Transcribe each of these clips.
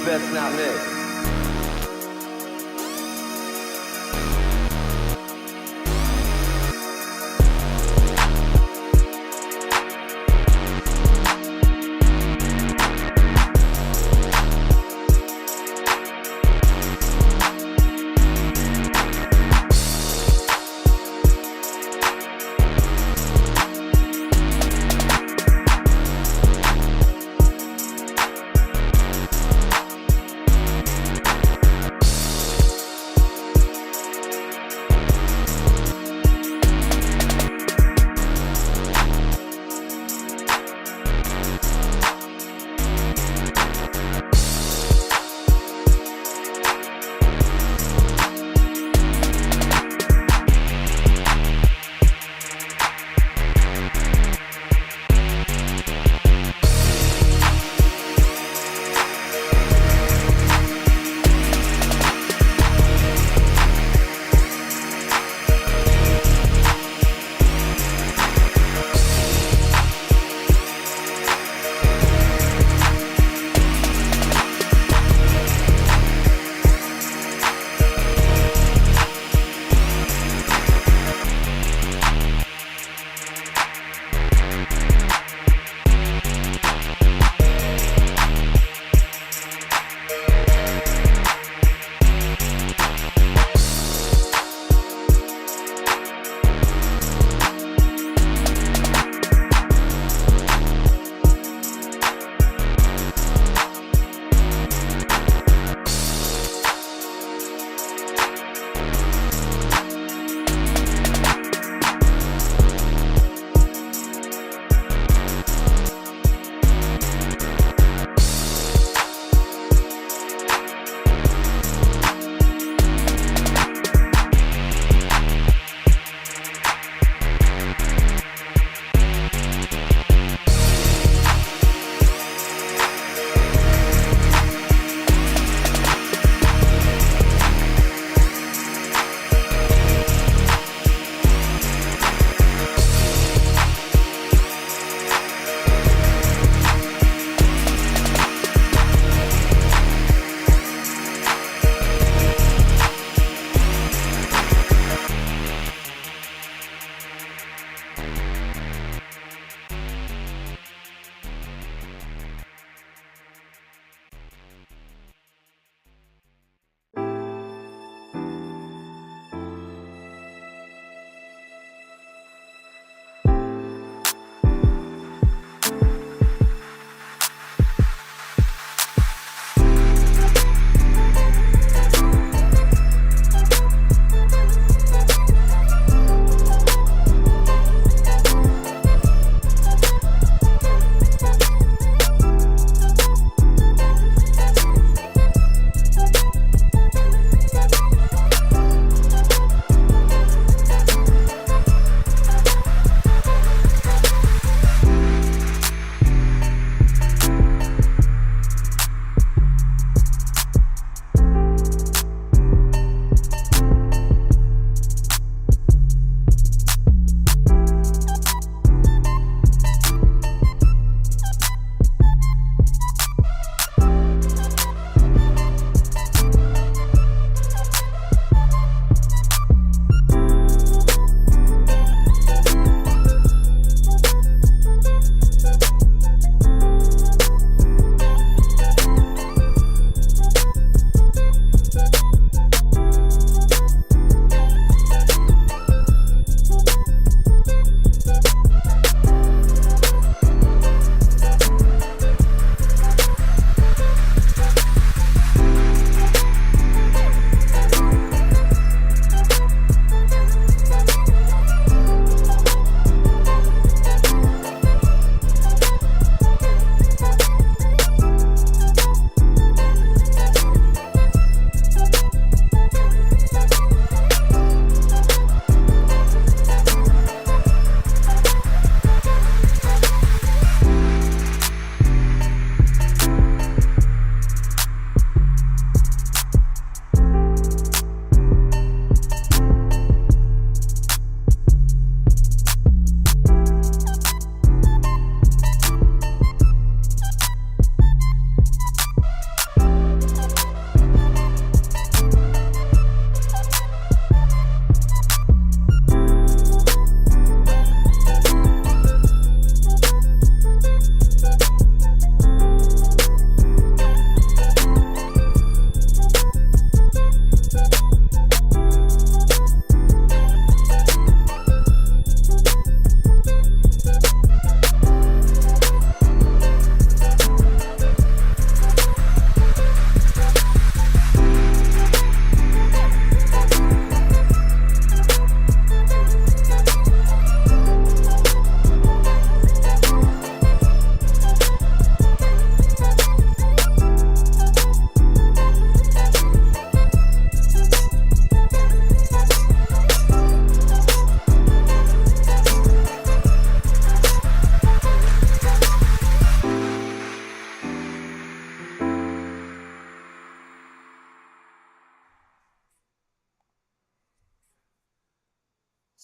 best not miss.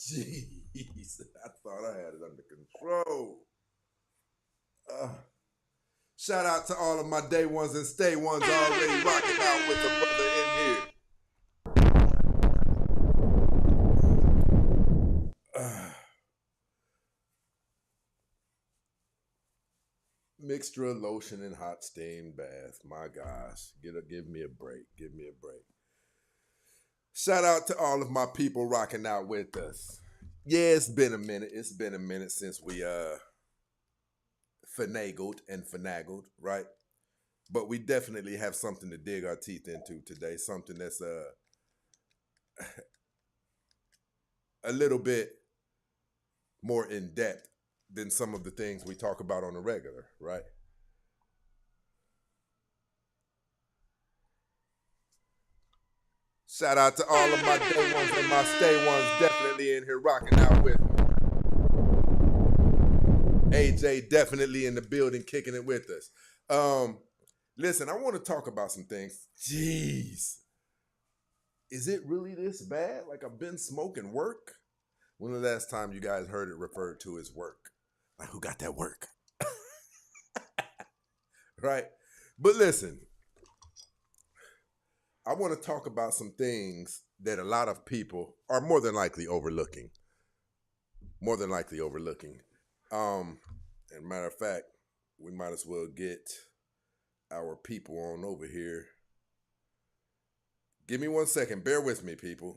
Jeez, I thought I had it under control. Uh, Shout out to all of my day ones and stay ones already rocking out with a brother in here. Uh, Mixture of lotion and hot steam bath. My gosh, give me a break. Give me a break. Shout out to all of my people rocking out with us. Yeah, it's been a minute. It's been a minute since we finagled, right? But we definitely have something to dig our teeth into today. Something that's a little bit more in depth than some of the things we talk about on a regular, right? Shout out to all of my day ones and my stay ones definitely in here rocking out with me. AJ definitely in the building kicking it with us. Um, Listen, I want to talk about some things. Jeez. Is it really this bad? Like I've been smoking work? When the last time you guys heard it referred to as work? Like who got that work? Right? But listen, I want to talk about some things that a lot of people are more than likely overlooking. More than likely overlooking. And matter of fact, we might as well get our people on over here. Give me 1 second. Bear with me, people.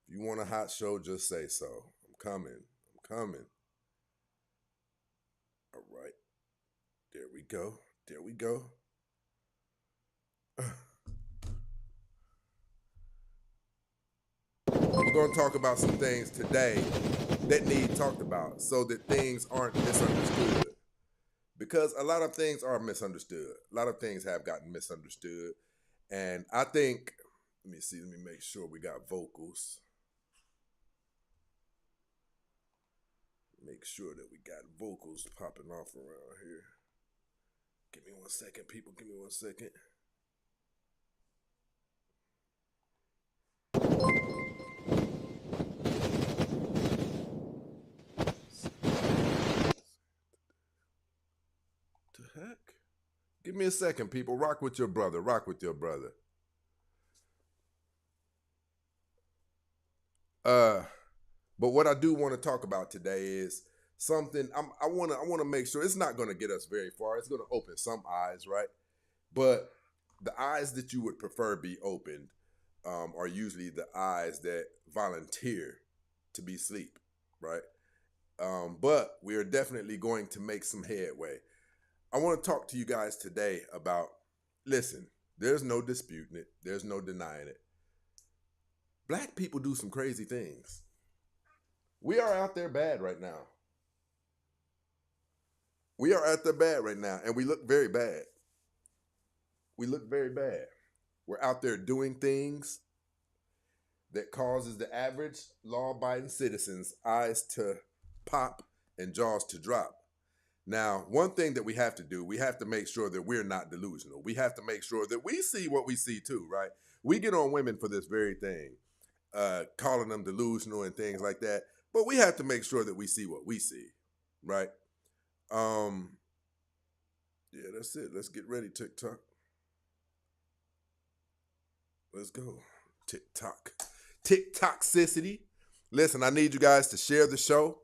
If you want a hot show, just say so. I'm coming. I'm coming. All right. There we go. There we go. We're going to talk about some things today that need talked about so that things aren't misunderstood. Because a lot of things are misunderstood. A lot of things have gotten misunderstood. And I think, let me see, let me make sure we got vocals. Make sure that we got vocals popping off around here. Give me 1 second, people. Give me 1 second. The heck? Give me a second, people. Rock with your brother. Rock with your brother. Uh, but what I do want to talk about today is something I want to make sure it's not going to get us very far. It's going to open some eyes, right? But the eyes that you would prefer be opened are usually the eyes that volunteer to be asleep, right? But we are definitely going to make some headway. I want to talk to you guys today about listen, there's no disputing it, there's no denying it. Black people do some crazy things. We are out there bad right now. We are out there bad right now, and we look very bad. We look very bad. We're out there doing things that causes the average law-abiding citizen's eyes to pop and jaws to drop. Now, one thing that we have to do, we have to make sure that we're not delusional. We have to make sure that we see what we see too, right? We get on women for this very thing, calling them delusional and things like that. But we have to make sure that we see what we see, right? Um, yeah, that's it. Let's get ready, TikTok. Let's go. TikTok. TikToxicity. Listen, I need you guys to share the show.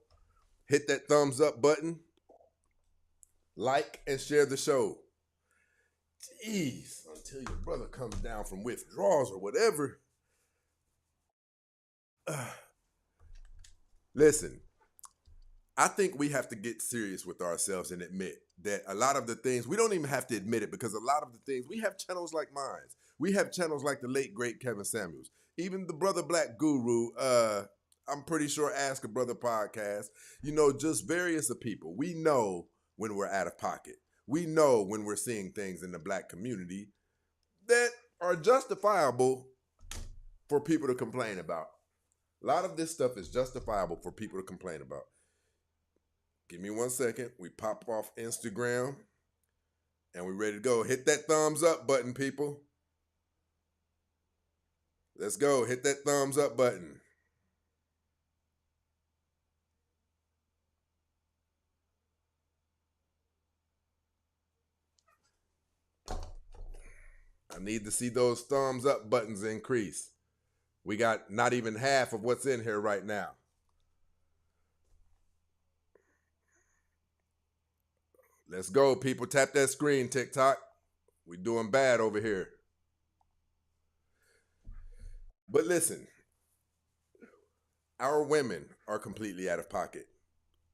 Hit that thumbs up button. Like and share the show. Jeez, until your brother comes down from withdrawals or whatever. Uh, Listen, I think we have to get serious with ourselves and admit that a lot of the things, we don't even have to admit it because a lot of the things, we have channels like mine. We have channels like the late, great Kevin Samuels. Even the Brother Black Guru, I'm pretty sure Ask a Brother podcast, just various of people. We know when we're out of pocket. We know when we're seeing things in the black community that are justifiable for people to complain about. A lot of this stuff is justifiable for people to complain about. Give me 1 second. We pop off Instagram and we're ready to go. Hit that thumbs up button, people. Let's go. Hit that thumbs up button. I need to see those thumbs up buttons increase. We got not even half of what's in here right now. Let's go, people. Tap that screen, TikTok. We doing bad over here. But listen, our women are completely out of pocket.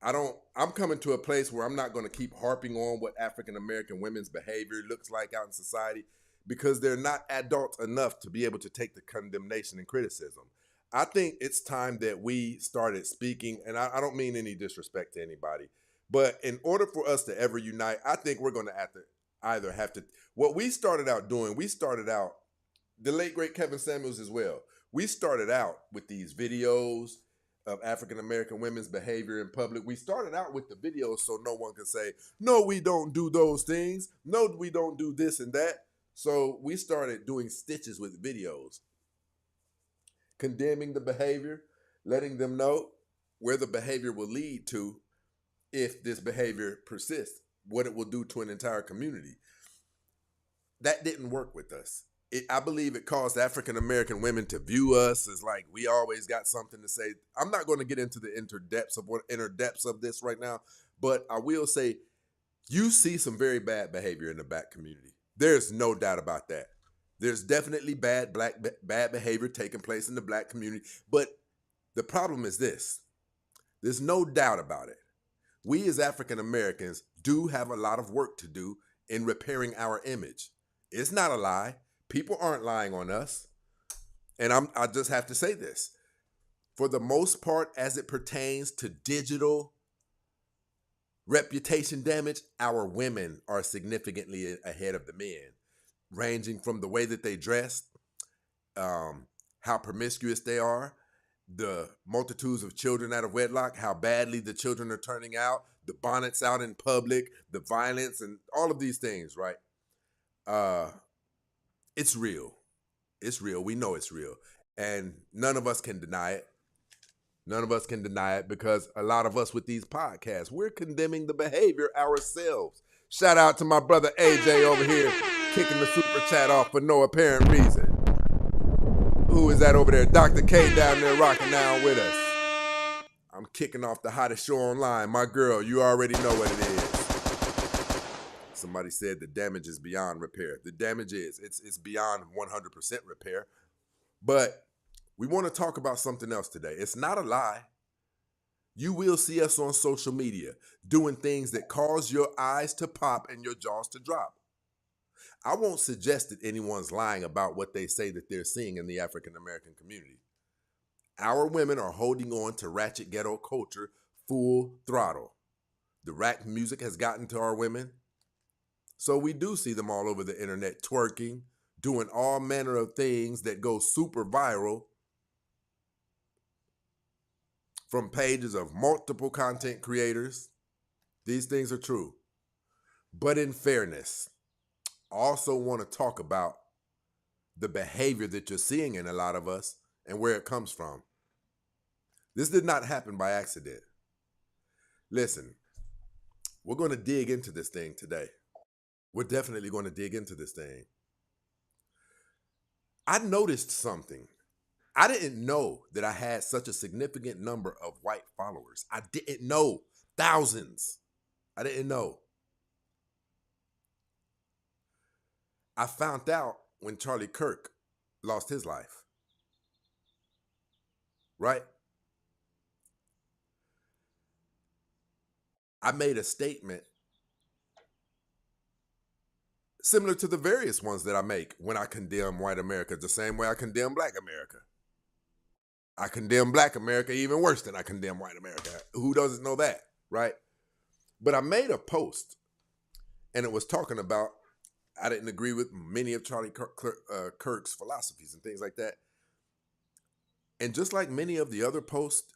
I'm coming to a place where I'm not going to keep harping on what African American women's behavior looks like out in society because they're not adult enough to be able to take the condemnation and criticism. I think it's time that we started speaking, and I don't mean any disrespect to anybody, but in order for us to ever unite, I think we're going to have to, what we started out doing, the late great Kevin Samuels as well. We started out with these videos of African American women's behavior in public. We started out with the videos so no one could say, no, we don't do those things. No, we don't do this and that. So we started doing stitches with videos, condemning the behavior, letting them know where the behavior will lead to if this behavior persists, what it will do to an entire community. That didn't work with us. I believe it caused African American women to view us as like we always got something to say. I'm not going to get into the inner depths of this right now, but I will say you see some very bad behavior in the Black community. There's no doubt about that. There's definitely bad behavior taking place in the Black community, but the problem is this. There's no doubt about it. We as African Americans do have a lot of work to do in repairing our image. It's not a lie. People aren't lying on us. And I just have to say this. For the most part, as it pertains to digital reputation damage, our women are significantly ahead of the men, ranging from the way that they dress, how promiscuous they are, the multitudes of children out of wedlock, how badly the children are turning out, the bonnets out in public, the violence, and all of these things, right? It's real. It's real. We know it's real. And none of us can deny it. None of us can deny it because a lot of us with these podcasts, we're condemning the behavior ourselves. Shout out to my brother AJ over here kicking the super chat off for no apparent reason. Who is that over there? Dr. K down there rocking down with us. I'm kicking off the hottest show online. My girl, you already know what it is. Somebody said the damage is beyond repair. The damage is. It's beyond 100% repair. But we want to talk about something else today. It's not a lie. You will see us on social media doing things that cause your eyes to pop and your jaws to drop. I won't suggest that anyone's lying about what they say that they're seeing in the African American community. Our women are holding on to ratchet ghetto culture full throttle. The rap music has gotten to our women. So we do see them all over the internet twerking, doing all manner of things that go super viral from pages of multiple content creators. These things are true. But in fairness, I also want to talk about the behavior that you're seeing in a lot of us and where it comes from. This did not happen by accident. Listen, we're going to dig into this thing today. We're definitely going to dig into this thing. I noticed something. I didn't know that I had such a significant number of white followers. I didn't know. Thousands. I didn't know. I found out when Charlie Kirk lost his life. Right? I made a statement similar to the various ones that I make when I condemn white America, the same way I condemn Black America. I condemn Black America even worse than I condemn white America. Who doesn't know that, right? But I made a post, and it was talking about I didn't agree with many of Charlie Kirk's philosophies and things like that. And just like many of the other posts,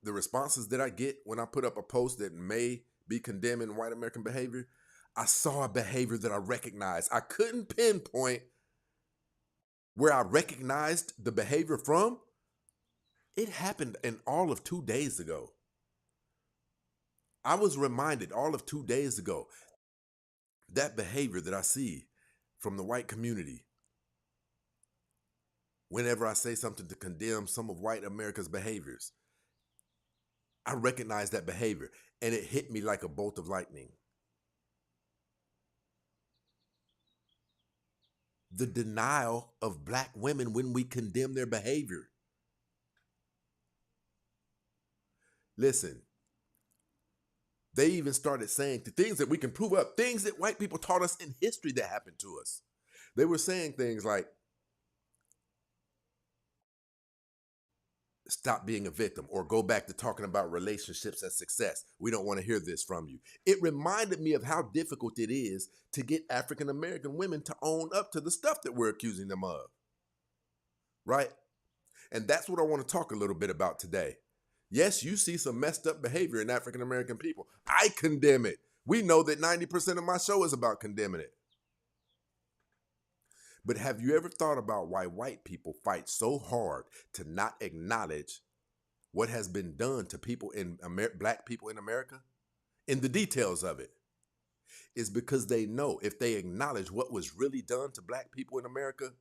the responses that I get when I put up a post that may be condemning white American behavior, I saw a behavior that I recognized. I couldn't pinpoint where I recognized the behavior from. It happened in all of 2 days ago. I was reminded all of 2 days ago that behavior that I see from the white community whenever I say something to condemn some of white America's behaviors. I recognize that behavior, and it hit me like a bolt of lightning. The denial of black women when we condemn their behavior. Listen, they even started saying the things that we can prove up, things that white people taught us in history that happened to us. They were saying things like, stop being a victim or go back to talking about relationships and success. We don't want to hear this from you. It reminded me of how difficult it is to get African American women to own up to the stuff that we're accusing them of. Right? And that's what I want to talk a little bit about today. Yes, you see some messed up behavior in African American people. I condemn it. We know that 90% of my show is about condemning it. But have you ever thought about why white people fight so hard to not acknowledge what has been done to people in black people in America? In the details of it is because they know if they acknowledge what was really done to black people in America,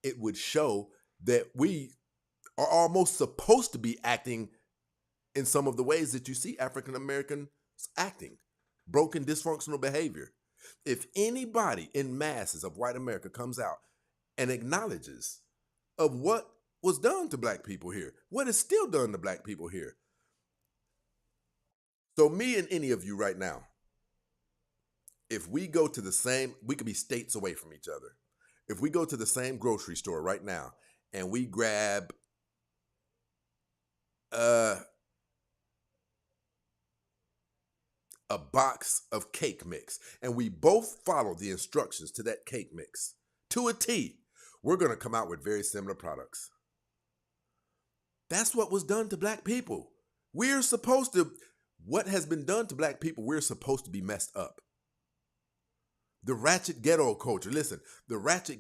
it would show that we are almost supposed to be acting in some of the ways that you see African Americans acting, broken, dysfunctional behavior. If anybody in masses of white America comes out and acknowledges of what was done to black people here, what is still done to black people here. So me and any of you right now, if we go to the same, we could be states away from each other. If we go to the same grocery store right now and we grab a box of cake mix and we both follow the instructions to that cake mix to a T, we're going to come out with very similar products. That's what was done to black people. We're supposed to, what has been done to black people, we're supposed to be messed up. The ratchet ghetto culture, listen, the ratchet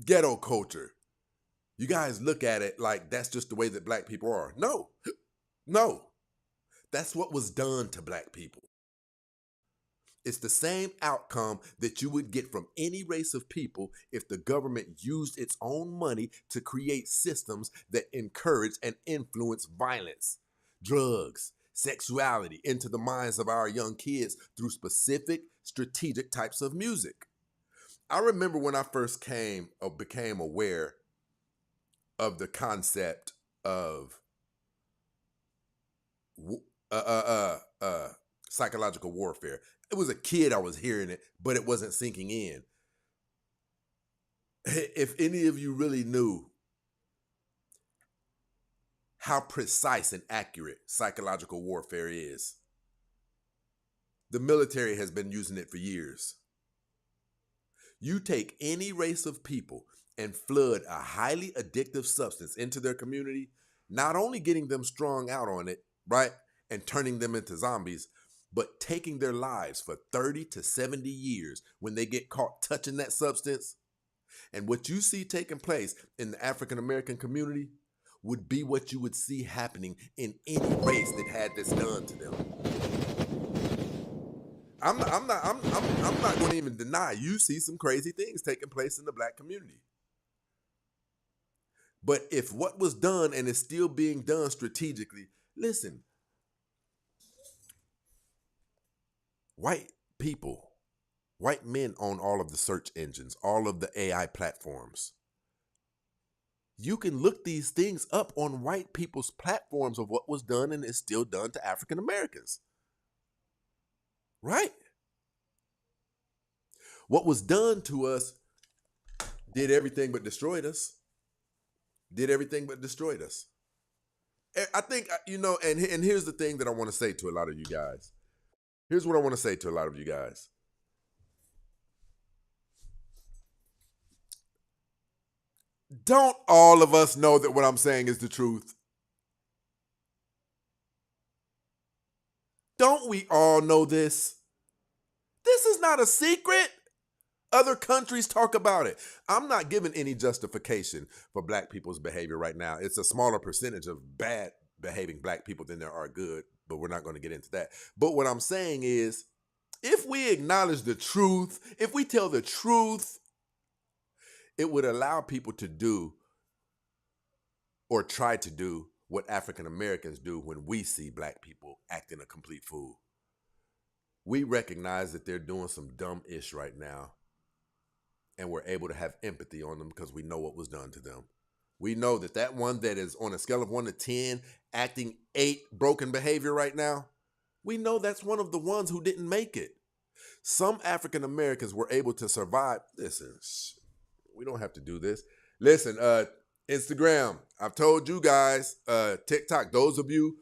ghetto culture, you guys look at it like that's just the way that black people are. No, no, that's what was done to black people. It's the same outcome that you would get from any race of people if the government used its own money to create systems that encourage and influence violence, drugs, sexuality into the minds of our young kids through specific strategic types of music. I remember when I first became aware of the concept of psychological warfare. It was a kid, I was hearing it, but it wasn't sinking in. If any of you really knew how precise and accurate psychological warfare is, the military has been using it for years. You take any race of people and flood a highly addictive substance into their community, not only getting them strung out on it, right, and turning them into zombies, but taking their lives for 30 to 70 years when they get caught touching that substance. And what you see taking place in the African American community would be what you would see happening in any race that had this done to them. I'm not going to even deny you see some crazy things taking place in the black community. But if what was done and is still being done strategically, listen, white people, white men own all of the search engines, all of the AI platforms. You can look these things up on white people's platforms of what was done and is still done to African Americans. Right? What was done to us did everything but destroyed us. Did everything but destroyed us. I think, and here's the thing that I want to say to a lot of you guys. Here's what I want to say to a lot of you guys. Don't all of us know that what I'm saying is the truth? Don't we all know this? This is not a secret. Other countries talk about it. I'm not giving any justification for black people's behavior right now. It's a smaller percentage of bad behaving black people than there are good, but we're not going to get into that. But what I'm saying is, if we acknowledge the truth, if we tell the truth, it would allow people to do or try to do what African Americans do when we see black people acting a complete fool. We recognize that they're doing some dumb ish right now, and we're able to have empathy on them because we know what was done to them. We know that that one that is on a scale of 1 to 10 acting 8 broken behavior right now, we know that's one of the ones who didn't make it. Some African Americans were able to survive. Listen, we don't have to do this. Listen, Instagram, I've told you guys, TikTok, those of you,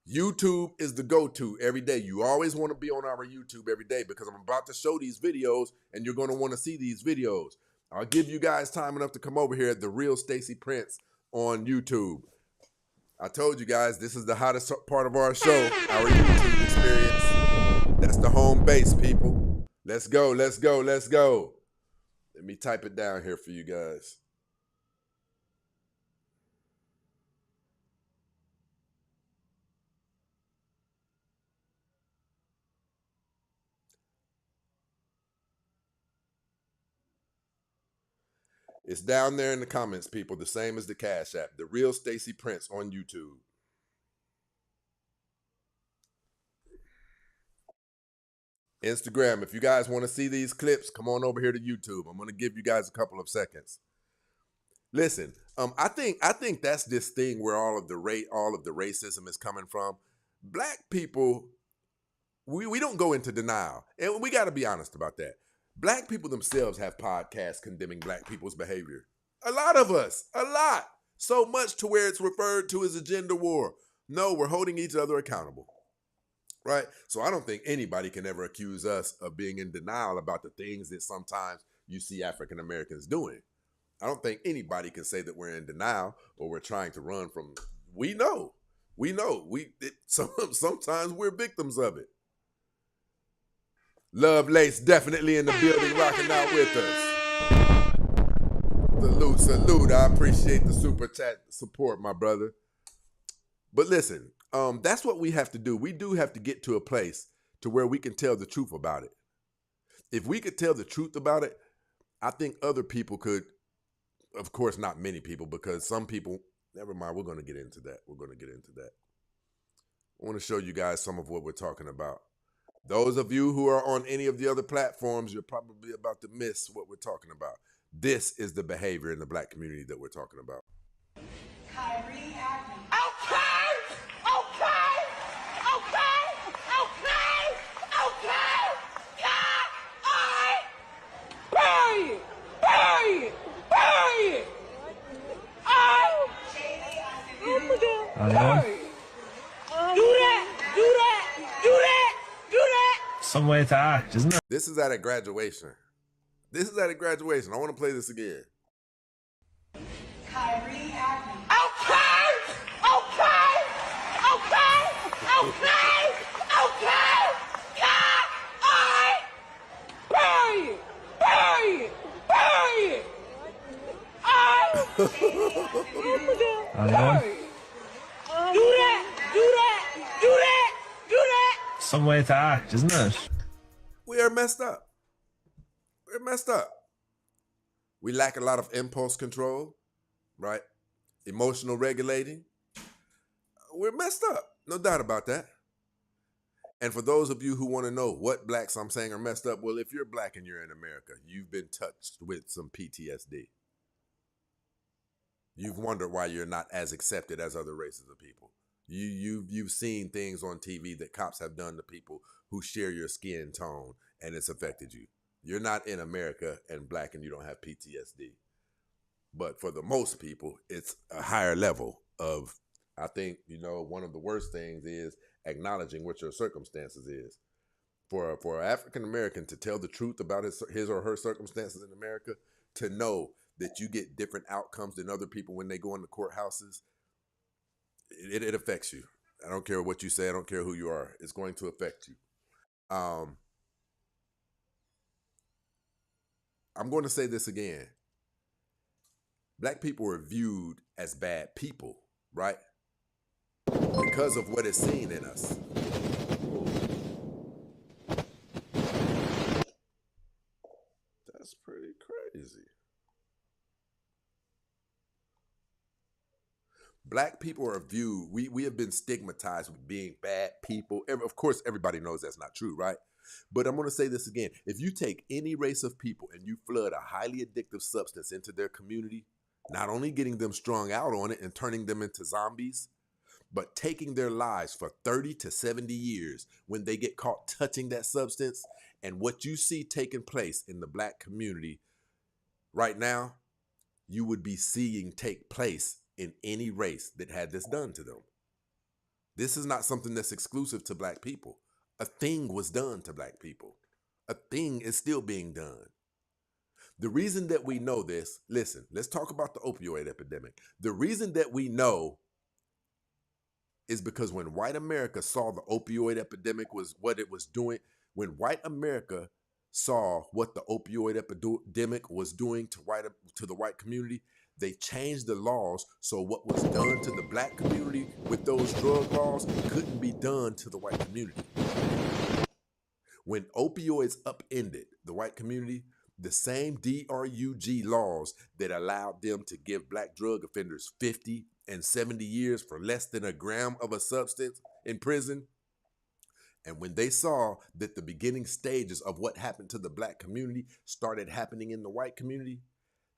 YouTube is the go-to every day. You always want to be on our YouTube every day because I'm about to show these videos and you're going to want to see these videos. I'll give you guys time enough to come over here at The Real Stacey Prince on YouTube. I told you guys, this is the hottest part of our show, our YouTube experience. That's the home base, people. Let's go, let's go, let's go. Let me type it down here for you guys. It's down there in the comments, people, the same as the Cash App. The Real Stacey Prince on YouTube. Instagram, if you guys want to see these clips, come on over here to YouTube. I'm going to give you guys a couple of seconds. Listen, I think that's this thing where all of the racism is coming from. Black people, we don't go into denial, and we got to be honest about that. Black people themselves have podcasts condemning black people's behavior. A lot of us, a lot. So much to where it's referred to as a gender war. No, we're holding each other accountable. Right? So I don't think anybody can ever accuse us of being in denial about the things that sometimes you see African Americans doing. I don't think anybody can say that we're in denial or we're trying to run from. We know. Sometimes we're victims of it. Love Lace definitely in the building, rocking out with us. Salute. I appreciate the super chat support, my brother. But listen, that's what we have to do. We do have to get to a place to where we can tell the truth about it. If we could tell the truth about it, I think other people could. Of course, not many people, because some people, never mind, we're going to get into that. I want to show you guys some of what we're talking about. Those of you who are on any of the other platforms, you're probably about to miss what we're talking about. This is the behavior in the black community that we're talking about. Kyrie Acting. Some way to act, isn't it? This is at a graduation. I want to play this again. Kyrie Acting. Some way to act, isn't it? We are messed up. We lack a lot of impulse control, right? Emotional regulating. We're messed up. No doubt about that. And for those of you who want to know what blacks I'm saying are messed up, well, if you're black and you're in America, you've been touched with some PTSD. You've wondered why you're not as accepted as other races of people. You've seen things on TV that cops have done to people who share your skin tone, and it's affected you. You're not in America and black and you don't have PTSD. But for the most people, it's a higher level of, I think, one of the worst things is acknowledging what your circumstances is. For an African American to tell the truth about his or her circumstances in America, to know that you get different outcomes than other people when they go into courthouses, it affects you. I don't care what you say. I don't care who you are. It's going to affect you. I'm going to say this again. Black people are viewed as bad people, right? Because of what is seen in us. That's pretty crazy. Black people are viewed, we have been stigmatized with being bad people. Of course, everybody knows that's not true, right? But I'm going to say this again. If you take any race of people and you flood a highly addictive substance into their community, not only getting them strung out on it and turning them into zombies, but taking their lives for 30 to 70 years when they get caught touching that substance, and what you see taking place in the black community right now, you would be seeing take place in any race that had this done to them. This is not something that's exclusive to black people. A thing was done to black people. A thing is still being done. The reason that we know this, listen, let's talk about the opioid epidemic. The reason that we know is because when white America saw the opioid epidemic was what it was doing, when white America saw what the opioid epidemic was doing to the white community, they changed the laws so what was done to the black community with those drug laws couldn't be done to the white community. When opioids upended the white community, the same DRUG laws that allowed them to give black drug offenders 50 and 70 years for less than a gram of a substance in prison. And when they saw that the beginning stages of what happened to the black community started happening in the white community,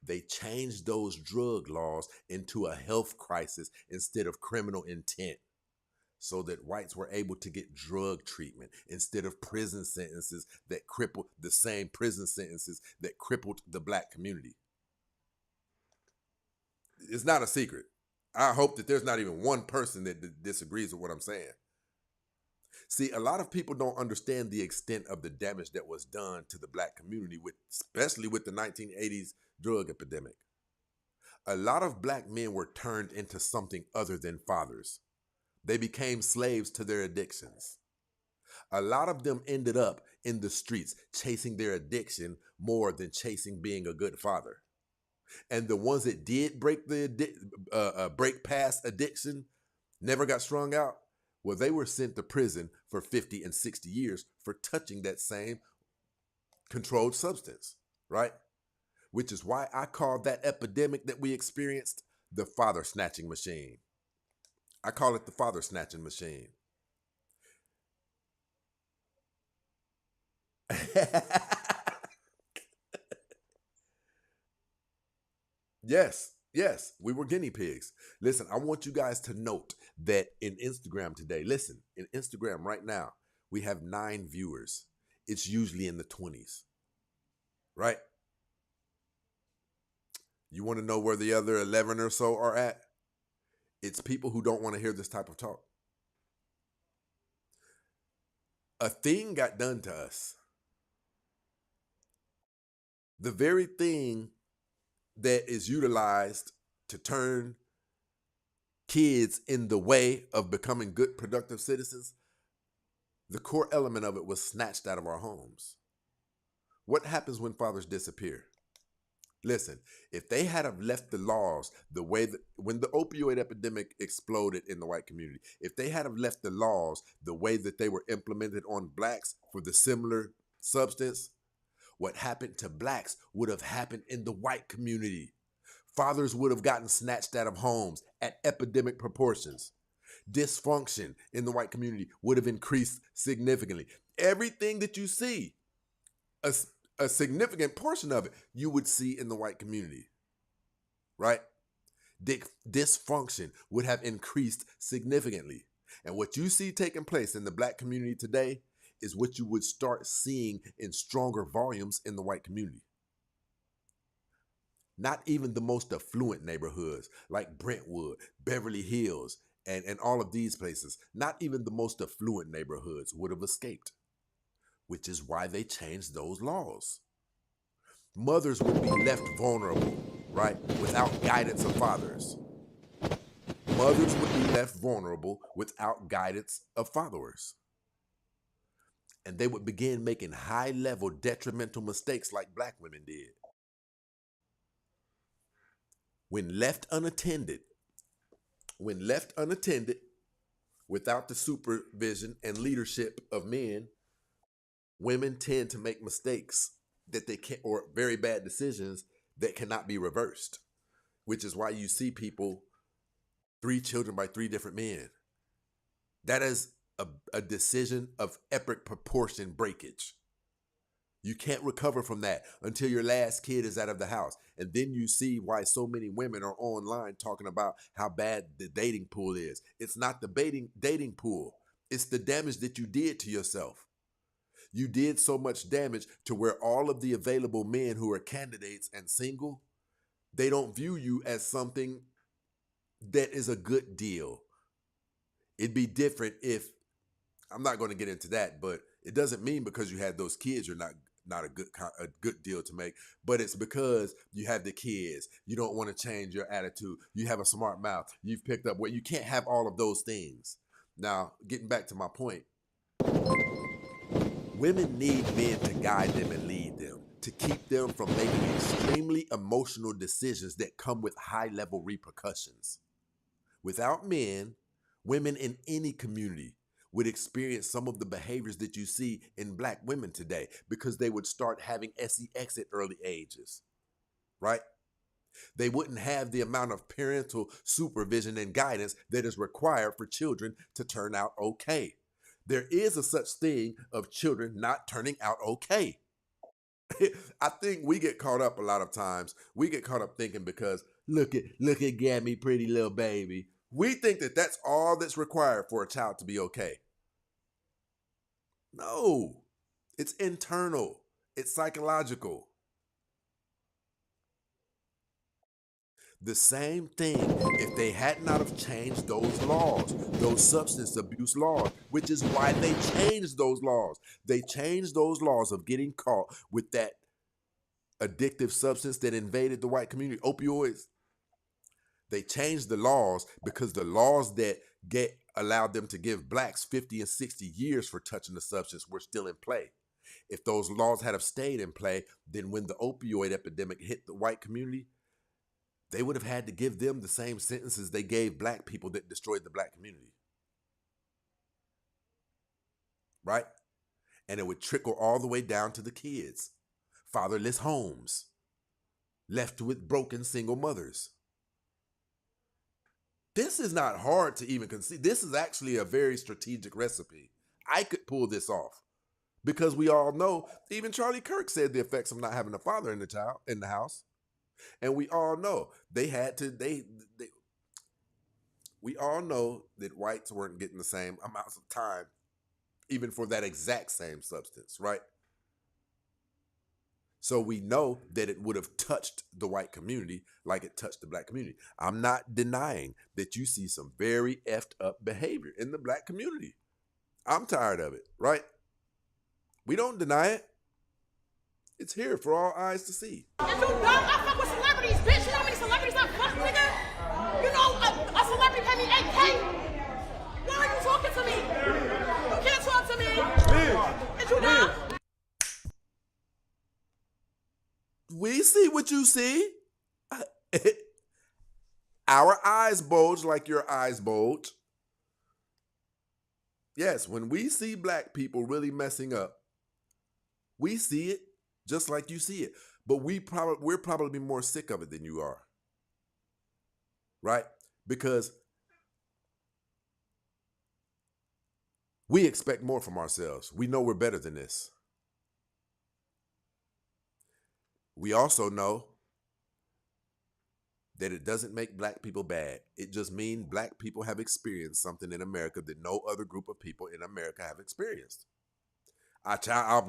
they changed those drug laws into a health crisis instead of criminal intent, so that whites were able to get drug treatment instead of prison sentences that crippled the same prison sentences that crippled the black community. It's not a secret. I hope that there's not even one person that disagrees with what I'm saying. See, a lot of people don't understand the extent of the damage that was done to the black community, especially with the 1980s drug epidemic. A lot of black men were turned into something other than fathers. They became slaves to their addictions. A lot of them ended up in the streets chasing their addiction more than chasing being a good father. And the ones that did break past addiction, never got strung out, well, they were sent to prison for 50 and 60 years for touching that same controlled substance, right? Which is why I call that epidemic that we experienced the father snatching machine. I call it the father snatching machine. Yes, yes, we were guinea pigs. Listen, I want you guys to note that in Instagram today, listen, in Instagram right now, we have 9 viewers. It's usually in the 20s, right? You want to know where the other 11 or so are at? It's people who don't want to hear this type of talk. A thing got done to us. The very thing that is utilized to turn kids in the way of becoming good, productive citizens, the core element of it was snatched out of our homes. What happens when fathers disappear? Listen, if they had have left the laws the way that when the opioid epidemic exploded in the white community, if they had have left the laws the way that they were implemented on blacks for the similar substance, what happened to blacks would have happened in the white community. Fathers would have gotten snatched out of homes at epidemic proportions. Dysfunction in the white community would have increased significantly. Everything that you see, a, a significant portion of it, you would see in the white community, right? Dysfunction would have increased significantly. And what you see taking place in the black community today is what you would start seeing in stronger volumes in the white community. Not even the most affluent neighborhoods like Brentwood, Beverly Hills, and all of these places, not even the most affluent neighborhoods would have escaped, which is why they changed those laws. Mothers would be left vulnerable, right, without guidance of fathers. Mothers would be left vulnerable without guidance of fathers. And they would begin making high-level detrimental mistakes like black women did. When left unattended, without the supervision and leadership of men, women tend to make mistakes that they can't, or very bad decisions that cannot be reversed, which is why you see people 3 children by 3 different men. That is a decision of epic proportion breakage. You can't recover from that until your last kid is out of the house. And then you see why so many women are online talking about how bad the dating pool is. It's not the dating pool, it's the damage that you did to yourself. You did so much damage to where all of the available men who are candidates and single, they don't view you as something that is a good deal. It'd be different if, I'm not going to get into that, but it doesn't mean because you had those kids you're not a good deal to make, but it's because you have the kids. You don't want to change your attitude. You have a smart mouth. You've picked up what you can't have all of those things. Now, getting back to my point, women need men to guide them and lead them, to keep them from making extremely emotional decisions that come with high-level repercussions. Without men, women in any community would experience some of the behaviors that you see in black women today because they would start having sex at early ages, right? They wouldn't have the amount of parental supervision and guidance that is required for children to turn out okay. There is a such thing of children not turning out okay. I think we get caught up a lot of times. We get caught up thinking because look at Gabby, pretty little baby. We think that that's all that's required for a child to be okay. No, it's internal. It's psychological. The same thing if they had not have changed those laws, those substance abuse laws, which is why they changed those laws. They changed those laws of getting caught with that addictive substance that invaded the white community, opioids. They changed the laws because the laws that allowed them to give blacks 50 and 60 years for touching the substance were still in play. If those laws had have stayed in play, then when the opioid epidemic hit the white community, they would have had to give them the same sentences they gave black people that destroyed the black community. Right? And it would trickle all the way down to the kids. Fatherless homes, left with broken single mothers. This is not hard to even conceive. This is actually a very strategic recipe. I could pull this off because we all know, even Charlie Kirk said the effects of not having a father in the house. And we all know we all know that whites weren't getting the same amounts of time even for that exact same substance, right? So we know that it would have touched the white community like it touched the black community. I'm not denying that you see some very effed up behavior in the black community. I'm tired of it, right? We don't deny it. It's here for all eyes to see. If you dumb, I fuck with celebrities, bitch. You know how many celebrities I fuck, nigga? You know a celebrity pay me 8K? Why are you talking to me? You can't talk to me. Is you dumb? We see what you see. Our eyes bulge like your eyes bulge. Yes, when we see black people really messing up, we see it just like you see it. But we're probably more sick of it than you are. Right? Because we expect more from ourselves. We know we're better than this. We also know that it doesn't make black people bad. It just means black people have experienced something in America that no other group of people in America have experienced.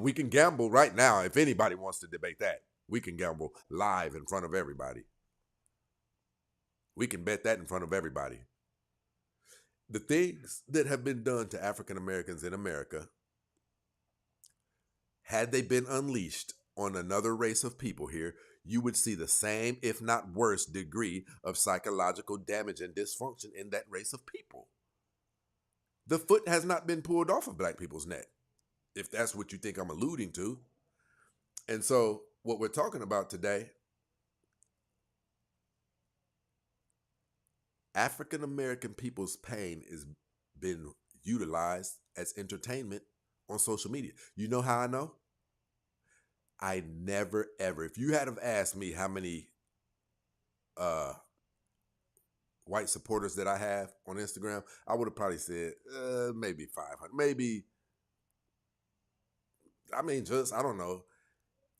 We can gamble right now. If anybody wants to debate that, we can gamble live in front of everybody. We can bet that in front of everybody. The things that have been done to African Americans in America, had they been unleashed on another race of people here, you would see the same, if not worse, degree of psychological damage and dysfunction in that race of people. The foot has not been pulled off of black people's neck, if that's what you think I'm alluding to. And so what we're talking about today, African American people's pain is been utilized as entertainment on social media. You know how I know? I never ever, if you had have asked me how many white supporters that I have on Instagram, I would have probably said maybe 500. Maybe, I mean, just, I don't know.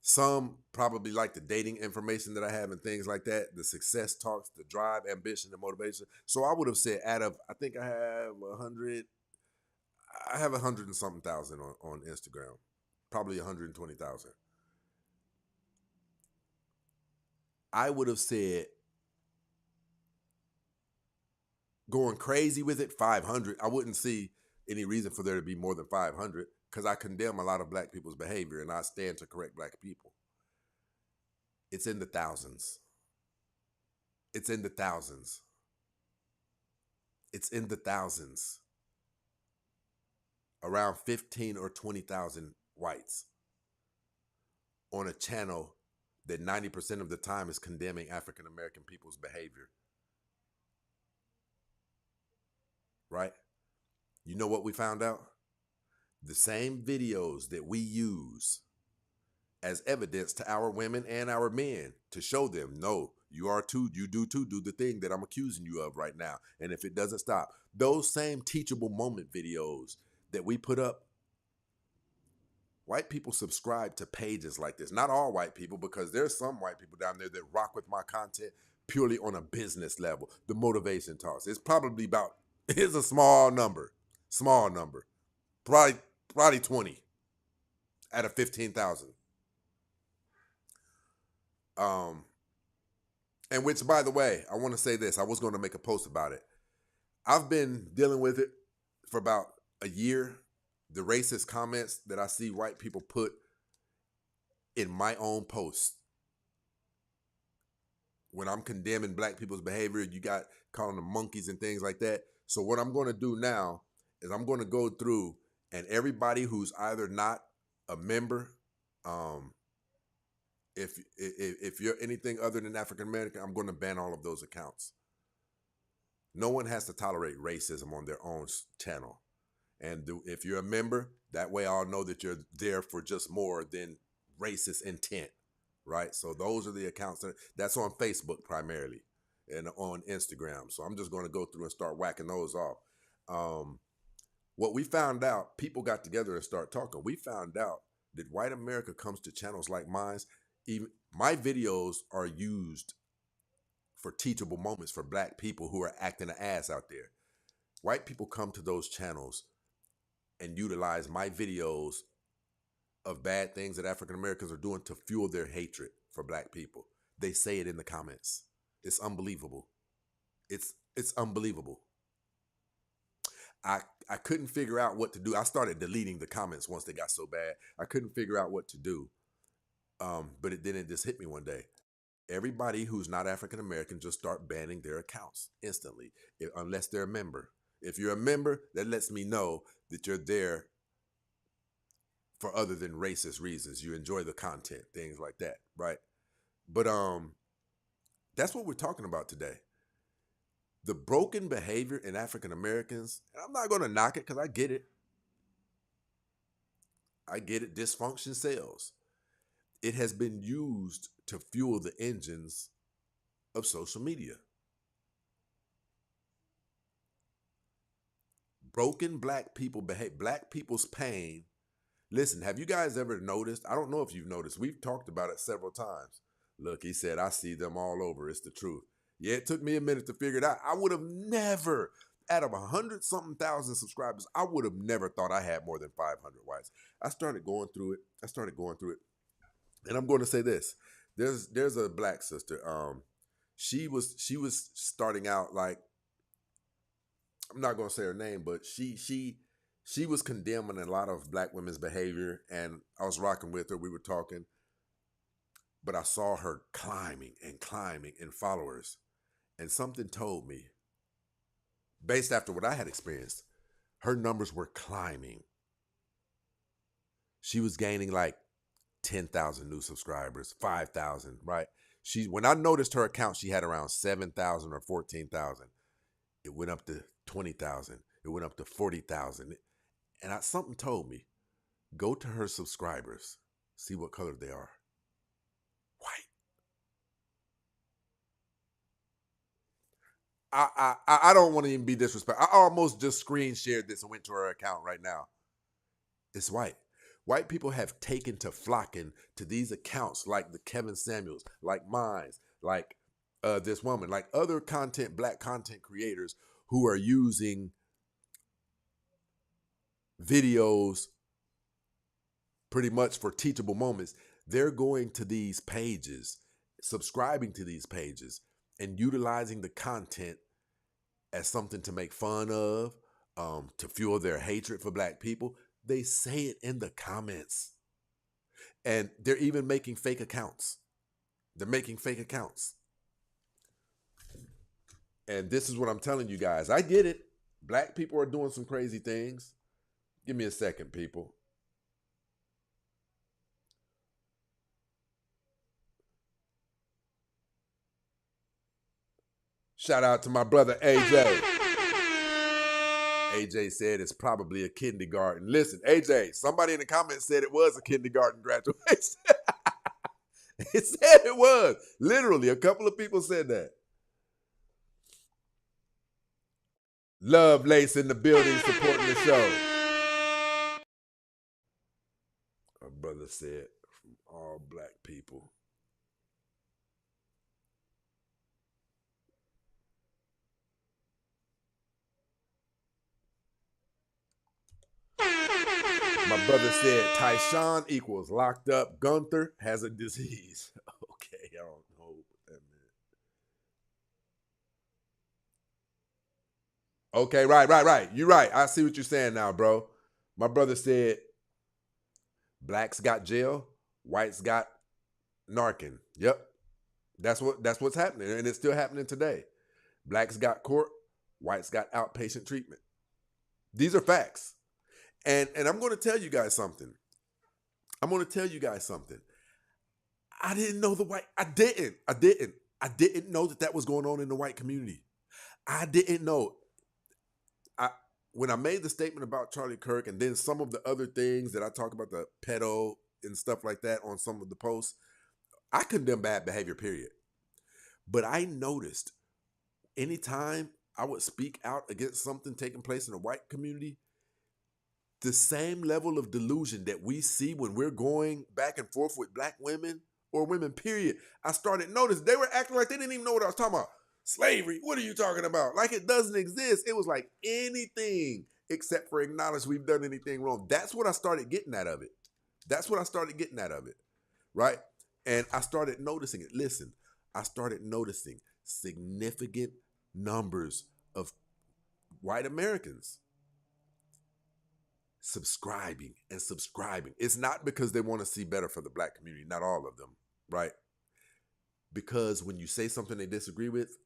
Some probably like the dating information that I have and things like that, the success talks, the drive, ambition, and motivation. So I would have said out of, I think I have 100, I have 100 and something thousand on Instagram, probably 120,000. I would have said, going crazy with it, 500. I wouldn't see any reason for there to be more than 500 because I condemn a lot of black people's behavior and I stand to correct black people. It's in the thousands. It's in the thousands. It's in the thousands. Around 15 or 20,000 whites on a channel that 90% of the time is condemning African American people's behavior. Right? You know what we found out? The same videos that we use as evidence to our women and our men to show them, no, you are too, you do too, do the thing that I'm accusing you of right now. And if it doesn't stop, those same teachable moment videos that we put up, white people subscribe to pages like this. Not all white people, because there's some white people down there that rock with my content purely on a business level. The motivation talks. It's probably about, it's a small number, probably 20 out of 15,000. And which, by the way, I want to say this. I was going to make a post about it. I've been dealing with it for about a year. The racist comments that I see white people put in my own posts. When I'm condemning black people's behavior, you got calling them monkeys and things like that. So what I'm going to do now is I'm going to go through, and everybody who's either not a member, if you're anything other than African American, I'm going to ban all of those accounts. No one has to tolerate racism on their own channel. And if you're a member, that way I'll know that you're there for just more than racist intent, right? So those are the accounts that's on Facebook primarily and on Instagram. So I'm just going to go through and start whacking those off. What we found out, people got together and start talking. We found out that white America comes to channels like mine. Even my videos are used for teachable moments for black people who are acting an ass out there. White people come to those channels and utilize my videos of bad things that African Americans are doing to fuel their hatred for black people. They say it in the comments. It's unbelievable. It's unbelievable. I couldn't figure out what to do. I started deleting the comments once they got so bad. I couldn't figure out what to do. But it didn't just hit me one day. Everybody who's not African American just start banning their accounts instantly, unless they're a member. If you're a member, that lets me know that you're there for other than racist reasons. You enjoy the content, things like that, right? But that's what we're talking about today. The broken behavior in African Americans, and I'm not going to knock it because I get it. I get it. Dysfunction sells. It has been used to fuel the engines of social media. Broken black people behave, black people's pain. Listen, have you guys ever noticed? I don't know if you've noticed. We've talked about it several times. Look, he said, I see them all over. It's the truth. Yeah, it took me a minute to figure it out. I would have never, out of 100-something thousand subscribers, I would have never thought I had more than 500 whites. I started going through it. And I'm going to say this. There's a black sister. She was starting out like, I'm not going to say her name, but she was condemning a lot of black women's behavior, and I was rocking with her. We were talking, but I saw her climbing in followers, and something told me, based after what I had experienced, her numbers were climbing. She was gaining like 10,000 new subscribers, 5,000, right? When I noticed her account, she had around 7,000 or 14,000. It went up to 20,000. It went up to 40,000. And something told me, go to her subscribers, see what color they are. White. I don't want to even be disrespectful. I almost just screen shared this and went to her account right now. It's white. White people have taken to flocking to these accounts like the Kevin Samuels, like mine, like this woman, like other black content creators who are using videos pretty much for teachable moments. They're going to these pages, subscribing to these pages, and utilizing the content as something to make fun of, to fuel their hatred for black people. They say it in the comments. And they're even making fake accounts. They're making fake accounts. And this is what I'm telling you guys. I get it. Black people are doing some crazy things. Give me a second, people. Shout out to my brother AJ. AJ said it's probably a kindergarten. Listen, AJ, somebody in the comments said it was a kindergarten graduation. It said it was. Literally, a couple of people said that. Love Lace in the building supporting the show. A brother said, from all black people. My brother said Tyshawn equals locked up. Gunther has a disease. Okay, I don't know what that meant. Okay, right. You're right. I see what you're saying now, bro. My brother said blacks got jail, whites got narcan. Yep. That's what's happening. And it's still happening today. Blacks got court, whites got outpatient treatment. These are facts. And I'm going to tell you guys something. I didn't know I didn't know that was going on in the white community. I didn't know. When I made the statement about Charlie Kirk and then some of the other things that I talk about, the pedo and stuff like that on some of the posts, I condemn bad behavior, period. But I noticed anytime I would speak out against something taking place in the white community, the same level of delusion that we see when we're going back and forth with black women or women, period. I started noticing they were acting like they didn't even know what I was talking about. Slavery, what are you talking about? Like it doesn't exist. It was like anything except for acknowledge we've done anything wrong. That's what I started getting out of it. Right? And I started noticing it. Listen, I started noticing significant numbers of white Americans subscribing. It's not because they want to see better for the black community, not all of them, right? Because when you say something they disagree with,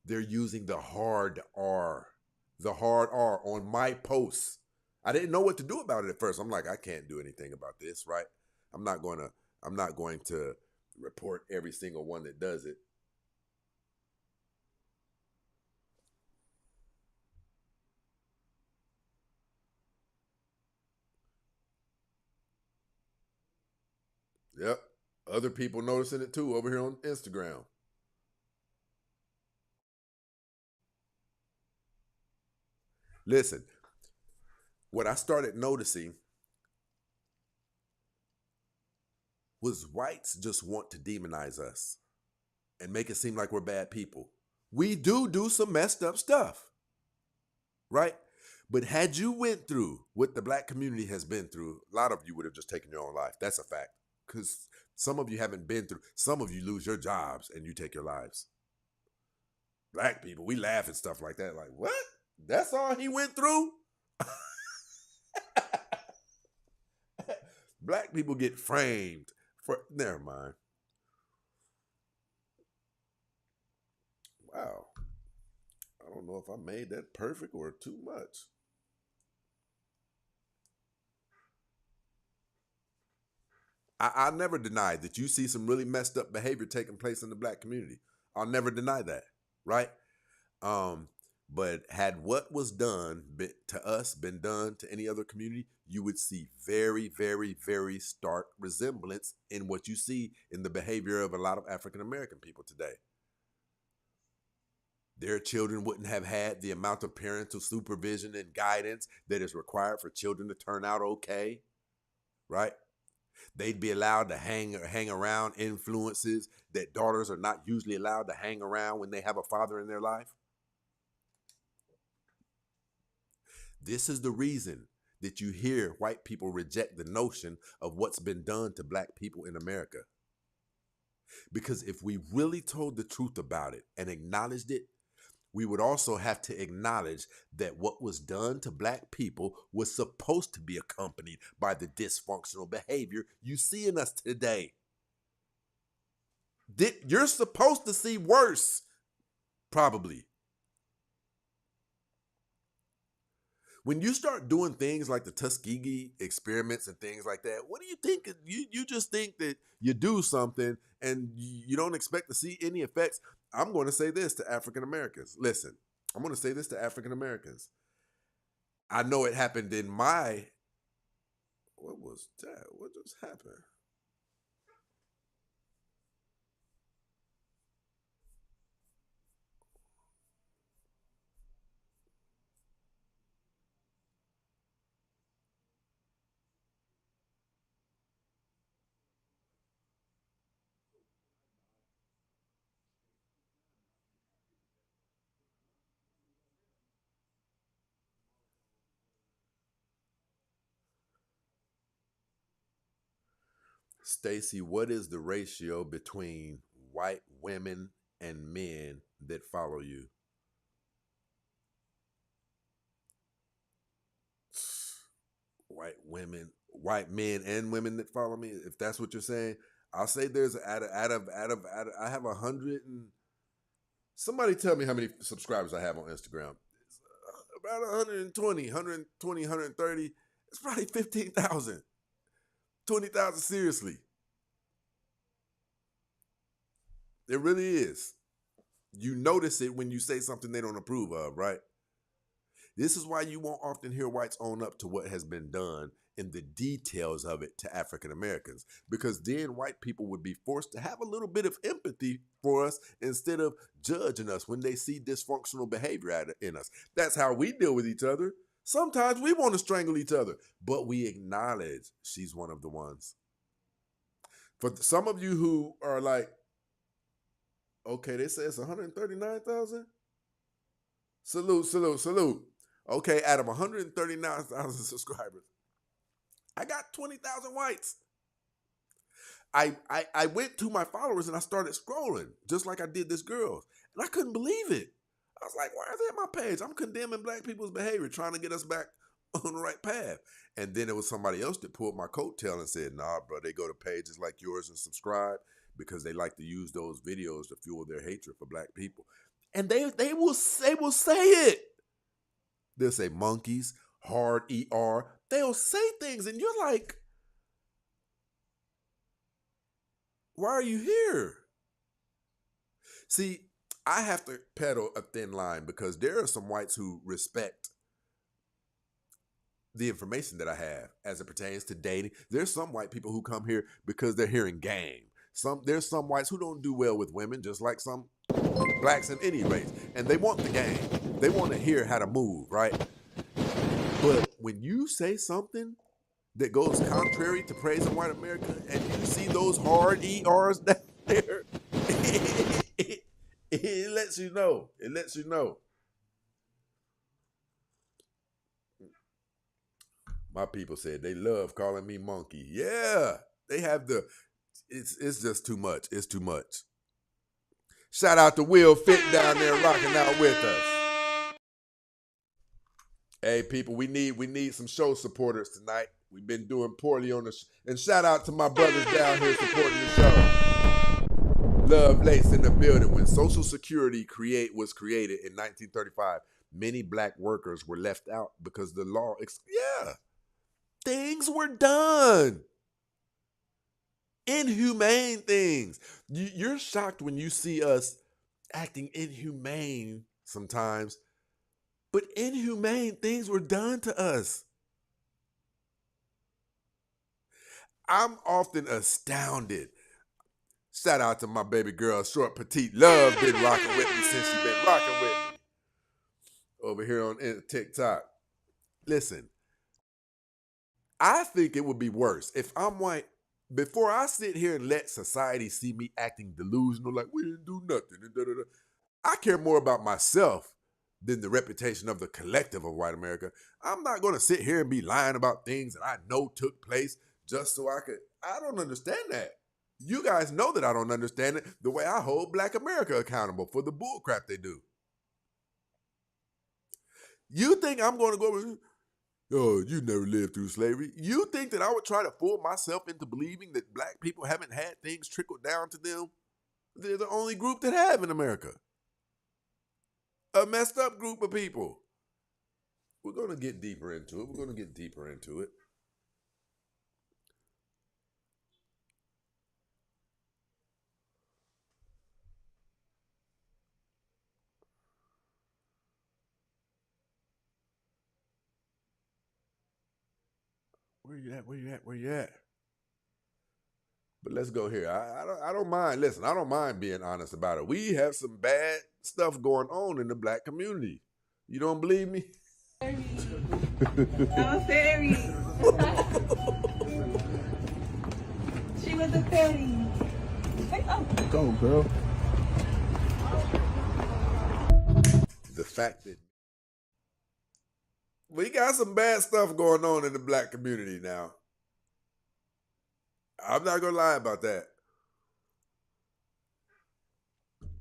they're using the hard R on my posts. I didn't know what to do about it at first. I'm like, I can't do anything about this, right? I'm not going to report every single one that does it. Yep. Other people noticing it too over here on Instagram. Listen, what I started noticing was whites just want to demonize us and make it seem like we're bad people. We do some messed up stuff, right? But had you went through what the black community has been through, a lot of you would have just taken your own life. That's a fact. Because some of you haven't been through, some of you lose your jobs and you take your lives. Black people, we laugh at stuff like that. Like, what? That's all he went through? Black people get framed for, never mind. Wow. I don't know if I made that perfect or too much. I never denied that you see some really messed up behavior taking place in the black community. I'll never deny that, right? But had what was done to us been done to any other community, you would see very, very, very stark resemblance in what you see in the behavior of a lot of African American people today. Their children wouldn't have had the amount of parental supervision and guidance that is required for children to turn out okay, right? They'd be allowed to hang around influences that daughters are not usually allowed to hang around when they have a father in their life. This is the reason that you hear white people reject the notion of what's been done to black people in America. Because if we really told the truth about it and acknowledged it, we would also have to acknowledge that what was done to black people was supposed to be accompanied by the dysfunctional behavior you see in us today. You're supposed to see worse, probably. When you start doing things like the Tuskegee experiments and things like that, what do you think? You just think that you do something and you don't expect to see any effects. I'm going to say this to African Americans. Listen, I'm going to say this to African Americans. I know it happened in my... What was that? What just happened? Stacy, what is the ratio between white women and men that follow you? White men and women that follow me. If that's what you're saying, I'll say there's out of I have 100 and somebody tell me how many subscribers I have on Instagram. It's about 120, 130. It's probably 15,000, 20,000. Seriously, it really is. You notice it when you say something they don't approve of, right? This is why you won't often hear whites own up to what has been done in the details of it to African Americans, because then white people would be forced to have a little bit of empathy for us instead of judging us when they see dysfunctional behavior in us. That's how we deal with each other. Sometimes we want to strangle each other, but we acknowledge she's one of the ones. For some of you who are like, okay, they say it's 139,000. Salute. Okay, out of 139,000 subscribers, I got 20,000 whites. I went to my followers and I started scrolling, just like I did this girl's. And I couldn't believe it. I was like, why is that my page? I'm condemning black people's behavior, trying to get us back on the right path. And then it was somebody else that pulled my coattail and said, nah, bro, they go to pages like yours and subscribe because they like to use those videos to fuel their hatred for black people. And they will say it. They'll say monkeys, hard ER. They'll say things and you're like, why are you here? See, I have to pedal a thin line because there are some whites who respect the information that I have as it pertains to dating. There's some white people who come here because they're hearing game. There's some whites who don't do well with women, just like some blacks in any race. And they want the game. They want to hear how to move, right? But when you say something that goes contrary to praising white America and you see those hard ERs down there, it lets you know. It lets you know. My people said they love calling me monkey. Yeah, they have it's just too much. It's too much. Shout out to Will Fit down there rocking out with us. Hey, people, we need some show supporters tonight. We've been doing poorly on the and shout out to my brothers down here supporting the show. Love Lace in the building. When Social Security was created in 1935, many black workers were left out because the law, things were done. Inhumane things. You're shocked when you see us acting inhumane sometimes, but inhumane things were done to us. I'm often astounded. Shout out to my baby girl, Short Petite Love, been rocking with me since she been rocking with me. Over here on TikTok. Listen, I think it would be worse if I'm white. Before I sit here and let society see me acting delusional, like we didn't do nothing, I care more about myself than the reputation of the collective of white America. I'm not going to sit here and be lying about things that I know took place just so I could. I don't understand that. You guys know that I don't understand it the way I hold Black America accountable for the bullcrap they do. You think I'm going to go, oh, you never lived through slavery. You think that I would try to fool myself into believing that Black people haven't had things trickle down to them? They're the only group that have in America. A messed up group of people. We're going to get deeper into it. We're going to get deeper into it. Where you at? Where you at? Where you at? But let's go here. I don't mind. Listen, I don't mind being honest about it. We have some bad stuff going on in the Black community. You don't believe me? I'm a fairy. She was a fairy. Go, girl. The fact that we got some bad stuff going on in the Black community now. I'm not going to lie about that.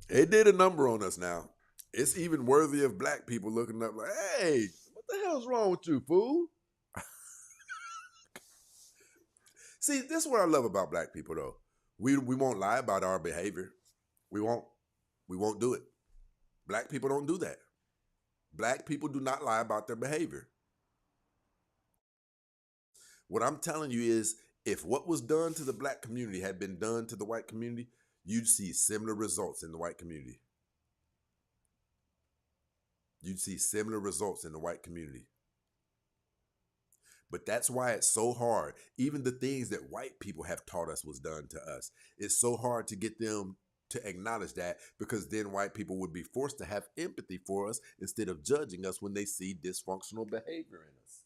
It did a number on us now. It's even worthy of Black people looking up like, hey, what the hell's wrong with you, fool? See, this is what I love about Black people, though. We won't lie about our behavior. We won't do it. Black people don't do that. Black people do not lie about their behavior. What I'm telling you is, if what was done to the Black community had been done to the white community, you'd see similar results in the white community. You'd see similar results in the white community. But that's why it's so hard. Even the things that white people have taught us was done to us. It's so hard to get them to acknowledge that, because then white people would be forced to have empathy for us instead of judging us when they see dysfunctional behavior in us.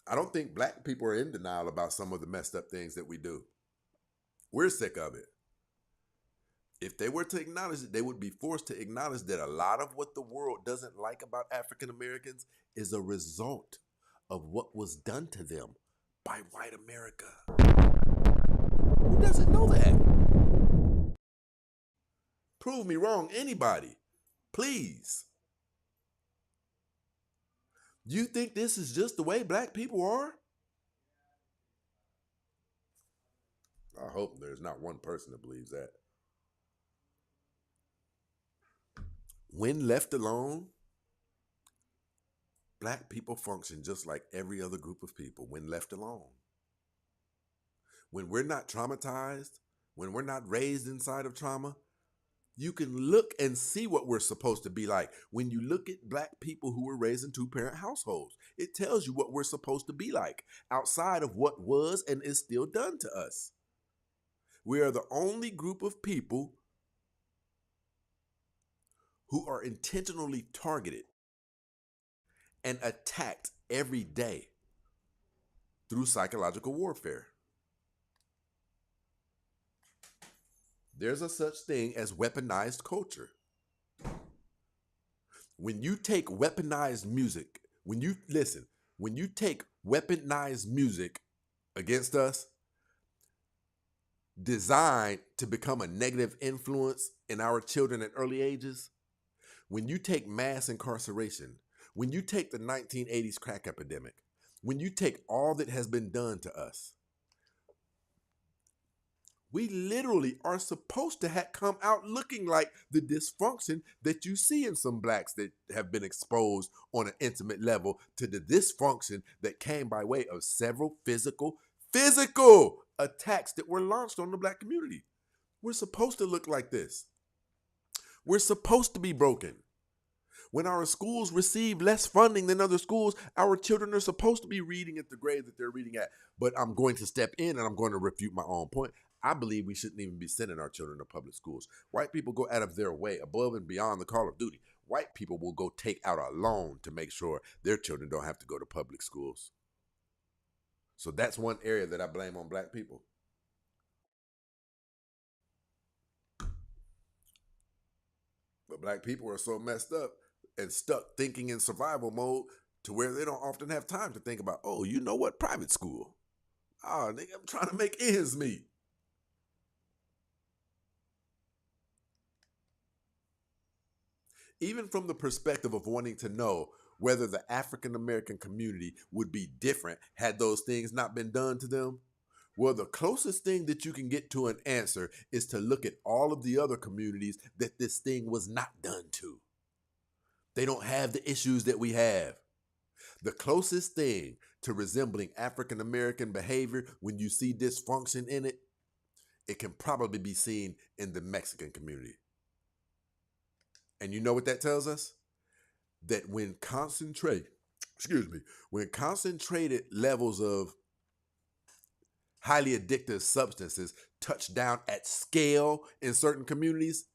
I don't think Black people are in denial about some of the messed up things that we do. We're sick of it. If they were to acknowledge it, they would be forced to acknowledge that a lot of what the world doesn't like about African Americans is a result of what was done to them by white America. Who doesn't know that? Prove me wrong, anybody. Please. You think this is just the way Black people are? I hope there's not one person that believes that. When left alone, Black people function just like every other group of people when left alone. When we're not traumatized, when we're not raised inside of trauma, you can look and see what we're supposed to be like. When you look at Black people who were raised in two-parent households, it tells you what we're supposed to be like outside of what was and is still done to us. We are the only group of people who are intentionally targeted and attacked every day through psychological warfare. There's a such thing as weaponized culture. When you take weaponized music, when you take weaponized music against us, designed to become a negative influence in our children at early ages, when you take mass incarceration, when you take the 1980s crack epidemic, when you take all that has been done to us, we literally are supposed to come out looking like the dysfunction that you see in some Blacks that have been exposed on an intimate level to the dysfunction that came by way of several physical attacks that were launched on the Black community. We're supposed to look like this. We're supposed to be broken. When our schools receive less funding than other schools, our children are supposed to be reading at the grade that they're reading at. But I'm going to step in and I'm going to refute my own point. I believe we shouldn't even be sending our children to public schools. White people go out of their way, above and beyond the call of duty. White people will go take out a loan to make sure their children don't have to go to public schools. So that's one area that I blame on black people. But black people are so messed up and stuck thinking in survival mode to where they don't often have time to think about, oh, you know what, private school. Oh, nigga, I'm trying to make ends meet. Even from the perspective of wanting to know whether the African American community would be different had those things not been done to them, well, the closest thing that you can get to an answer is to look at all of the other communities that this thing was not done to. They don't have the issues that we have. The closest thing to resembling African American behavior when you see dysfunction in it, it can probably be seen in the Mexican community. And you know what that tells us? That when concentrated levels of highly addictive substances touch down at scale in certain communities,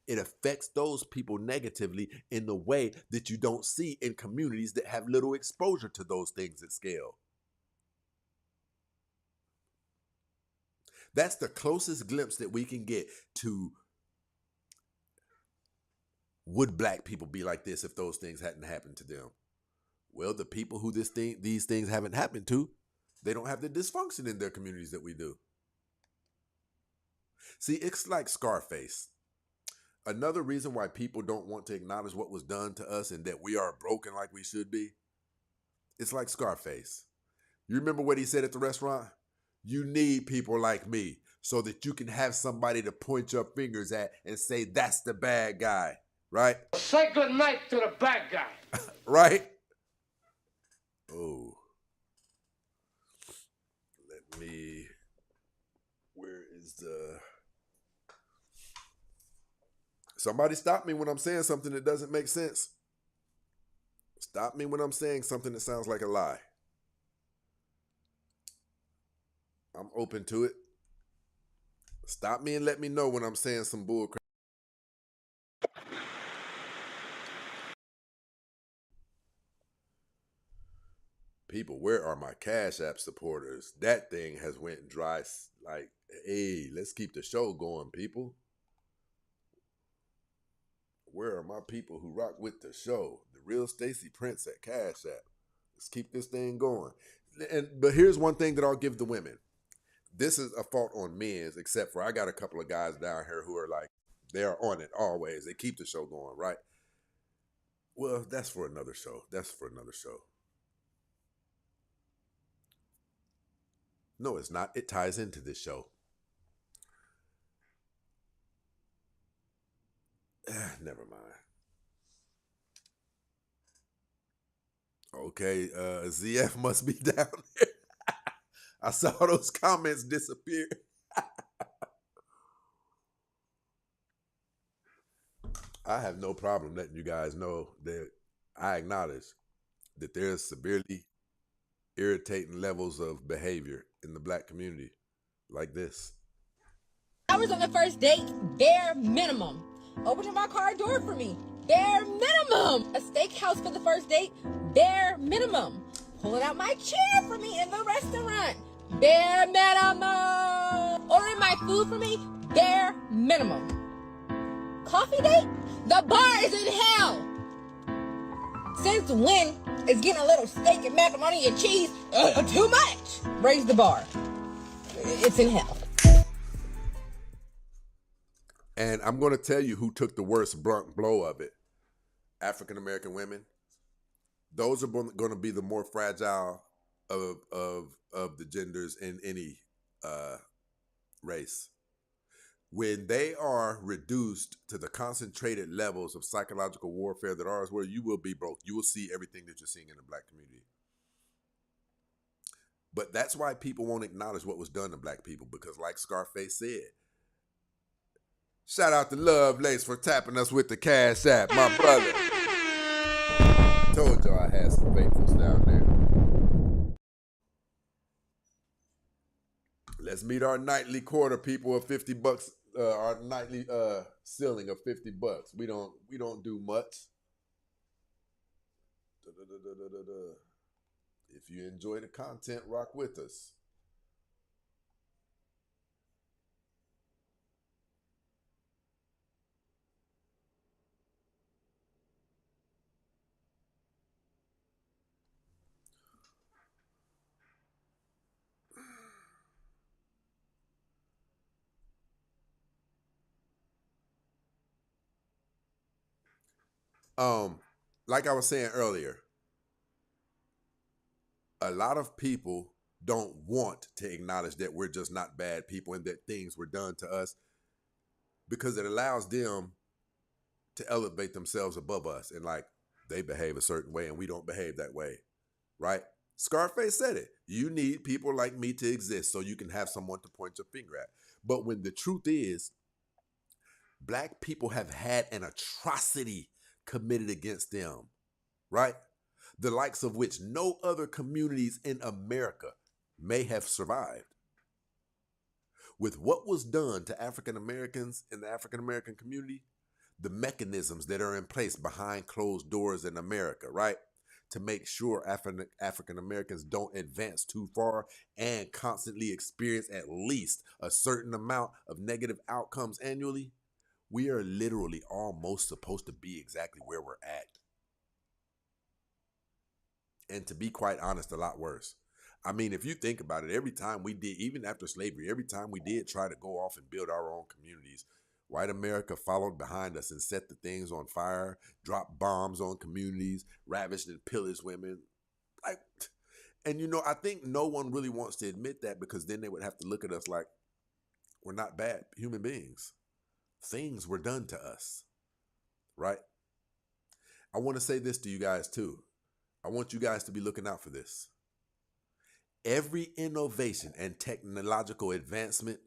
it affects those people negatively in the way that you don't see in communities that have little exposure to those things at scale. That's the closest glimpse that we can get to would black people be like this if those things hadn't happened to them? Well, the people who these things haven't happened to, they don't have the dysfunction in their communities that we do. See, it's like Scarface. Another reason why people don't want to acknowledge what was done to us and that we are broken like we should be, it's like Scarface. You remember what he said at the restaurant? You need people like me so that you can have somebody to point your fingers at and say, that's the bad guy, right? Say good night to the bad guy. Right? Oh. Where is the... Somebody stop me when I'm saying something that doesn't make sense. Stop me when I'm saying something that sounds like a lie. I'm open to it. Stop me and let me know when I'm saying some bull crap. People, where are my Cash App supporters? That thing has went dry. Like, hey, let's keep the show going, people. Where are my people who rock with the show? The real Stacey Prince at Cash App. Let's keep this thing going. But here's one thing that I'll give the women. This is a fault on men's, except for I got a couple of guys down here who are like, they're on it always. They keep the show going, right? Well, that's for another show. That's for another show. No, it's not. It ties into this show. Never mind. Okay, ZF must be down there. I saw those comments disappear. I have no problem letting you guys know that I acknowledge that there's severely irritating levels of behavior in the black community like this. Hours on the first date, bare minimum. Opening my car door for me, bare minimum. A steakhouse for the first date, bare minimum. Pulling out my chair for me in the restaurant, bare minimum. Ordering my food for me, bare minimum. Coffee date? The bar is in hell. Since when is getting a little steak and macaroni and cheese too much? Raise the bar. It's in hell. And I'm going to tell you who took the worst blow of it. African American women. Those are going to be the more fragile of the genders in any race. When they are reduced to the concentrated levels of psychological warfare that ours were, you will be broke. You will see everything that you're seeing in the black community. But that's why people won't acknowledge what was done to black people, because like Scarface said, shout out to Lovelace for tapping us with the Cash App, my brother. Told y'all I had some faithfuls down there. Let's meet our nightly quarter, people, of $50. Our nightly ceiling of $50. We don't do much. If you enjoy the content, rock with us. Like I was saying earlier, a lot of people don't want to acknowledge that we're just not bad people and that things were done to us, because it allows them to elevate themselves above us, and like they behave a certain way and we don't behave that way, right? Scarface said it. You need people like me to exist so you can have someone to point your finger at. But when the truth is, black people have had an atrocity committed against them, right? The likes of which no other communities in America may have survived. With what was done to African Americans in the African American community, the mechanisms that are in place behind closed doors in America, right? To make sure African Americans don't advance too far and constantly experience at least a certain amount of negative outcomes annually, we are literally almost supposed to be exactly where we're at. And to be quite honest, a lot worse. I mean, if you think about it, every time we did, even after slavery, every time we did try to go off and build our own communities, white America followed behind us and set the things on fire, dropped bombs on communities, ravished and pillaged women. And I think no one really wants to admit that, because then they would have to look at us like we're not bad human beings. Things were done to us, right? I want to say this to you guys too. I want you guys to be looking out for this. Every innovation and technological advancement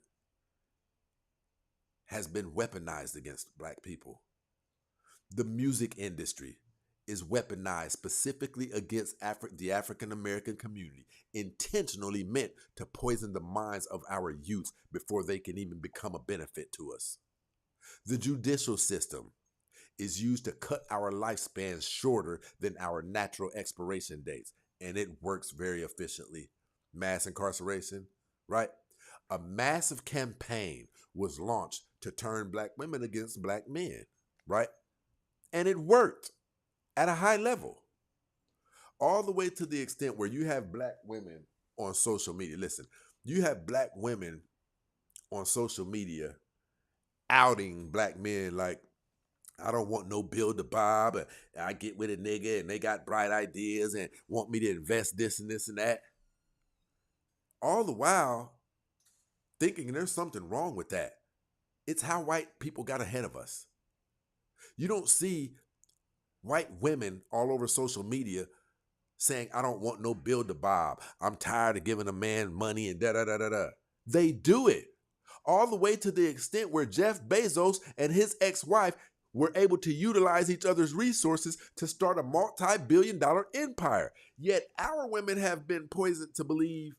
has been weaponized against black people. The music industry is weaponized specifically against the African American community, intentionally meant to poison the minds of our youth before they can even become a benefit to us. The judicial system is used to cut our lifespans shorter than our natural expiration dates, and it works very efficiently. Mass incarceration, right? A massive campaign was launched to turn black women against black men, right? And it worked at a high level, all the way to the extent where you have black women on social media. Listen, you have black women on social media outing black men like, I don't want no Bill to Bob, and I get with a nigga and they got bright ideas and want me to invest this and this and that. All the while thinking there's something wrong with that. It's how white people got ahead of us. You don't see white women all over social media saying, I don't want no Bill to Bob. I'm tired of giving a man money and da-da-da-da-da. They do it. All the way to the extent where Jeff Bezos and his ex-wife were able to utilize each other's resources to start a multi-billion-dollar empire. Yet our women have been poisoned to believe,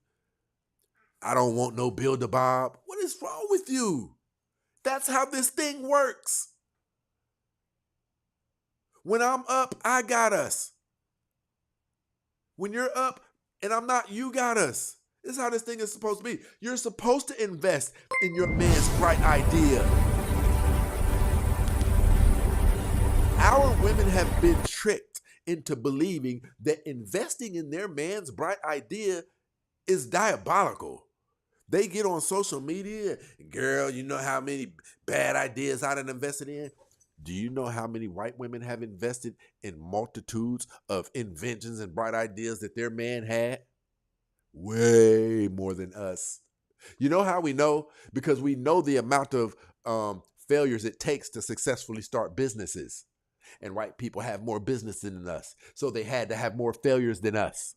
I don't want no Bill to Bob. What is wrong with you? That's how this thing works. When I'm up, I got us. When you're up and I'm not, you got us. This is how this thing is supposed to be. You're supposed to invest in your man's bright idea. Our women have been tricked into believing that investing in their man's bright idea is diabolical. They get on social media, girl, you know how many bad ideas I done invested in? Do you know how many white women have invested in multitudes of inventions and bright ideas that their man had? Way more than us. You know how we know? Because we know the amount of failures it takes to successfully start businesses. And white people have more business than us, so they had to have more failures than us.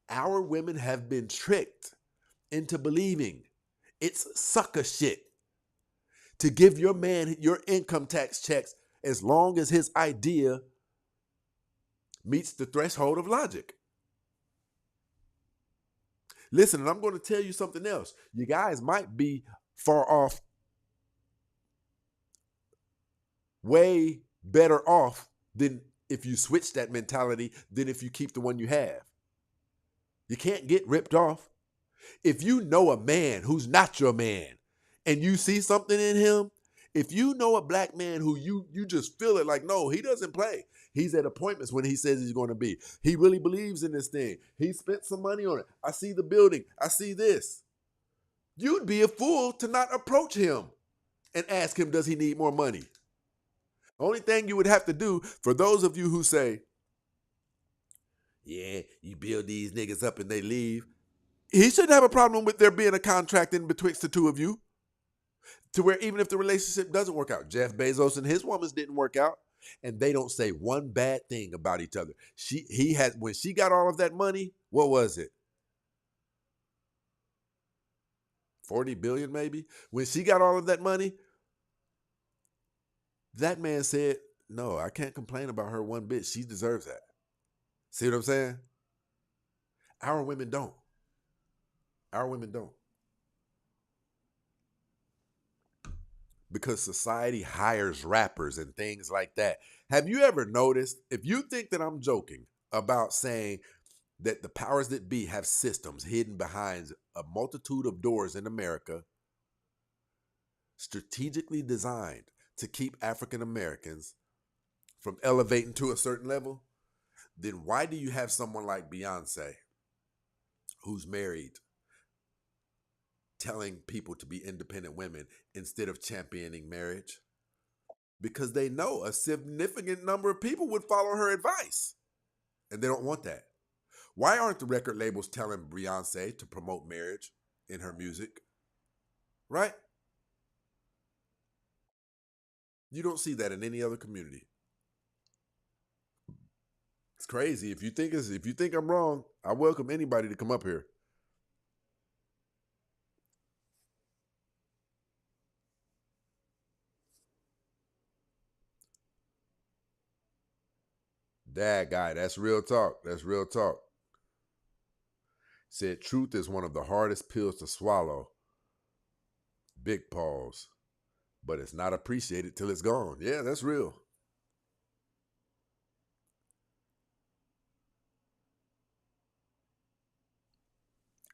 Our women have been tricked into believing it's sucker shit to give your man your income tax checks as long as his idea meets the threshold of logic. Listen, and I'm going to tell you something else. You guys might be far off, way better off than if you switch that mentality than if you keep the one you have. You can't get ripped off. If you know a man who's not your man and you see something in him, if you know a black man who you just feel it like, no, he doesn't play. He's at appointments when he says he's going to be. He really believes in this thing. He spent some money on it. I see the building. I see this. You'd be a fool to not approach him and ask him, does he need more money? Only thing you would have to do, for those of you who say, yeah, you build these niggas up and they leave, he shouldn't have a problem with there being a contract in betwixt the two of you, to where even if the relationship doesn't work out, Jeff Bezos and his woman's didn't work out, and they don't say one bad thing about each other. When she got all of that money, what was it? 40 billion maybe? When she got all of that money, that man said, no, I can't complain about her one bit. She deserves that. See what I'm saying? Our women don't. Our women don't. Because society hires rappers and things like that. Have you ever noticed, if you think that I'm joking about saying that the powers that be have systems hidden behind a multitude of doors in America, strategically designed to keep African Americans from elevating to a certain level, then why do you have someone like Beyonce, who's married, telling people to be independent women instead of championing marriage? Because they know a significant number of people would follow her advice, and they don't want that. Why aren't the record labels telling Beyonce to promote marriage in her music? Right? You don't see that in any other community. It's crazy. If you think I'm wrong, I welcome anybody to come up here. Dad guy, that's real talk. That's real talk. Said truth is one of the hardest pills to swallow. Big pause. But it's not appreciated till it's gone. Yeah, that's real.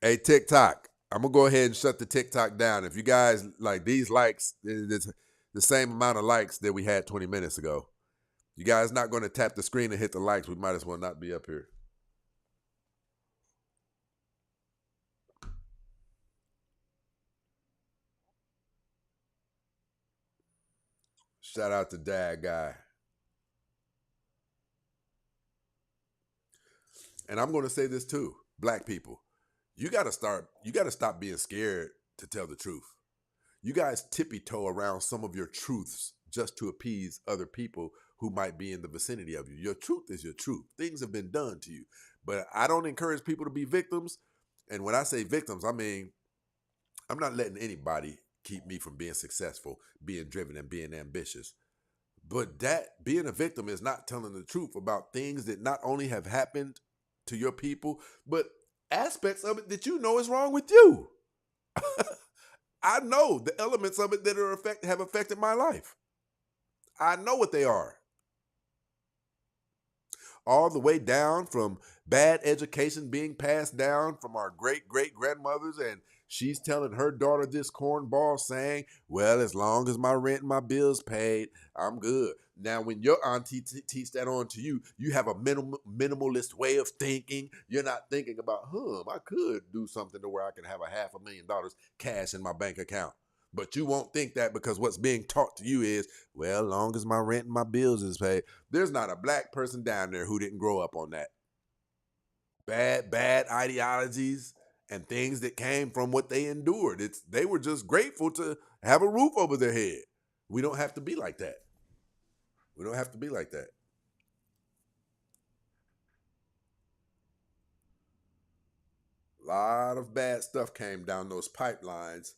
Hey, TikTok, I'm going to go ahead and shut the TikTok down. If you guys like these likes, it's the same amount of likes that we had 20 minutes ago. You guys not going to tap the screen and hit the likes. We might as well not be up here. Shout out to Dad Guy. And I'm going to say this too. Black people, you got to stop being scared to tell the truth. You guys tippy-toe around some of your truths just to appease other people who might be in the vicinity of you. Your truth is your truth. Things have been done to you. But I don't encourage people to be victims. And when I say victims, I mean, I'm not letting anybody keep me from being successful, being driven, and being ambitious. But that being a victim is not telling the truth about things that not only have happened to your people, but aspects of it that you know is wrong with you. I know the elements of it that have affected my life. I know what they are. All the way down from bad education being passed down from our great-great-grandmothers, and she's telling her daughter this cornball saying, well, as long as my rent and my bills paid, I'm good. Now, when your auntie teach that on to you, you have a minimalist way of thinking. You're not thinking about, I could do something to where I can have $500,000 cash in my bank account. But you won't think that because what's being taught to you is, well, as long as my rent and my bills is paid. There's not a black person down there who didn't grow up on that. Bad ideologies and things that came from what they endured. They were just grateful to have a roof over their head. We don't have to be like that. We don't have to be like that. A lot of bad stuff came down those pipelines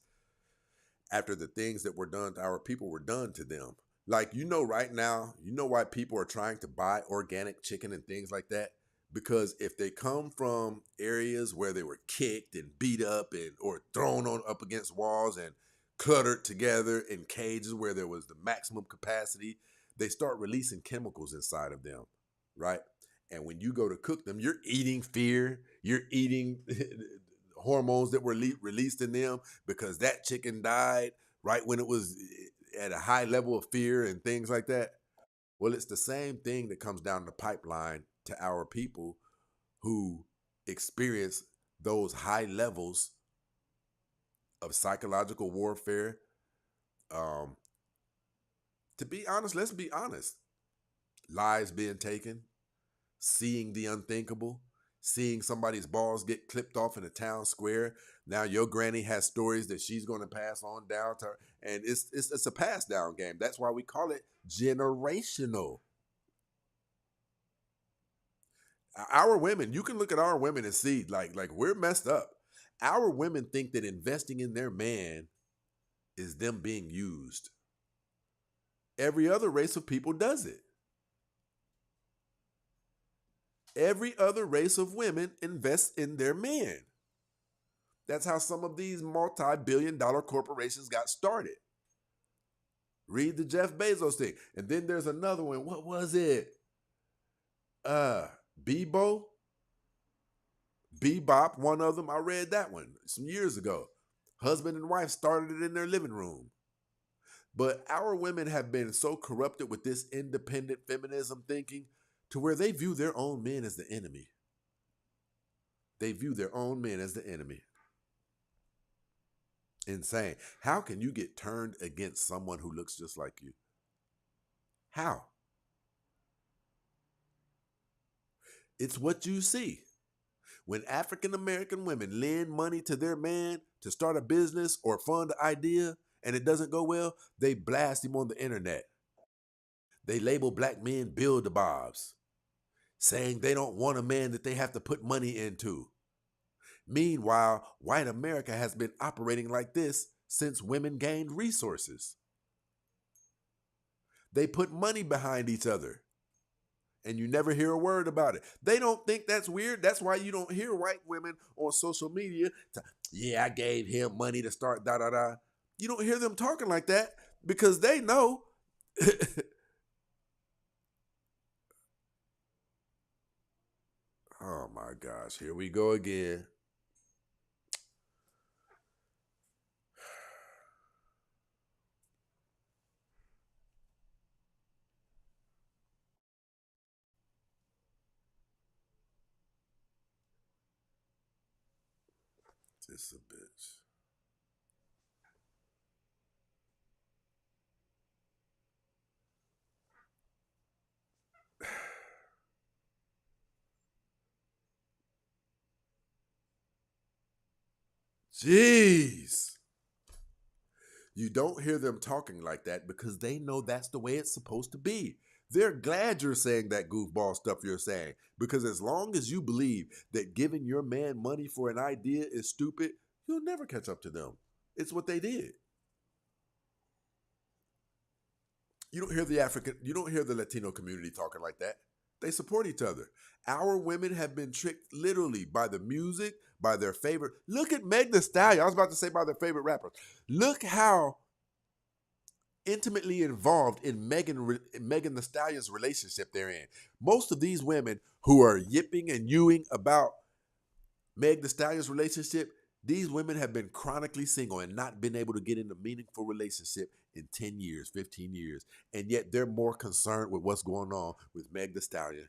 after the things that were done to our people were done to them. Like, right now, why people are trying to buy organic chicken and things like that? Because if they come from areas where they were kicked and beat up and or thrown on up against walls and cluttered together in cages where there was the maximum capacity, they start releasing chemicals inside of them, right? And when you go to cook them, you're eating fear, you're eating hormones that were released in them because that chicken died right when it was at a high level of fear and things like that. Well, it's the same thing that comes down the pipeline to our people who experience those high levels of psychological warfare. To be honest, let's be honest. Lives being taken, seeing the unthinkable, seeing somebody's balls get clipped off in a town square. Now your granny has stories that she's going to pass on down to her, and it's a pass down game. That's why we call it generational. Our women, you can look at our women and see like we're messed up. Our women think that investing in their man is them being used. Every other race of people does it. Every other race of women invests in their man. That's how some of these multi-billion-dollar corporations got started. Read the Jeff Bezos thing. And then there's another one. What was it? Bebo? Bebop, one of them. I read that one some years ago. Husband and wife started it in their living room. But our women have been so corrupted with this independent feminism thinking to where they view their own men as the enemy. They view their own men as the enemy. Insane. How can you get turned against someone who looks just like you? How? It's what you see. When African American women lend money to their man to start a business or fund an idea and it doesn't go well, they blast him on the internet. They label black men build-a-bobs, saying they don't want a man that they have to put money into. Meanwhile, white America has been operating like this since women gained resources. They put money behind each other, and you never hear a word about it. They don't think that's weird. That's why you don't hear white women on social media, yeah, I gave him money to start da-da-da. You don't hear them talking like that because they know oh my gosh, here we go again. This a bitch. Jeez. You don't hear them talking like that because they know that's the way it's supposed to be. They're glad you're saying that goofball stuff you're saying because as long as you believe that giving your man money for an idea is stupid, you'll never catch up to them. It's what they did. You don't hear the Latino community talking like that. They support each other. Our women have been tricked literally by the music, by their favorite. Look at Meg Thee Stallion. I was about to say by their favorite rappers. Look how intimately involved in Megan Thee Stallion's relationship they're in. Most of these women who are yipping and yewing about Meg Thee Stallion's relationship, these women have been chronically single and not been able to get in a meaningful relationship in 10 years, 15 years. And yet they're more concerned with what's going on with Meg Thee Stallion.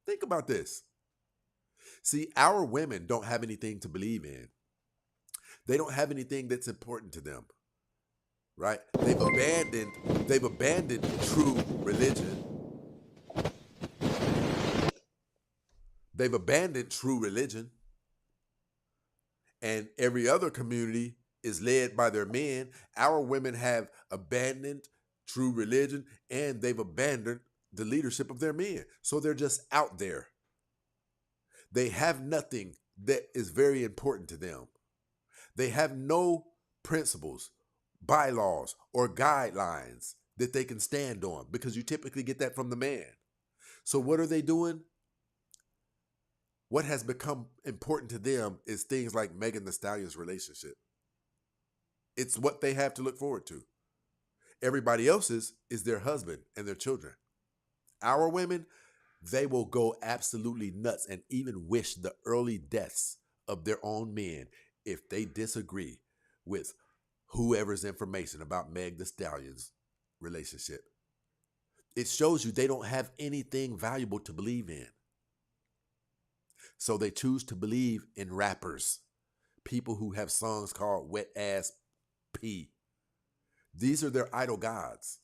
Think about this. See, our women don't have anything to believe in. They don't have anything that's important to them. Right? They've abandoned true religion. They've abandoned true religion. And every other community is led by their men. Our women have abandoned true religion and they've abandoned the leadership of their men. So they're just out there. They have nothing that is very important to them. They have no principles, bylaws, or guidelines that they can stand on because you typically get that from the man. So what are they doing? What has become important to them is things like Megan Thee Stallion's relationship. It's what they have to look forward to. Everybody else's is their husband and their children. Our women, they will go absolutely nuts and even wish the early deaths of their own men if they disagree with whoever's information about Meg Thee Stallion's relationship. It shows you they don't have anything valuable to believe in. So they choose to believe in rappers, people who have songs called Wet Ass P. These are their idol gods.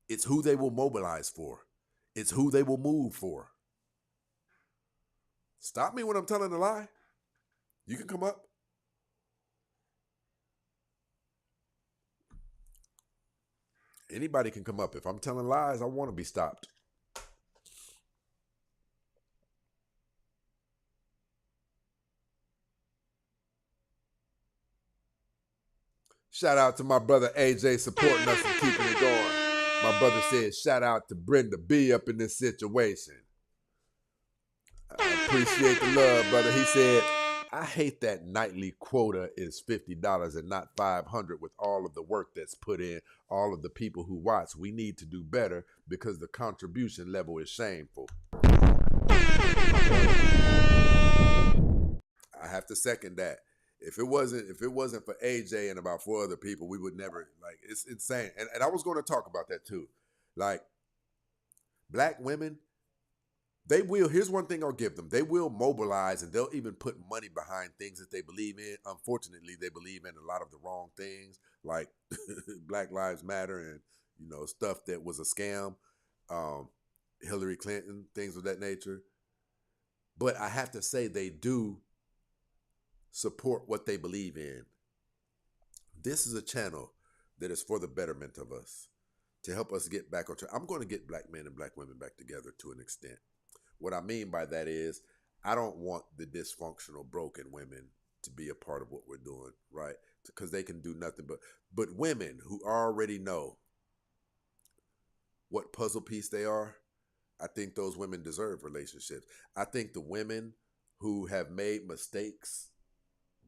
It's who they will mobilize for. It's who they will move for. Stop me when I'm telling a lie. You can come up. Anybody can come up. If I'm telling lies, I want to be stopped. Shout out to my brother AJ supporting us and keeping it going. My brother said, shout out to Brenda B up in this situation. I appreciate the love, brother. He said, I hate that nightly quota is $50 and not $500 with all of the work that's put in, all of the people who watch. We need to do better because the contribution level is shameful. I have to second that. If it wasn't for AJ and about 4 other people, we would never, like, it's insane. And I was going to talk about that too. Like, black women, they will, here's one thing I'll give them. They will mobilize and they'll even put money behind things that they believe in. Unfortunately, they believe in a lot of the wrong things, like Black Lives Matter and, you know, stuff that was a scam, Hillary Clinton, things of that nature. But I have to say they do support what they believe in. This is a channel that is for the betterment of us, to help us get back on track. I'm going to get black men and black women back together to an extent. What I mean by that is I don't want the dysfunctional, broken women to be a part of what we're doing, right? Because they can do nothing but women who already know what puzzle piece they are. I think those women deserve relationships. I think the women who have made mistakes,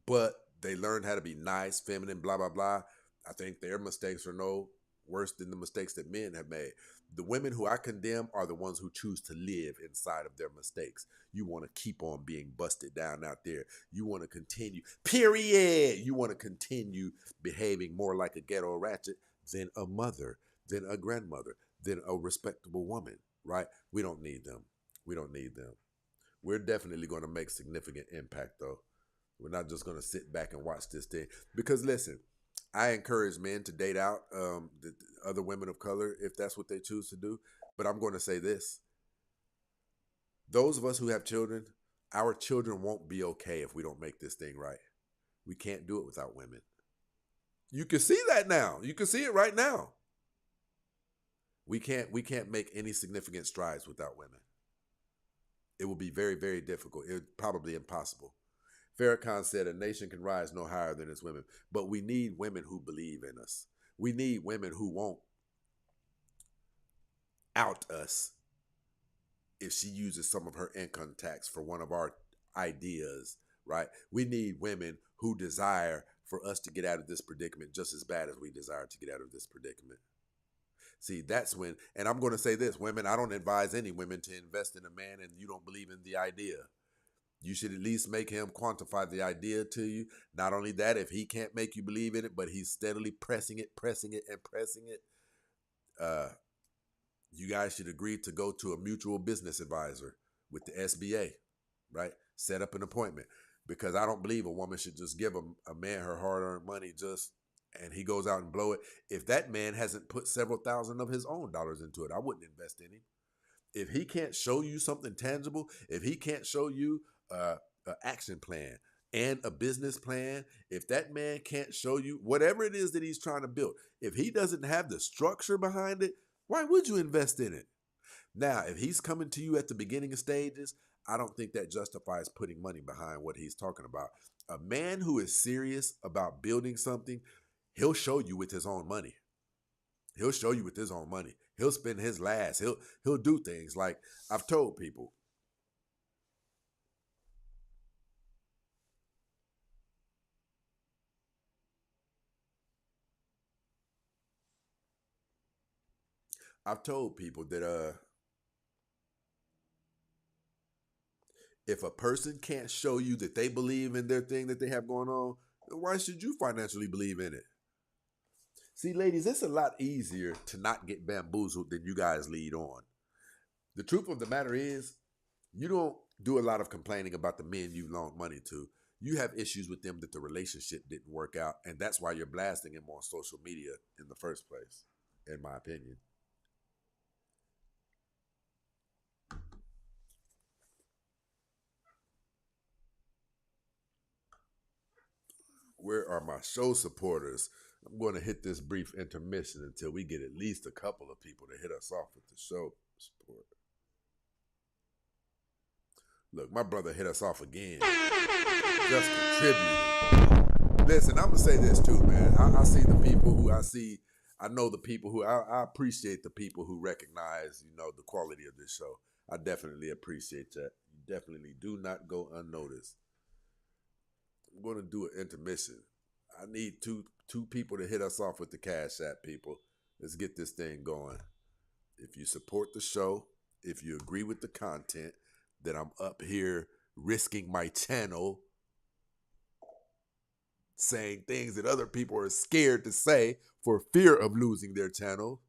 but they learned how to be nice, feminine, blah, blah, blah, I think their mistakes are no worse than the mistakes that men have made. The women who I condemn are the ones who choose to live inside of their mistakes. You want to keep on being busted down out there. You want to continue, period. You want to continue behaving more like a ghetto ratchet than a mother, than a grandmother, than a respectable woman, right? We don't need them. We don't need them. We're definitely going to make significant impact, though. We're not just going to sit back and watch this thing. Because listen, I encourage men to date out the other women of color if that's what they choose to do. But I'm going to say this. Those of us who have children, our children won't be okay if we don't make this thing right. We can't do it without women. You can see that now. You can see it right now. We can't make any significant strides without women. It will be very, very difficult. It's probably impossible. Farrakhan said a nation can rise no higher than its women, but we need women who believe in us. We need women who won't out us if she uses some of her income tax for one of our ideas, right? We need women who desire for us to get out of this predicament just as bad as we desire to get out of this predicament. See, that's when, and I'm going to say this, women, I don't advise any women to invest in a man and you don't believe in the idea. You should at least make him quantify the idea to you. Not only that, if he can't make you believe in it, but he's steadily pressing it, you guys should agree to go to a mutual business advisor with the SBA, right? Set up an appointment. Because I don't believe a woman should just give a man her hard-earned money and he goes out and blow it. If that man hasn't put several thousand of his own dollars into it, I wouldn't invest in him. If he can't show you something tangible, if he can't show you an action plan and a business plan, if that man can't show you whatever it is that he's trying to build, if he doesn't have the structure behind it, why would you invest in it? Now, if he's coming to you at the beginning of stages, I don't think that justifies putting money behind what he's talking about. A man who is serious about building something, he'll show you with his own money. He'll show you with his own money. He'll spend his last. He'll do things like I've told people. I've told people that if a person can't show you that they believe in their thing that they have going on, then why should you financially believe in it? See, ladies, it's a lot easier to not get bamboozled than you guys lead on. The truth of the matter is, you don't do a lot of complaining about the men you loaned money to. You have issues with them that the relationship didn't work out, and that's why you're blasting him on social media in the first place, in my opinion. Where are my show supporters? I'm going to hit this brief intermission until we get at least a couple of people to hit us off with the show support. Look, my brother hit us off again. Just contributing. Listen, I'm going to say this too, man. I see the people who I know the people who, I appreciate the people who recognize, the quality of this show. I definitely appreciate that. You definitely do not go unnoticed. I'm going to do an intermission. I need two people to hit us off with the Cash App, people. Let's get this thing going. If you support the show, if you agree with the content, that I'm up here risking my channel, saying things that other people are scared to say for fear of losing their channel.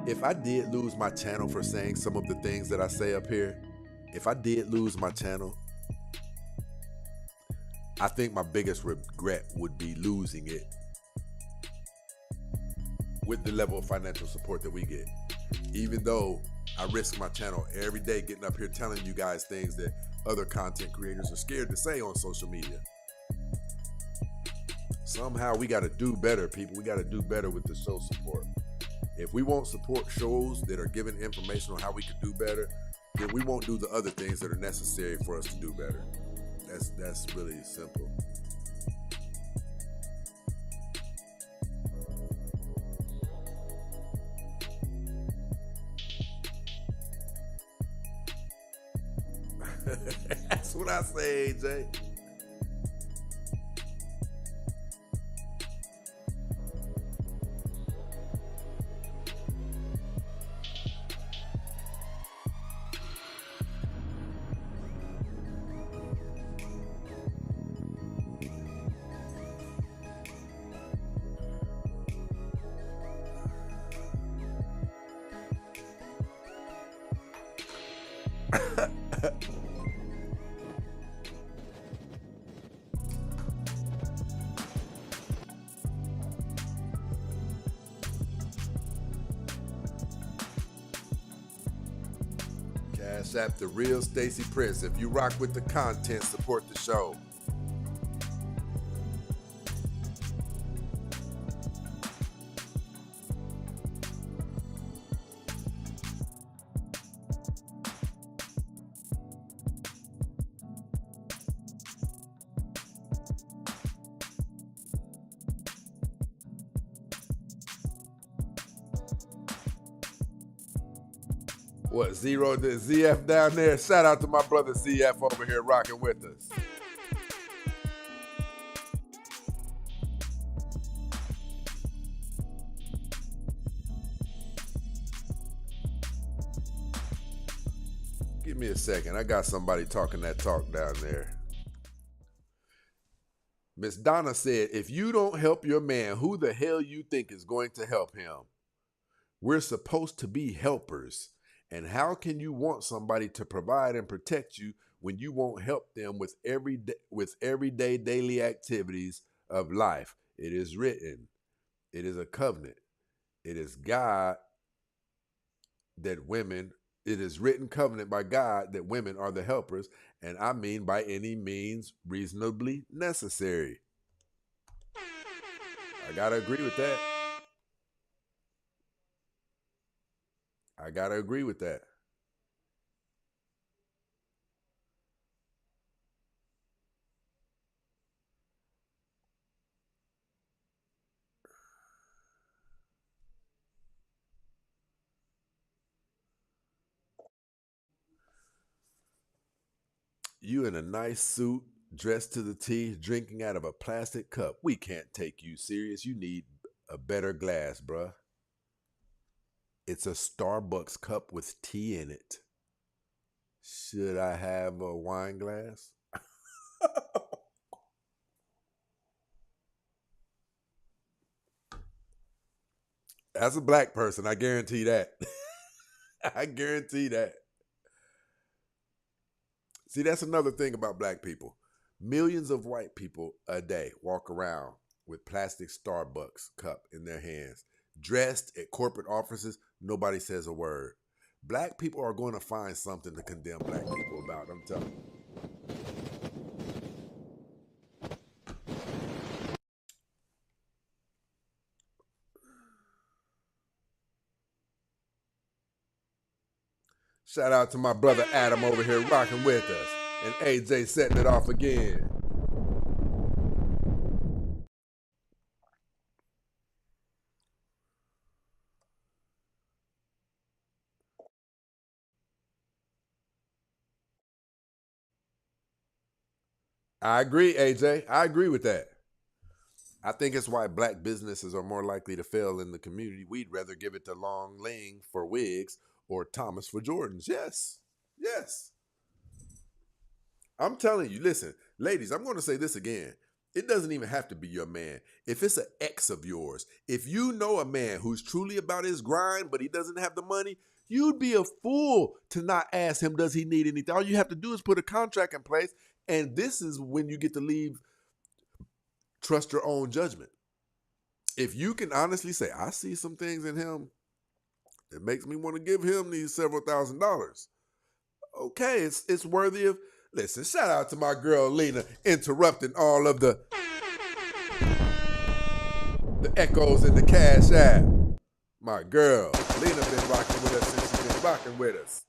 If I did lose my channel for saying some of the things that I say up here, if I did lose my channel, I think my biggest regret would be losing it with the level of financial support that we get. Even though I risk my channel every day getting up here telling you guys things that other content creators are scared to say on social media. Somehow we got to do better, people. We got to do better with the show support. If we won't support shows that are giving information on how we can do better, then we won't do the other things that are necessary for us to do better. That's really simple. That's what I say, AJ. Cash App the real Stacy Prince. If you rock with the content, support the show. What, Zero to ZF down there? Shout out to my brother ZF over here rocking with us. Give me a second. I got somebody talking that talk down there. Miss Donna said, if you don't help your man, who the hell you think is going to help him? We're supposed to be helpers. And how can you want somebody to provide and protect you when you won't help them with everyday daily activities of life? It is written. It is a covenant. It is God that women, it is written covenant by God that women are the helpers, and I mean by any means reasonably necessary. I gotta agree with that. I gotta agree with that. You in a nice suit, dressed to the T, drinking out of a plastic cup. We can't take you serious. You need a better glass, bruh. It's a Starbucks cup with tea in it. Should I have a wine glass? As a black person, I guarantee that. I guarantee that. See, that's another thing about black people. Millions of white people a day walk around with plastic Starbucks cup in their hands, dressed at corporate offices. Nobody says a word. Black people are going to find something to condemn black people about. I'm telling you. Shout out to my brother Adam over here rocking with us. And AJ setting it off again. I agree, AJ. I agree with that. I think it's why black businesses are more likely to fail in the community. We'd rather give it to Long Ling for wigs or Thomas for Jordans. Yes. Yes. I'm telling you, listen, ladies, I'm going to say this again. It doesn't even have to be your man. If it's an ex of yours, if you know a man who's truly about his grind, but he doesn't have the money, you'd be a fool to not ask him, does he need anything? All you have to do is put a contract in place. And this is when you get to leave, trust your own judgment. If you can honestly say, I see some things in him that makes me want to give him these several $1,000s. Okay, it's worthy of. Listen, shout out to my girl Lena interrupting all of the echoes in the Cash App. My girl, Lena been rocking with us since she's been rocking with us.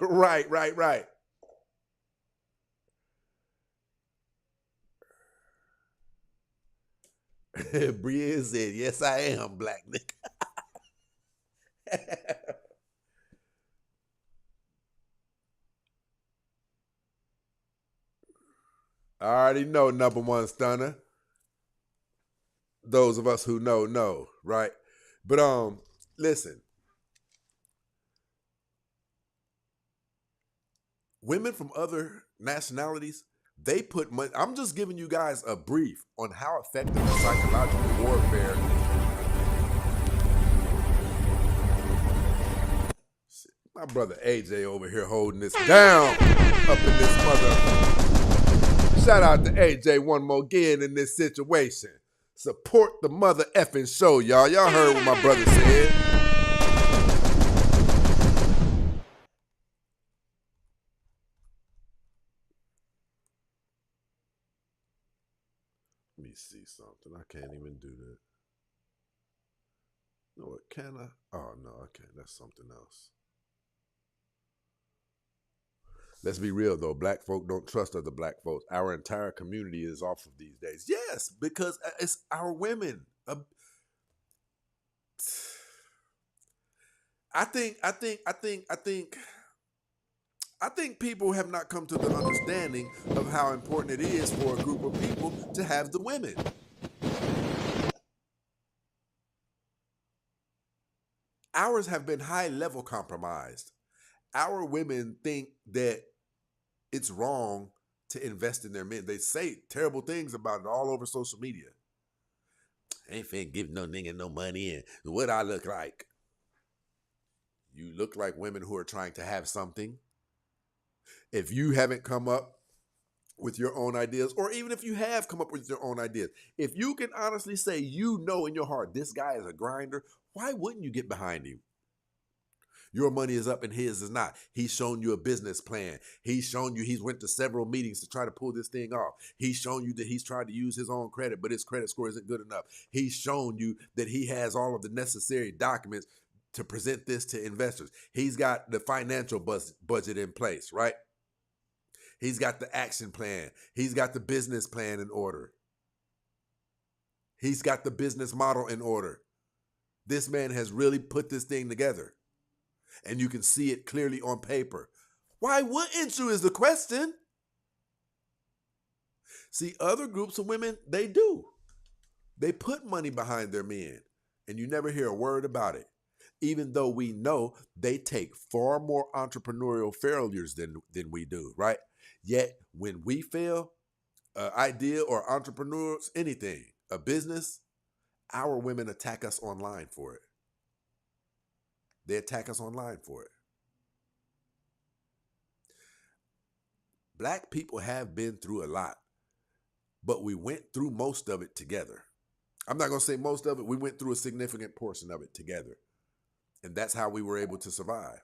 Right. Bria said, yes, I am black nigga. I already know, number one stunner. Those of us who know, right? But listen. Women from other nationalities, they put money. I'm just giving you guys a brief on how effective the psychological warfare. Shit, my brother AJ over here holding this down up in this mother. Shout out to AJ one more again in this situation. Support the mother effing show, y'all. Y'all heard what my brother said. Let me see something. I can't even do that. No, what can I? Oh no, I can't. That's something else. Let's be real though. Black folk don't trust other black folks. Our entire community is off of these days. Yes, because it's our women. I think people have not come to the understanding of how important it is for a group of people to have the women. Ours have been high level compromised. Our women think that it's wrong to invest in their men. They say terrible things about it all over social media. I ain't finna give no nigga no money and what I look like. You look like women who are trying to have something. If you haven't come up with your own ideas, or even if you have come up with your own ideas, if you can honestly say you know in your heart this guy is a grinder, why wouldn't you get behind him? Your money is up and his is not. He's shown you a business plan. He's shown you he's went to several meetings to try to pull this thing off. He's shown you that he's tried to use his own credit, but his credit score isn't good enough. He's shown you that he has all of the necessary documents. to present this to investors. He's got the financial budget in place, right? He's got the action plan. He's got the business plan in order. He's got the business model in order. This man has really put this thing together. And you can see it clearly on paper. Why wouldn't you is the question. See, other groups of women, they do. They put money behind their men, and you never hear a word about it. Even though we know they take far more entrepreneurial failures than we do, right? Yet when we fail, an idea or entrepreneurs, anything, a business, our women attack us online for it. They attack us online for it. Black people have been through a lot, but we went through most of it together. I'm not going to say most of it. We went through a significant portion of it together. And that's how we were able to survive.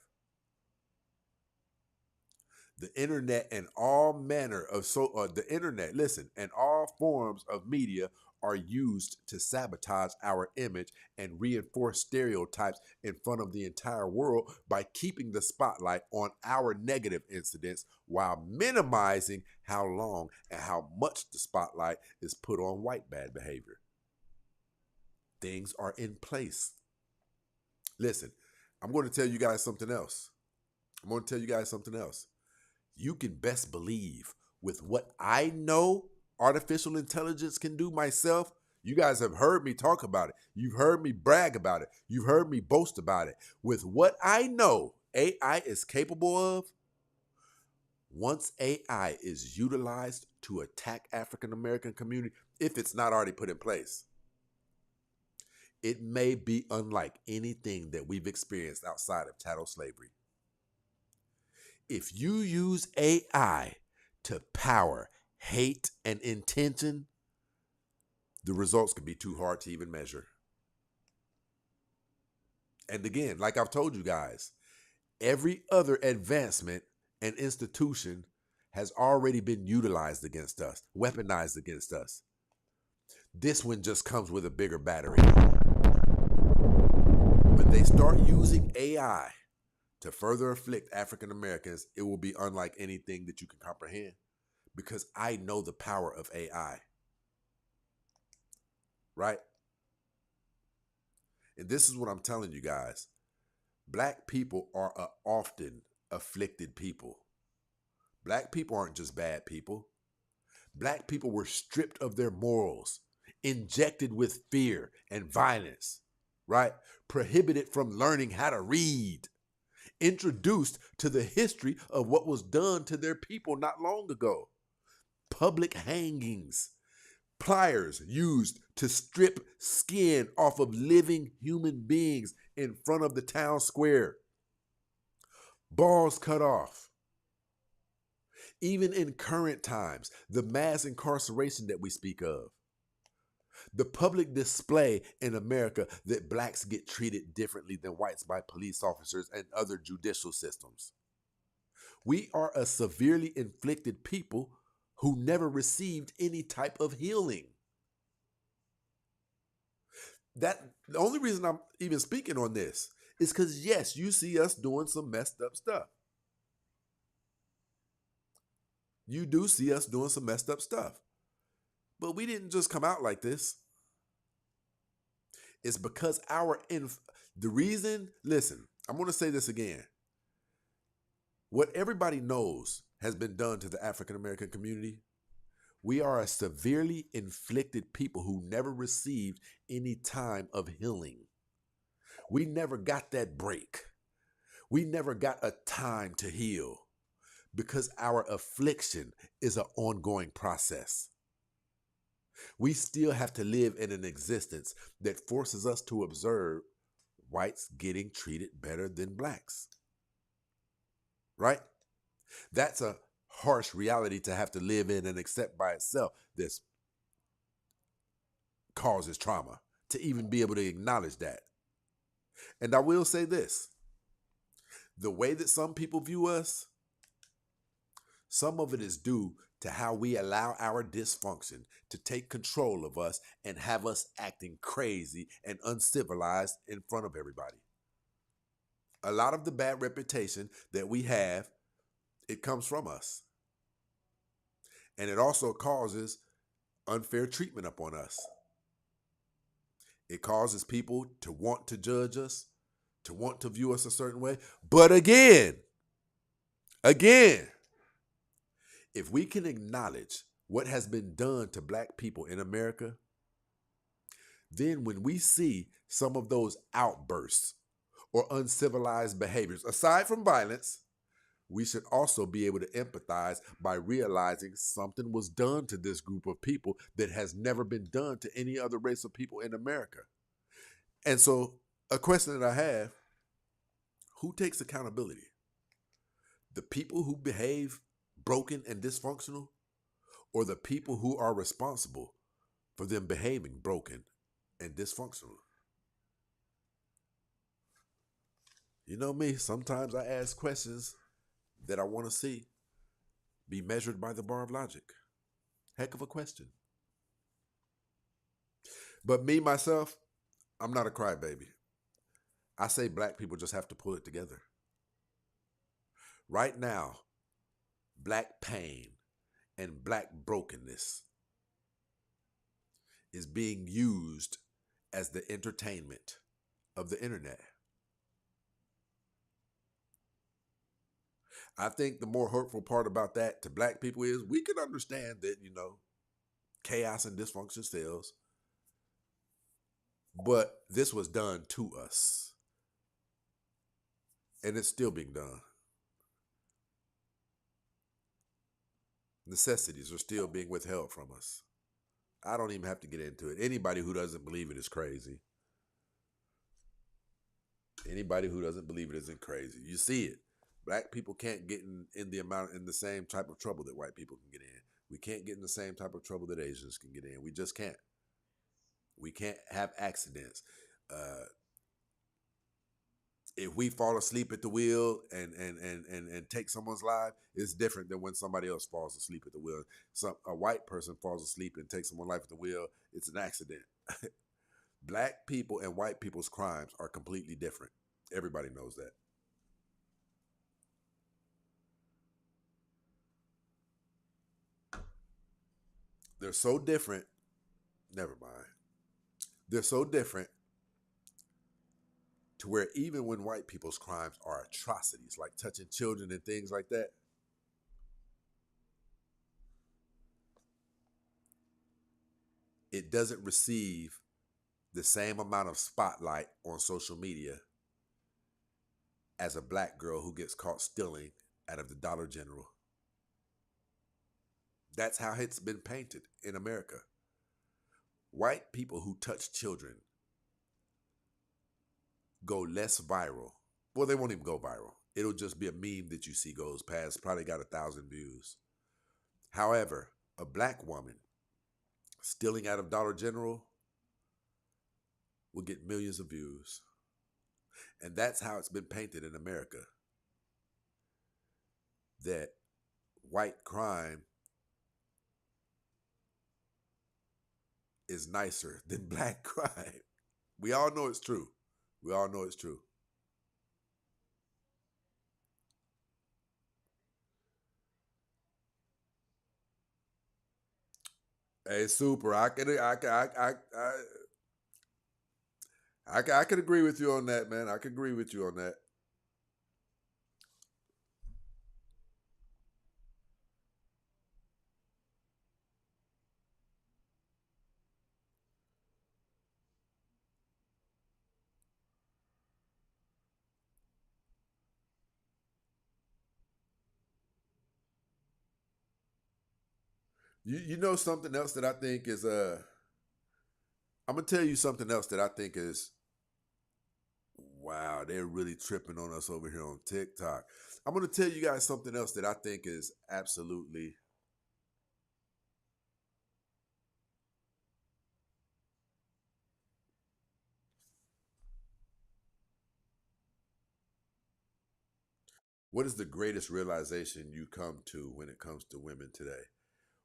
The internet and all manner of and all forms of media are used to sabotage our image and reinforce stereotypes in front of the entire world by keeping the spotlight on our negative incidents while minimizing how long and how much the spotlight is put on white bad behavior. Things are in place. Listen, I'm going to tell you guys something else. You can best believe with what I know artificial intelligence can do myself. You guys have heard me talk about it. You've heard me brag about it. You've heard me boast about it. With what I know AI is capable of, once AI is utilized to attack African American community, if it's not already put in place, it may be unlike anything that we've experienced outside of chattel slavery. If you use AI to power hate and intention, the results can be too hard to even measure. And again, like I've told you guys, every other advancement and institution has already been utilized against us, weaponized against us. This one just comes with a bigger battery. When they start using AI to further afflict African Americans, it will be unlike anything that you can comprehend, because I know the power of AI. Right? And this is what I'm telling you guys. Black people are often afflicted people. Black people aren't just bad people. Black people were stripped of their morals, injected with fear and violence, right? Prohibited from learning how to read, introduced to the history of what was done to their people not long ago. Public hangings, pliers used to strip skin off of living human beings in front of the town square, balls cut off. Even in current times, the mass incarceration that we speak of, the public display in America that blacks get treated differently than whites by police officers and other judicial systems. We are a severely inflicted people who never received any type of healing. The only reason I'm even speaking on this is because, yes, you see us doing some messed up stuff. You do see us doing some messed up stuff. But we didn't just come out like this. It's because the reason, listen, I'm going to say this again. What everybody knows has been done to the African American community. We are a severely inflicted people who never received any time of healing. We never got that break. We never got a time to heal because our affliction is an ongoing process. We still have to live in an existence that forces us to observe whites getting treated better than blacks. Right? That's a harsh reality to have to live in and accept by itself. This causes trauma to even be able to acknowledge that. And I will say this, the way that some people view us, some of it is due to how we allow our dysfunction to take control of us and have us acting crazy and uncivilized in front of everybody. A lot of the bad reputation that we have, it comes from us. And it also causes unfair treatment upon us. It causes people to want to judge us, to want to view us a certain way. But again, if we can acknowledge what has been done to black people in America, then when we see some of those outbursts or uncivilized behaviors, aside from violence, we should also be able to empathize by realizing something was done to this group of people that has never been done to any other race of people in America. And so, a question that I have, who takes accountability? The people who behave broken and dysfunctional, or the people who are responsible for them behaving broken and dysfunctional? You know me, sometimes I ask questions that I want to see be measured by the bar of logic. Heck of a question. But me, myself, I'm not a crybaby. I say black people just have to pull it together. Right now, black pain and black brokenness is being used as the entertainment of the internet. I think the more hurtful part about that to black people is we can understand that, chaos and dysfunction sells, but this was done to us. And it's still being done. Necessities are still being withheld from us. I don't even have to get into it. Anybody who doesn't believe it is crazy. Anybody who doesn't believe it isn't crazy. You see it. Black people can't get in the same type of trouble that white people can get in. We can't get in the same type of trouble that Asians can get in. We just can't. We can't have accidents. If we fall asleep at the wheel and take someone's life, it's different than when somebody else falls asleep at the wheel. A white person falls asleep and takes someone's life at the wheel, it's an accident. Black people and white people's crimes are completely different. Everybody knows that. They're so different. Never mind. They're so different to where even when white people's crimes are atrocities, like touching children and things like that, it doesn't receive the same amount of spotlight on social media as a black girl who gets caught stealing out of the Dollar General. That's how it's been painted in America. White people who touch children go less viral. Well, they won't even go viral. It'll just be a meme that you see goes past, probably got 1,000 views. However, a black woman stealing out of Dollar General will get millions of views. And that's how it's been painted in America. That white crime is nicer than black crime. We all know it's true. We all know it's true. Hey, super. I could agree with you on that, man. I could agree with you on that. You know something else that I think is I'm gonna tell you something else that I think is wow, they're really tripping on us over here on TikTok. I'm gonna tell you guys something else that I think is absolutely what is the greatest realization you come to when it comes to women today?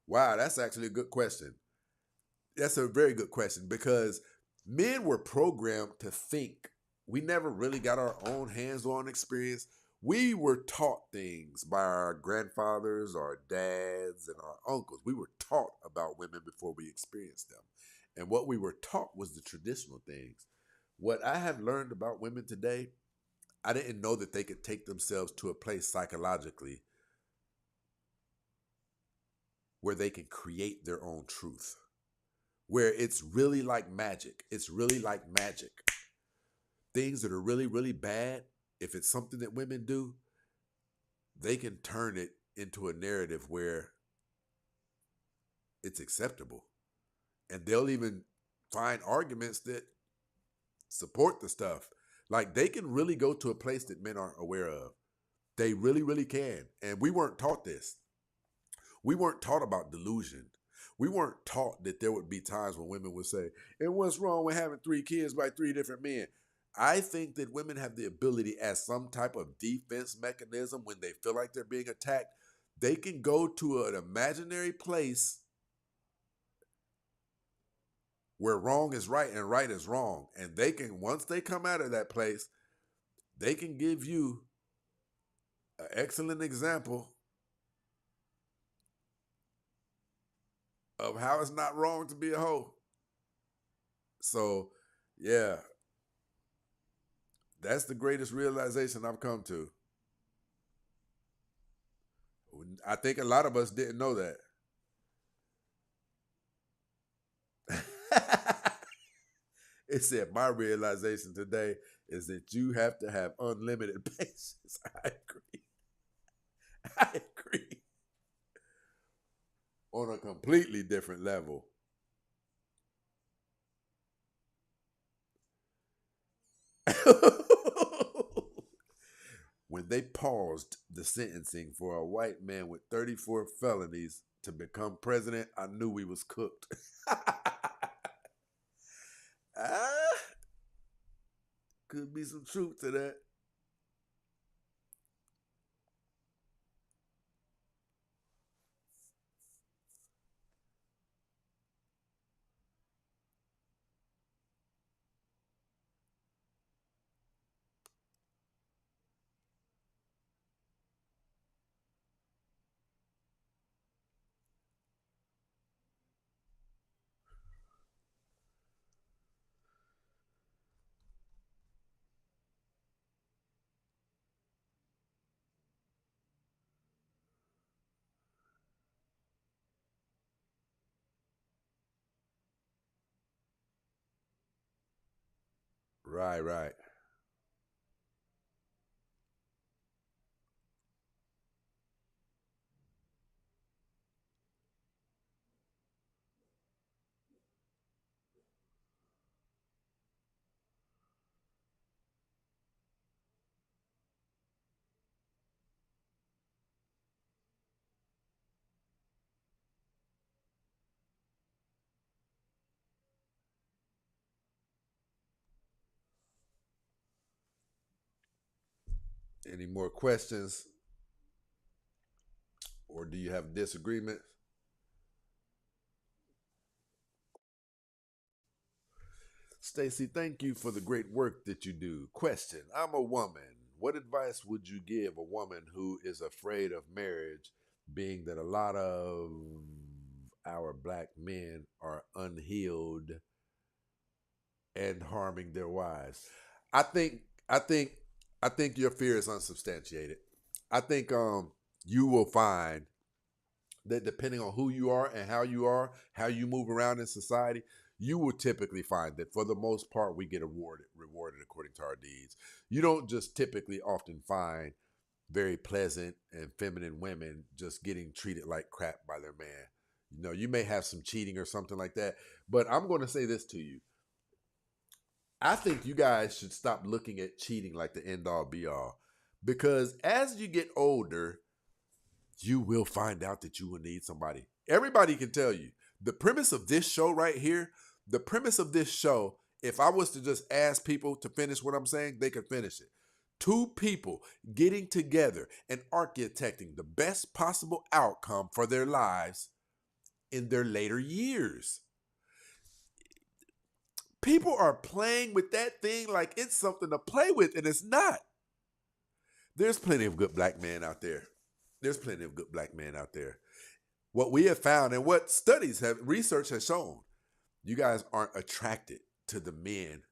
Wow, that's actually a good question. That's a very good question because men were programmed to think we never really got our own hands-on experience. We were taught things by our grandfathers, our dads, and our uncles. We were taught about women before we experienced them. And what we were taught was the traditional things. What I have learned about women today, I didn't know that they could take themselves to a place psychologically where they can create their own truth, where it's really like magic. It's really like magic. Things that are really, really bad, if it's something that women do, they can turn it into a narrative where it's acceptable. And they'll even find arguments that support the stuff. Like, they can really go to a place that men aren't aware of. They really, really can. And we weren't taught this. We weren't taught about delusion. We weren't taught that there would be times when women would say, and what's wrong with having 3 kids by 3 different men? I think that women have the ability, as some type of defense mechanism, when they feel like they're being attacked, they can go to an imaginary place where wrong is right and right is wrong. And they can, once they come out of that place, they can give you an excellent example of how it's not wrong to be a hoe. So, yeah, that's the greatest realization I've come to. I think a lot of us didn't know that. It said, my realization today is that you have to have unlimited patience. I agree. I agree. On a completely different level. When they paused the sentencing for a white man with 34 felonies to become president, I knew we was cooked. Could be some truth to that. Right, right. Any more questions? Or do you have disagreements? Stacy, thank you for the great work that you do. Question: I'm a woman. What advice would you give a woman who is afraid of marriage, being that a lot of our black men are unhealed and harming their wives? I think I think I think your fear is unsubstantiated. I think you will find that depending on who you are, how you move around in society, you will typically find that for the most part we get rewarded according to our deeds. You don't just typically often find very pleasant and feminine women just getting treated like crap by their man. You know, you may have some cheating or something like that, but I'm going to say this to you. I think you guys should stop looking at cheating like the end all be all, because as you get older, you will find out that you will need somebody. Everybody can tell you. The premise of this show right here, the premise of this show, if I was to just ask people to finish what I'm saying, they could finish it. 2 people getting together and architecting the best possible outcome for their lives in their later years. People are playing with that thing like it's something to play with, and it's not. There's plenty of good black men out there. There's plenty of good black men out there. What we have found and what research has shown, you guys aren't attracted to the men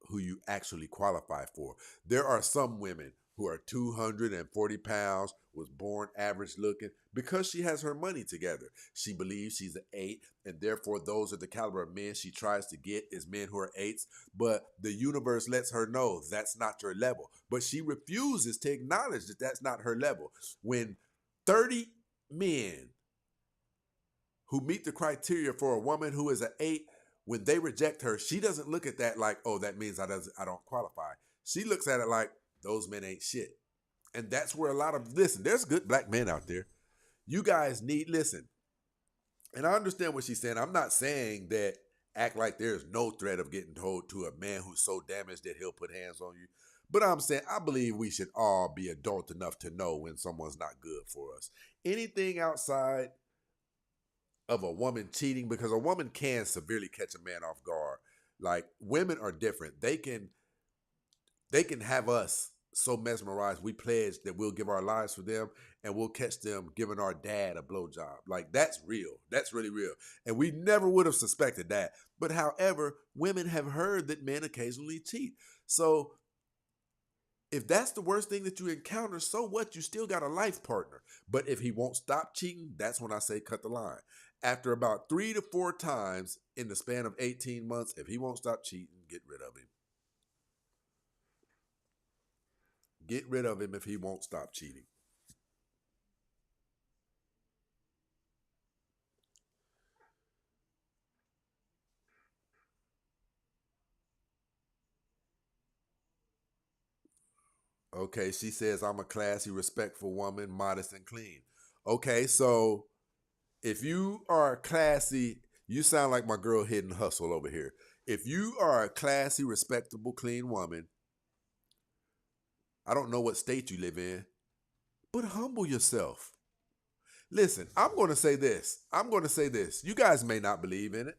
who you actually qualify for. There are some women who are 240 pounds, was born average looking, because she has her money together. She believes she's an 8, and therefore those are the caliber of men she tries to get is men who are 8s, but the universe lets her know that's not your level. But she refuses to acknowledge that that's not her level. When 30 men who meet the criteria for a woman who is an 8, when they reject her, she doesn't look at that like, oh, that means I don't qualify. She looks at it like, those men ain't shit. And that's where listen, there's good black men out there. You guys listen. And I understand what she's saying. I'm not saying that act like there's no threat of getting told to a man who's so damaged that he'll put hands on you. But I'm saying I believe we should all be adult enough to know when someone's not good for us. Anything outside of a woman cheating, because a woman can severely catch a man off guard. Like, women are different. They can have us so mesmerized, we pledge that we'll give our lives for them, and we'll catch them giving our dad a blowjob. Like, that's real. That's really real. And we never would have suspected that. But however, women have heard that men occasionally cheat. So if that's the worst thing that you encounter, so what? You still got a life partner. But if he won't stop cheating, that's when I say cut the line. After about 3 to 4 times in the span of 18 months, if he won't stop cheating, get rid of him. Get rid of him if he won't stop cheating. Okay, she says, I'm a classy, respectful woman, modest and clean. Okay, so if you are classy, you sound like my girl Hidden Hustle over here. If you are a classy, respectable, clean woman, I don't know what state you live in, but humble yourself. Listen, I'm going to say this. You guys may not believe in it.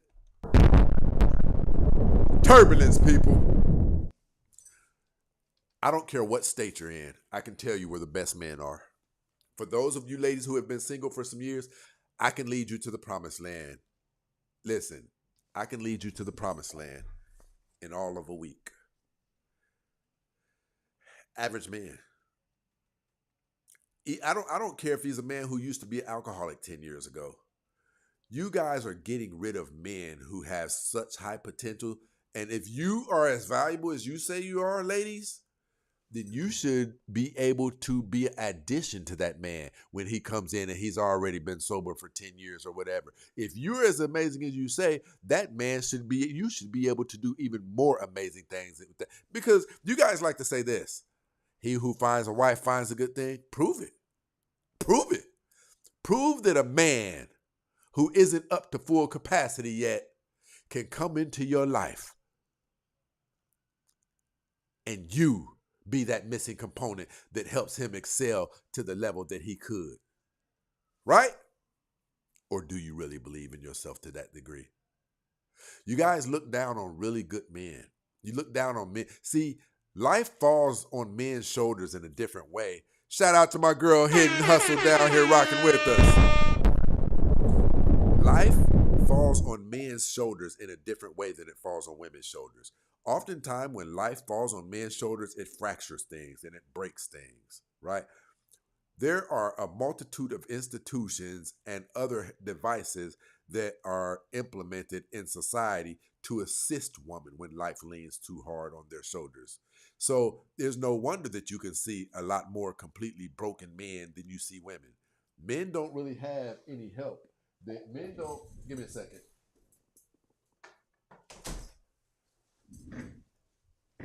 Turbulence, people. I don't care what state you're in. I can tell you where the best men are. For those of you ladies who have been single for some years, I can lead you to the promised land. Listen, I can lead you to the promised land in all of a week. Average man. I don't care if he's a man who used to be an alcoholic 10 years ago. You guys are getting rid of men who have such high potential. And if you are as valuable as you say you are, ladies, then you should be able to be an addition to that man when he comes in and he's already been sober for 10 years or whatever. If you're as amazing as you say, that man you should be able to do even more amazing things. Because you guys like to say this, he who finds a wife finds a good thing. Prove it. Prove it. Prove that a man who isn't up to full capacity yet can come into your life and you be that missing component that helps him excel to the level that he could. Right? Or do you really believe in yourself to that degree? You guys look down on really good men. You look down on men. See, life falls on men's shoulders in a different way. Shout out to my girl Hidden Hustle down here rocking with us. Life falls on men's shoulders in a different way than it falls on women's shoulders. Oftentimes, when life falls on men's shoulders, it fractures things and it breaks things, right? There are a multitude of institutions and other devices that are implemented in society to assist women when life leans too hard on their shoulders. So there's no wonder that you can see a lot more completely broken men than you see women. Men don't really have any help. Men don't, give me a second.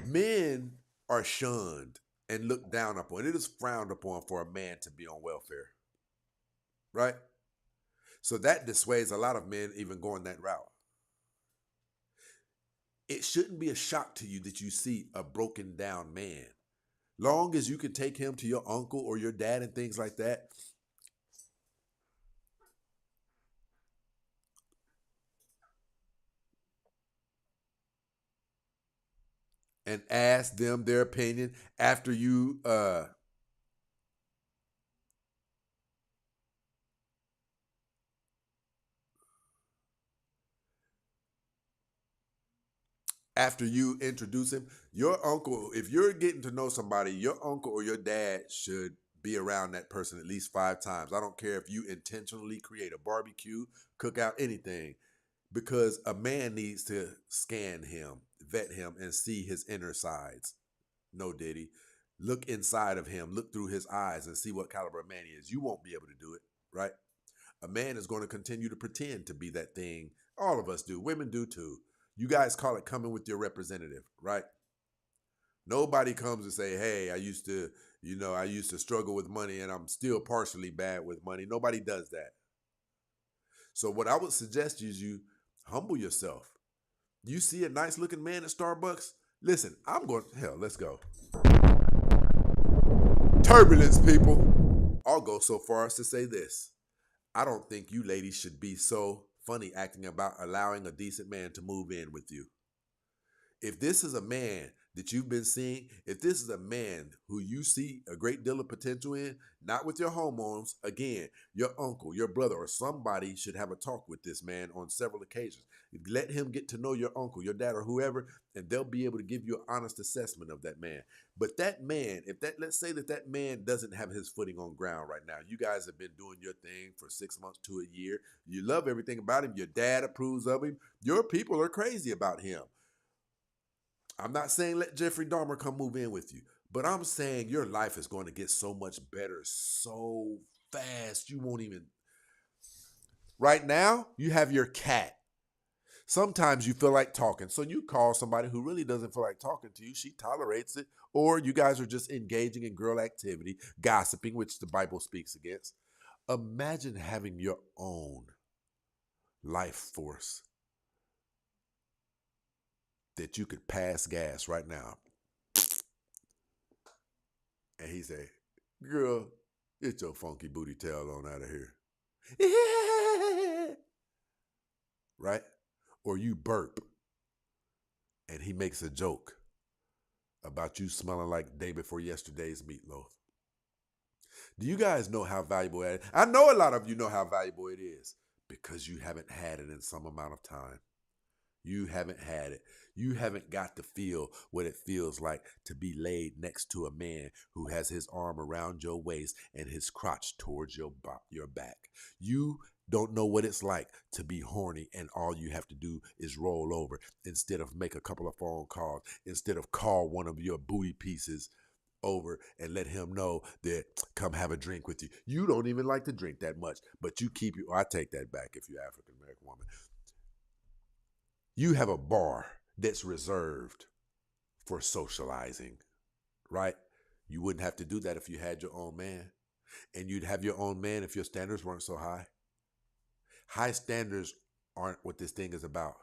Men are shunned and looked down upon. It is frowned upon for a man to be on welfare, right? So that dissuades a lot of men even going that route. It shouldn't be a shock to you that you see a broken down man. Long as you can take him to your uncle or your dad and things like that, and ask them their opinion after you introduce him. Your uncle, if you're getting to know somebody, your uncle or your dad should be around that person at least 5 times. I don't care if you intentionally create a barbecue, cook out anything, because a man needs to scan him, vet him, and see his inner sides. No, Diddy. Look inside of him, look through his eyes, and see what caliber of man he is. You won't be able to do it, right? A man is going to continue to pretend to be that thing. All of us do. Women do too. You guys call it coming with your representative, right? Nobody comes and say, "Hey, I used to struggle with money and I'm still partially bad with money." Nobody does that. So what I would suggest is you humble yourself. You see a nice looking man at Starbucks? Listen, hell, let's go. Turbulence, people. I'll go so far as to say this. I don't think you ladies should be so funny acting about allowing a decent man to move in with you. If this is a man that you've been seeing, if this is a man who you see a great deal of potential in, not with your hormones, again, your uncle, your brother, or somebody should have a talk with this man on several occasions. Let him get to know your uncle, your dad, or whoever, and they'll be able to give you an honest assessment of that man. But that man, let's say that man doesn't have his footing on ground right now. You guys have been doing your thing for 6 months to a year. You love everything about him. Your dad approves of him. Your people are crazy about him. I'm not saying let Jeffrey Dahmer come move in with you, but I'm saying your life is going to get so much better so fast you won't even. Right now, you have your cat. Sometimes you feel like talking, so you call somebody who really doesn't feel like talking to you. She tolerates it, or you guys are just engaging in girl activity, gossiping, which the Bible speaks against. Imagine having your own life force that you could pass gas right now. And he say, "Girl, get your funky booty tail on out of here." Right? Or you burp and he makes a joke about you smelling like day before yesterday's meatloaf. Do you guys know how valuable it is? I know a lot of you know how valuable it is because you haven't had it in some amount of time. You haven't had it. You haven't got to feel what it feels like to be laid next to a man who has his arm around your waist and his crotch towards your back. You don't know what it's like to be horny and all you have to do is roll over instead of make a couple of phone calls, instead of call one of your booty pieces over and let him know that come have a drink with you. You don't even like to drink that much, but you keep you. I take that back if you're African American woman. You have a bar that's reserved for socializing, right? You wouldn't have to do that if you had your own man. And you'd have your own man if your standards weren't so high. High standards aren't what this thing is about.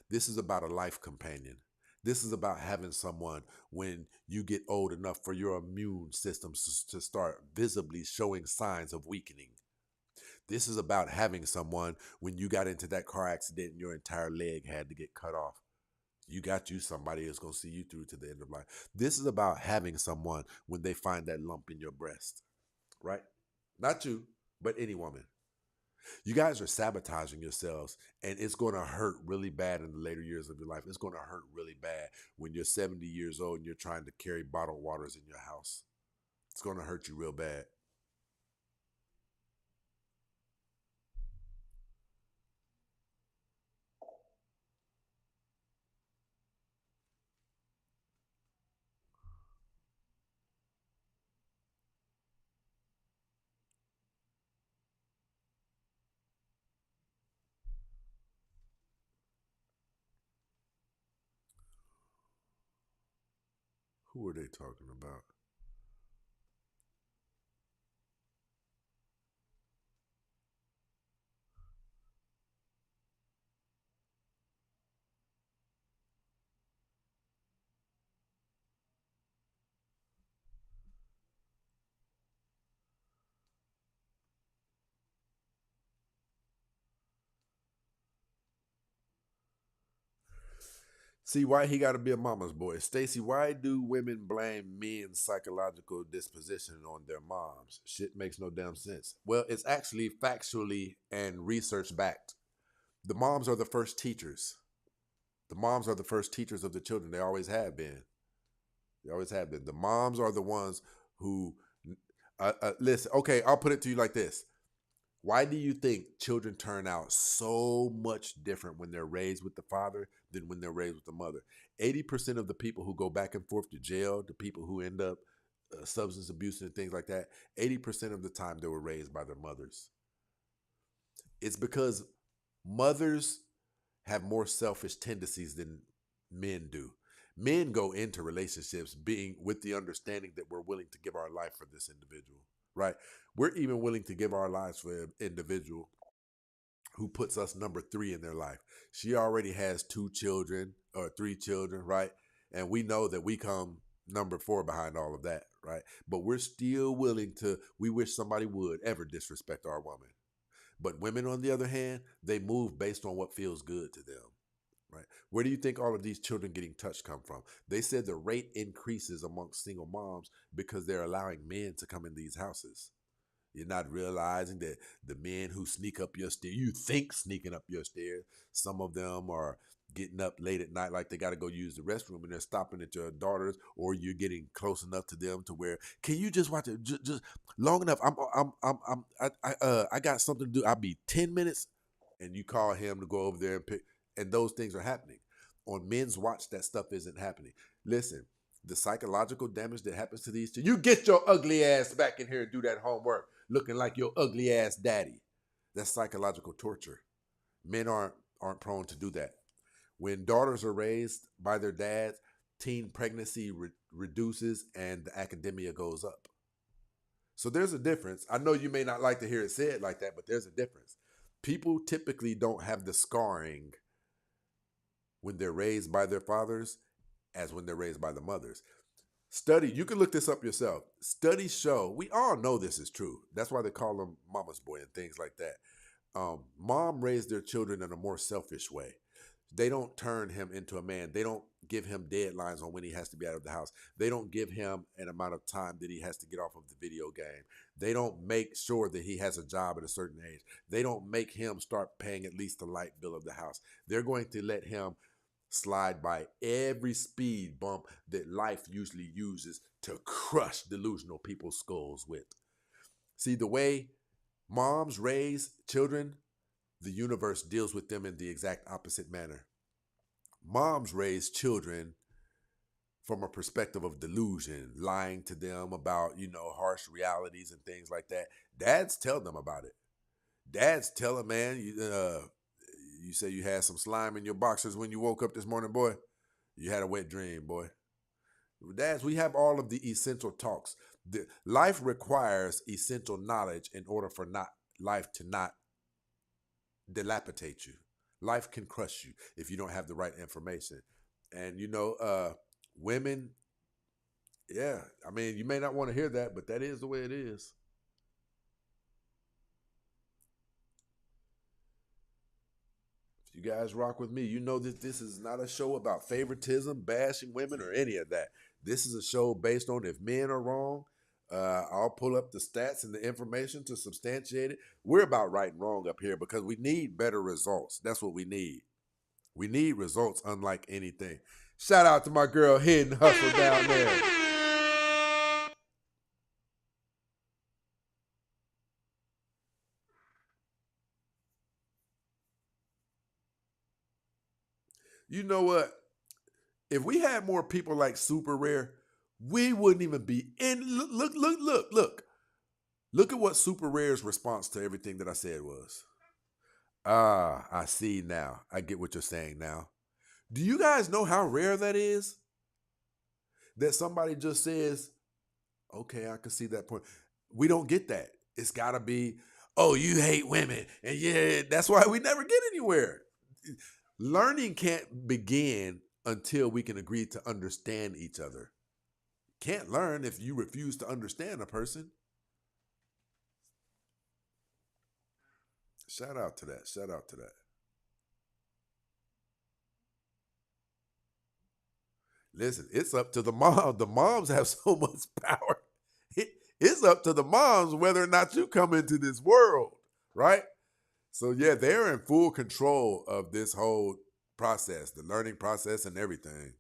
This is about a life companion. This is about having someone when you get old enough for your immune system to start visibly showing signs of weakening. This is about having someone when you got into that car accident and your entire leg had to get cut off. You got you somebody that's going to see you through to the end of life. This is about having someone when they find that lump in your breast, right? Not you, but any woman. You guys are sabotaging yourselves, and it's going to hurt really bad in the later years of your life. It's going to hurt really bad when you're 70 years old and you're trying to carry bottled waters in your house. It's going to hurt you real bad. Who are they talking about? See why he got to be a mama's boy. Stacy, why do women blame men's psychological disposition on their moms? Shit makes no damn sense. Well, it's actually factually and research backed. The moms are the first teachers. The moms are the first teachers of the children. They always have been. They always have been. The moms are the ones who listen. Okay, I'll put it to you like this. Why do you think children turn out so much different when they're raised with the father than when they're raised with the mother? 80% of the people who go back and forth to jail, the people who end up substance abuse and things like that, 80% of the time they were raised by their mothers. It's because mothers have more selfish tendencies than men do. Men go into relationships being with the understanding that we're willing to give our life for this individual, right? We're even willing to give our lives for an individual who puts us number 3 in their life. She already has 2 children or 3 children, right? And we know that we come number 4 behind all of that, right? But we're still willing to, we wish somebody would ever disrespect our woman. But women, on the other hand, they move based on what feels good to them, right? Where do you think all of these children getting touched come from? They said the rate increases amongst single moms because they're allowing men to come in these houses. You're not realizing that the men who sneak up your stairs, you think sneaking up your stairs, some of them are getting up late at night like they got to go use the restroom and they're stopping at your daughter's, or you're getting close enough to them to where, can you just watch it just long enough? I got something to do. I'll be 10 minutes, and you call him to go over there and pick, and those things are happening. On men's watch, that stuff isn't happening. Listen, the psychological damage that happens to these two, you get your ugly ass back in here and do that homework looking like your ugly ass daddy. That's psychological torture. Men aren't prone to do that. When daughters are raised by their dads, teen pregnancy reduces and the academia goes up. So there's a difference. I know you may not like to hear it said like that, but there's a difference. People typically don't have the scarring when they're raised by their fathers as when they're raised by the mothers. You can look this up yourself. Studies show, we all know this is true. That's why they call them mama's boy and things like that. Mom raised their children in a more selfish way. They don't turn him into a man. They don't give him deadlines on when he has to be out of the house. They don't give him an amount of time that he has to get off of the video game. They don't make sure that he has a job at a certain age. They don't make him start paying at least the light bill of the house. They're going to let him slide by every speed bump that life usually uses to crush delusional people's skulls with. See, the way moms raise children, the universe deals with them in the exact opposite manner. Moms raise children from a perspective of delusion, lying to them about, harsh realities and things like that. Dads tell them about it. Dads tell them, man, you say you had some slime in your boxers when you woke up this morning, boy. You had a wet dream, boy. Dads, we have all of the essential talks. Life requires essential knowledge in order for life to not dilapidate you. Life can crush you if you don't have the right information. And women, yeah, I mean, you may not want to hear that, but that is the way it is. If you guys rock with me, you know that this is not a show about favoritism, bashing women, or any of that. This is a show based on if men are wrong. I'll pull up the stats and the information to substantiate it. We're about right and wrong up here because we need better results. That's what we need. We need results unlike anything. Shout out to my girl Hidden Hustle down there. You know what? If we had more people like Super Rare, we wouldn't even be in. Look. Look at what Super Rare's response to everything that I said was. I see now. I get what you're saying now. Do you guys know how rare that is? That somebody just says, okay, I can see that point. We don't get that. It's got to be, oh, you hate women. And yeah, that's why we never get anywhere. Learning can't begin until we can agree to understand each other. Can't learn if you refuse to understand a person. Shout out to that. Shout out to that. Listen, it's up to the mom. The moms have so much power. It's up to the moms whether or not you come into this world, right? So yeah, they're in full control of this whole process, the learning process and everything.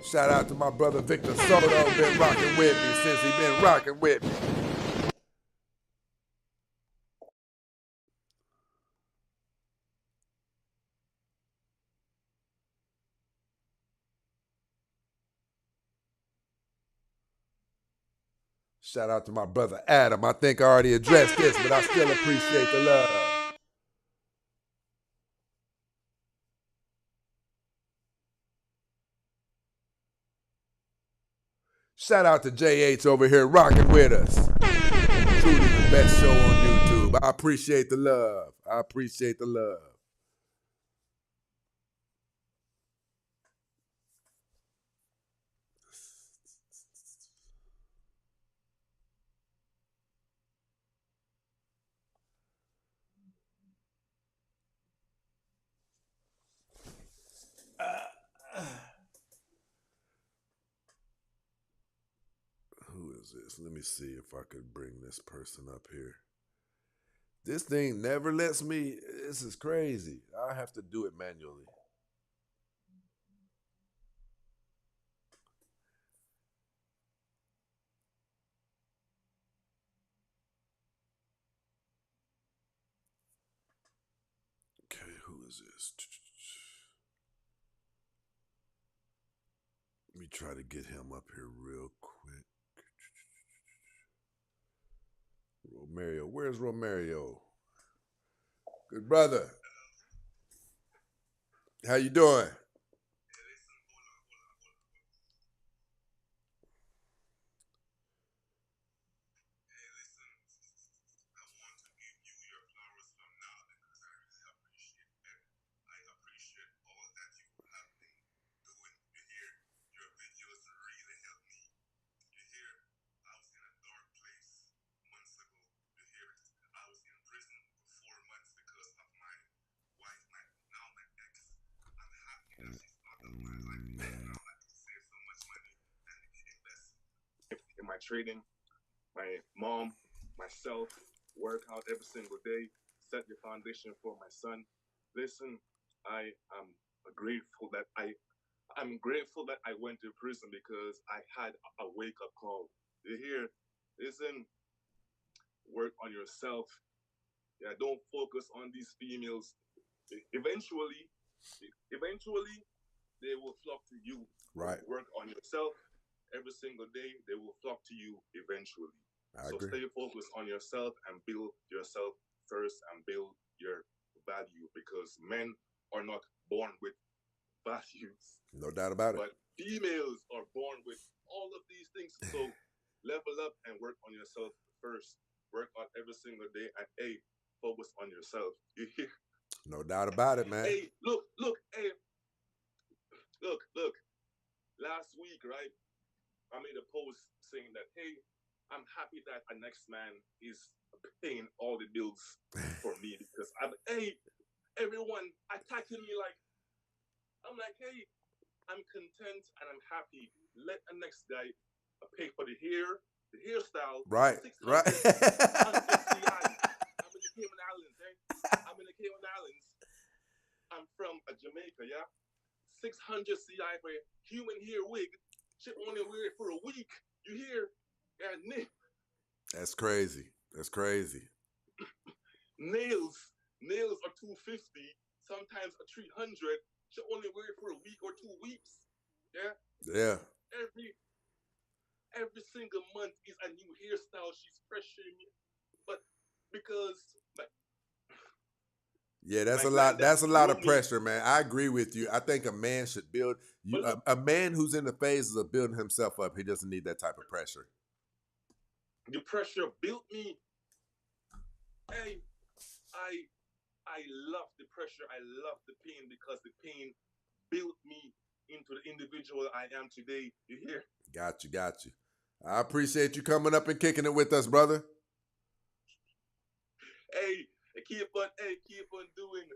Shout out to my brother Victor Soto, been rocking with me since he been rocking with me. Shout out to my brother Adam. I think I already addressed this, but I still appreciate the love. Shout out to JH over here rocking with us. Truly the best show on YouTube. I appreciate the love. I appreciate the love. Who is this? Let me see if I could bring this person up here. This thing never lets me. This is crazy. I have to do it manually. Okay, who is this? Let me try to get him up here real quick. Romario, where's Romario? Good brother. How you doing? In my trading, my mom, myself, work out every single day, set the foundation for my son. Listen, I am grateful that I'm grateful that I went to prison because I had a wake up call. You hear? Listen, work on yourself. Yeah, don't focus on these females. Eventually, they will flock to you. Right. Work on yourself every single day. They will flock to you eventually. I So agree. stay focused on yourself and build yourself first and build your value, because men are not born with values. No doubt about it. But females are born with all of these things. So level up and work on yourself first. Work out every single day and focus on yourself. You hear? No doubt about it, man. Hey, look, hey, look. Last week, right? I made a post saying that, hey, I'm happy that a next man is paying all the bills for me, because everyone attacking me like, I'm like, hey, I'm content and I'm happy. Let the next guy pay for the hairstyle. Right. 600 CI. I'm in the Cayman Islands, I'm in the Cayman Islands. I'm from Jamaica, yeah? 600 CI for a human hair wig. Shit only wear it for a week. You hear? Yeah, That's crazy. That's crazy. Nails are 250, sometimes a 300. She only wear it for a week or 2 weeks. Yeah. Yeah. Every single month is a new hairstyle she's pressuring me, but because Yeah, that's My a lot. granddad That's a lot grew of me. pressure, man. I agree with you. I think a man should build. You, But look, a man who's in the phases of building himself up, he doesn't need that type of pressure. the pressure built me. Hey, I love the pressure. I love the pain because the pain built me into the individual I am today. You hear? Got you. Got you. I appreciate you coming up and kicking it with us, brother. Hey, keep on doing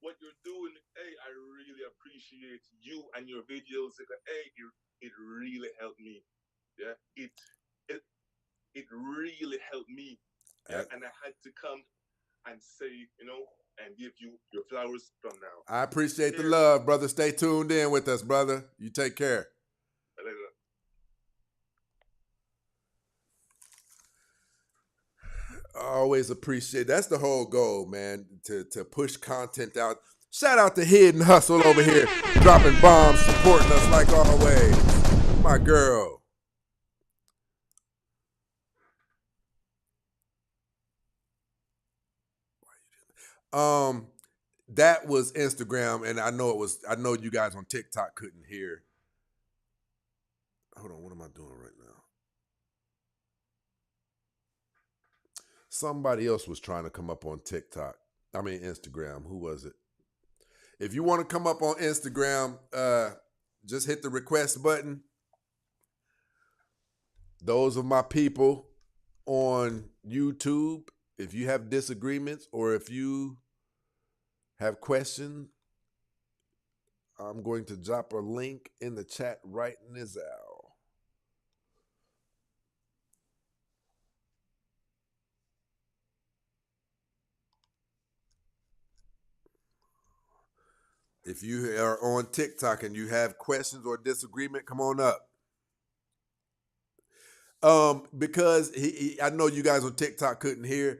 what you're doing. Hey, I really appreciate you and your videos. Hey, it really helped me. Yeah, it it really helped me. Yeah, and I had to come and say, and give you your flowers from now. I appreciate the Here, love, brother. Stay tuned in with us, brother. You take care. I always appreciate. That's the whole goal, man. To push content out. Shout out to Hidden Hustle over here, dropping bombs, supporting us like always. My girl. That was Instagram, and I know you guys on TikTok couldn't hear. Hold on, what am I doing right now? Somebody else was trying to come up on TikTok. I mean Instagram. Who was it? If you want to come up on Instagram, just hit the request button. Those are my people on YouTube. If you have disagreements or if you have questions, I'm going to drop a link in the chat right now. If you are on TikTok and you have questions or disagreement, come on up. Because I know you guys on TikTok couldn't hear.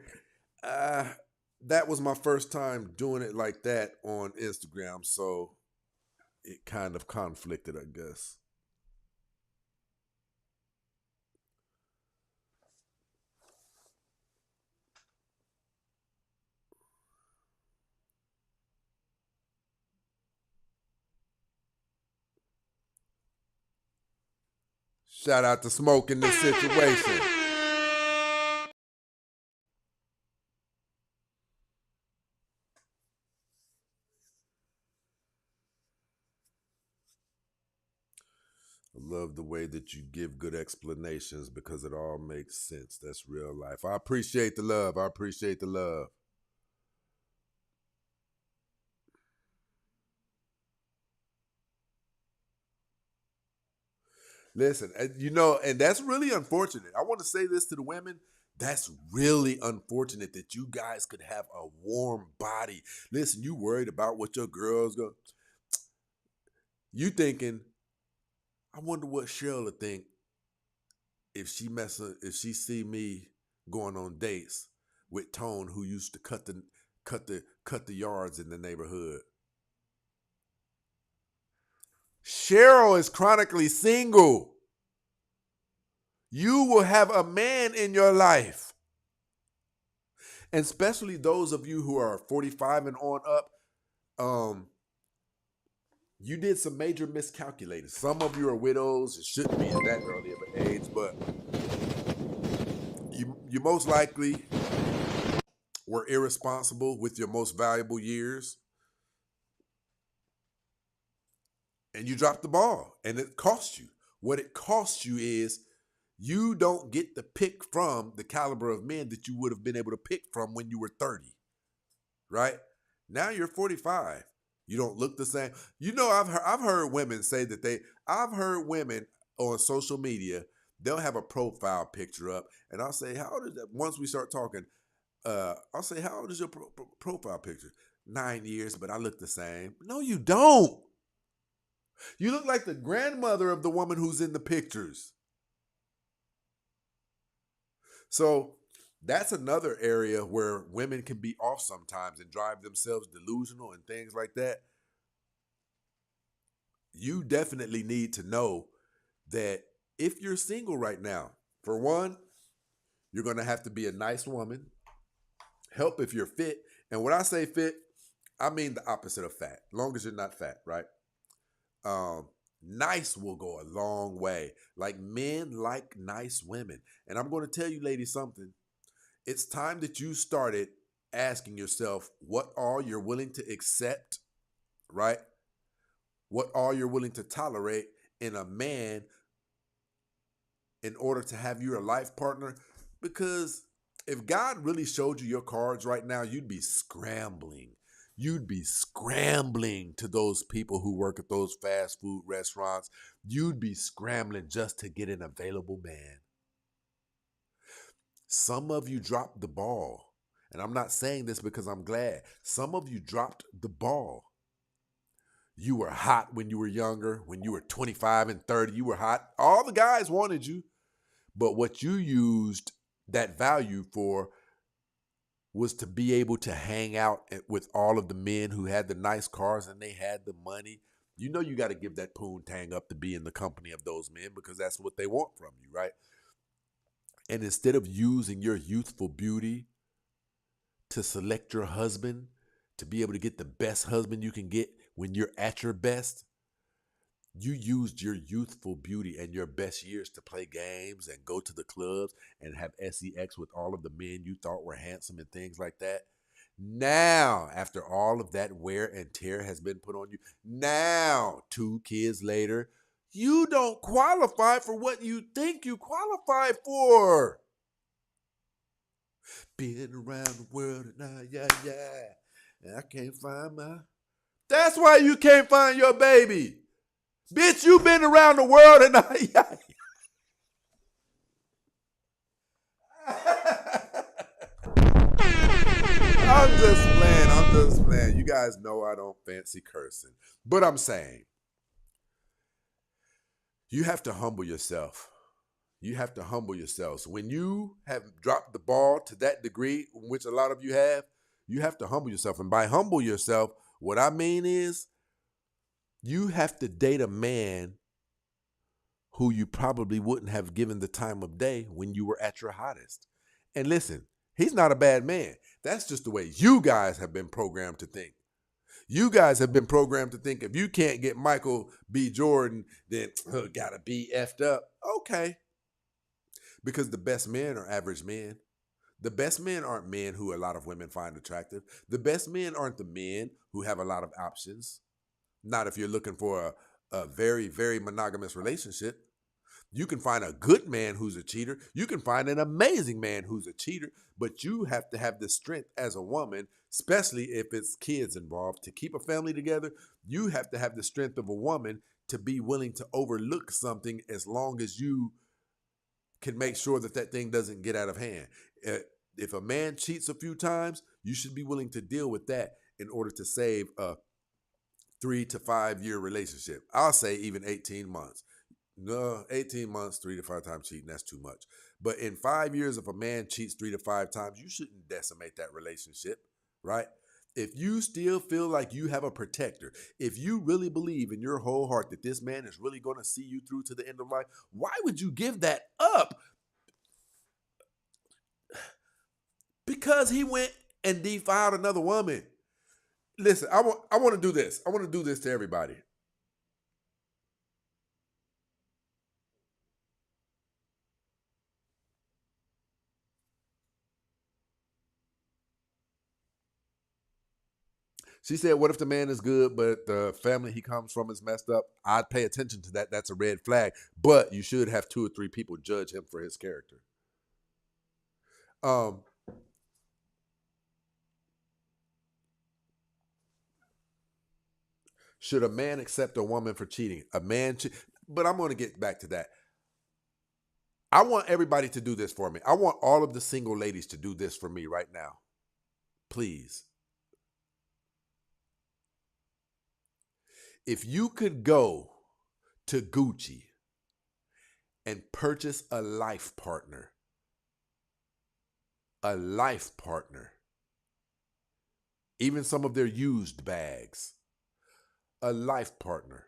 That was my first time doing it like that on Instagram, so it kind of conflicted, I guess. Shout out to Smoke in this situation. I love the way that you give good explanations because it all makes sense. That's real life. I appreciate the love. I appreciate the love. Listen, and that's really unfortunate. I want to say this to the women. That's really unfortunate that you guys could have a warm body. Listen, you worried about what your girls go. You thinking, I wonder what Cheryl would think if she see me going on dates with Tone, who used to cut the yards in the neighborhood. Cheryl is chronically single. You will have a man in your life. And especially those of you who are 45 and on up, you did some major miscalculating. Some of you are widows. It shouldn't be at that early of an age, but you most likely were irresponsible with your most valuable years. And you dropped the ball, and it cost you. What it costs you is you don't get to pick from the caliber of men that you would have been able to pick from when you were 30, right? Now you're 45. You don't look the same. I've heard women say that I've heard women on social media, they'll have a profile picture up, and I'll say, how old is that? Once we start talking, I'll say, how old is your profile picture? 9 years, but I look the same. No, you don't. You look like the grandmother of the woman who's in the pictures. So that's another area where women can be off sometimes and drive themselves delusional and things like that. You definitely need to know that if you're single right now, for one, you're going to have to be a nice woman. Help if you're fit. And when I say fit, I mean the opposite of fat. Long as you're not fat, right? Nice will go a long way. Like men like nice women. And I'm going to tell you, ladies, something. It's time that you started asking yourself what all you're willing to accept, right? What all you're willing to tolerate in a man in order to have you a life partner. Because if God really showed you your cards right now, you'd be scrambling. You'd be scrambling to those people who work at those fast food restaurants. You'd be scrambling just to get an available man. Some of you dropped the ball. And I'm not saying this because I'm glad. Some of you dropped the ball. You were hot when you were younger. When you were 25 and 30, you were hot. All the guys wanted you. But what you used that value for was to be able to hang out with all of the men who had the nice cars and they had the money. You know you got to give that poontang up to be in the company of those men because that's what they want from you, right? And instead of using your youthful beauty to select your husband, to be able to get the best husband you can get when you're at your best, you used your youthful beauty and your best years to play games and go to the clubs and have sex with all of the men you thought were handsome and things like that. Now, after all of that wear and tear has been put on you, now, 2 kids later, you don't qualify for what you think you qualify for. Been around the world and and I can't find my... That's why you can't find your baby. Bitch, you been around the world and I'm just playing. You guys know I don't fancy cursing. But I'm saying, you have to humble yourself. You have to humble yourselves. When you have dropped the ball to that degree, which a lot of you have to humble yourself. And by humble yourself, what I mean is, you have to date a man who you probably wouldn't have given the time of day when you were at your hottest. And listen, he's not a bad man. That's just the way you guys have been programmed to think. You guys have been programmed to think if you can't get Michael B. Jordan, then gotta be effed up. Okay. Because the best men are average men. The best men aren't men who a lot of women find attractive. The best men aren't the men who have a lot of options. Not if you're looking for a very, very monogamous relationship. You can find a good man who's a cheater. You can find an amazing man who's a cheater. But you have to have the strength as a woman, especially if it's kids involved, to keep a family together. You have to have the strength of a woman to be willing to overlook something as long as you can make sure that that thing doesn't get out of hand. If a man cheats a few times, you should be willing to deal with that in order to save a 3 to 5 year relationship. I'll say even 18 months. No, 18 months, 3 to 5 times cheating, that's too much. But in 5 years, if a man cheats 3 to 5 times, you shouldn't decimate that relationship, right? If you still feel like you have a protector, if you really believe in your whole heart that this man is really going to see you through to the end of life, why would you give that up? Because he went and defiled another woman. Listen, I want to do this. I want to do this to everybody. She said, what if the man is good, but the family he comes from is messed up? I'd pay attention to that. That's a red flag. But you should have 2 or 3 people judge him for his character. Should a man accept a woman for cheating? But I'm going to get back to that. I want everybody to do this for me. I want all of the single ladies to do this for me right now. Please. If you could go to Gucci and purchase a life partner, even some of their used bags, a life partner,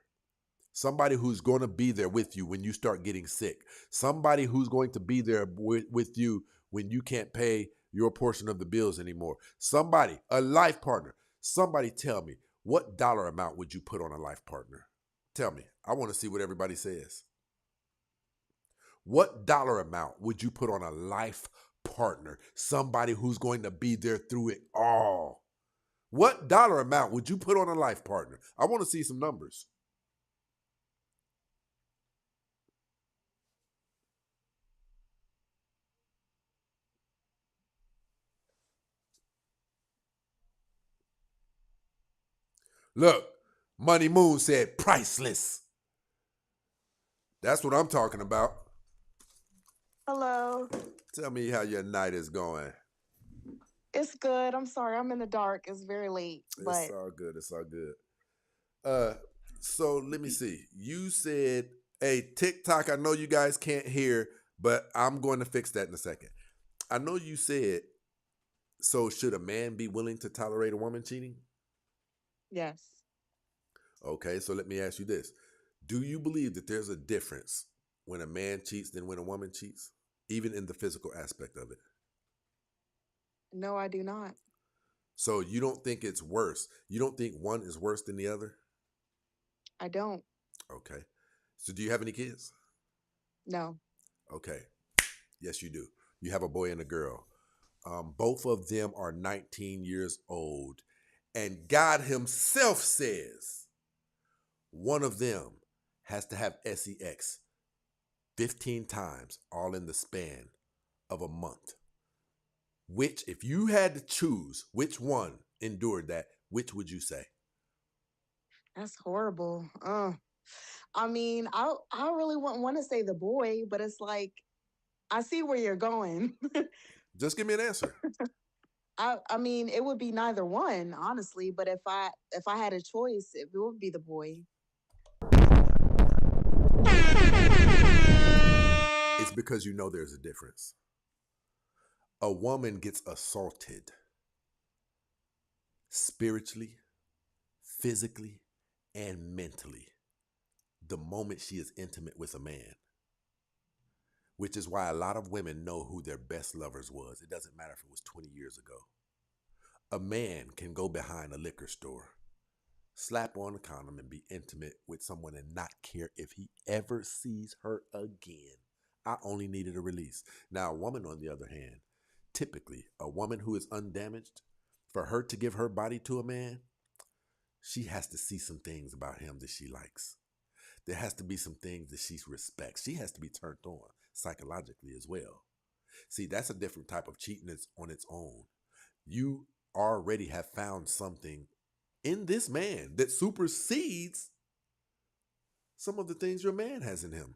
somebody who's going to be there with you when you start getting sick, somebody who's going to be there with you when you can't pay your portion of the bills anymore, a life partner, Somebody tell me, what dollar amount would you put on a life partner? Tell me. I want to see what everybody says. What dollar amount would you put on a life partner? Somebody who's going to be there through it all. What dollar amount would you put on a life partner? I want to see some numbers. Look, Money Moon said priceless. That's what I'm talking about. Hello. Tell me how your night is going. It's good. I'm sorry. I'm in the dark. It's very late. But It's all good. It's all good. So let me see. You said, hey, TikTok, I know you guys can't hear, but I'm going to fix that in a second. I know you said, so should a man be willing to tolerate a woman cheating? yes. Okay, so let me ask you this. Do you believe that there's a difference when a man cheats than when a woman cheats, even in the physical aspect of it? No, I do not. So you don't think it's worse? You don't think one is worse than the other? I don't. Okay. So do you have any kids? No. Okay. Yes, you do. You have a boy and a girl. Both of them are 19 years old. And God himself says one of them has to have sex 15 times, all in the span of a month. Which, if you had to choose which one endured that, which would you say? That's horrible. I mean, I really wouldn't want to say the boy, but it's like I see where you're going. Just give me an answer. I mean, it would be neither one, honestly, but if I had a choice, it would be the boy. It's because you know there's a difference. A woman gets assaulted spiritually, physically, and mentally the moment she is intimate with a man. Which is why a lot of women know who their best lovers was. It doesn't matter if it was 20 years ago. A man can go behind a liquor store, slap on a condom, and be intimate with someone and not care if he ever sees her again. I only needed a release. Now, a woman, on the other hand, typically a woman who is undamaged, for her to give her body to a man, she has to see some things about him that she likes. There has to be some things that she respects. She has to be turned on psychologically as well. See, that's a different type of cheating that's on its own. You already have found something in this man that supersedes some of the things your man has in him.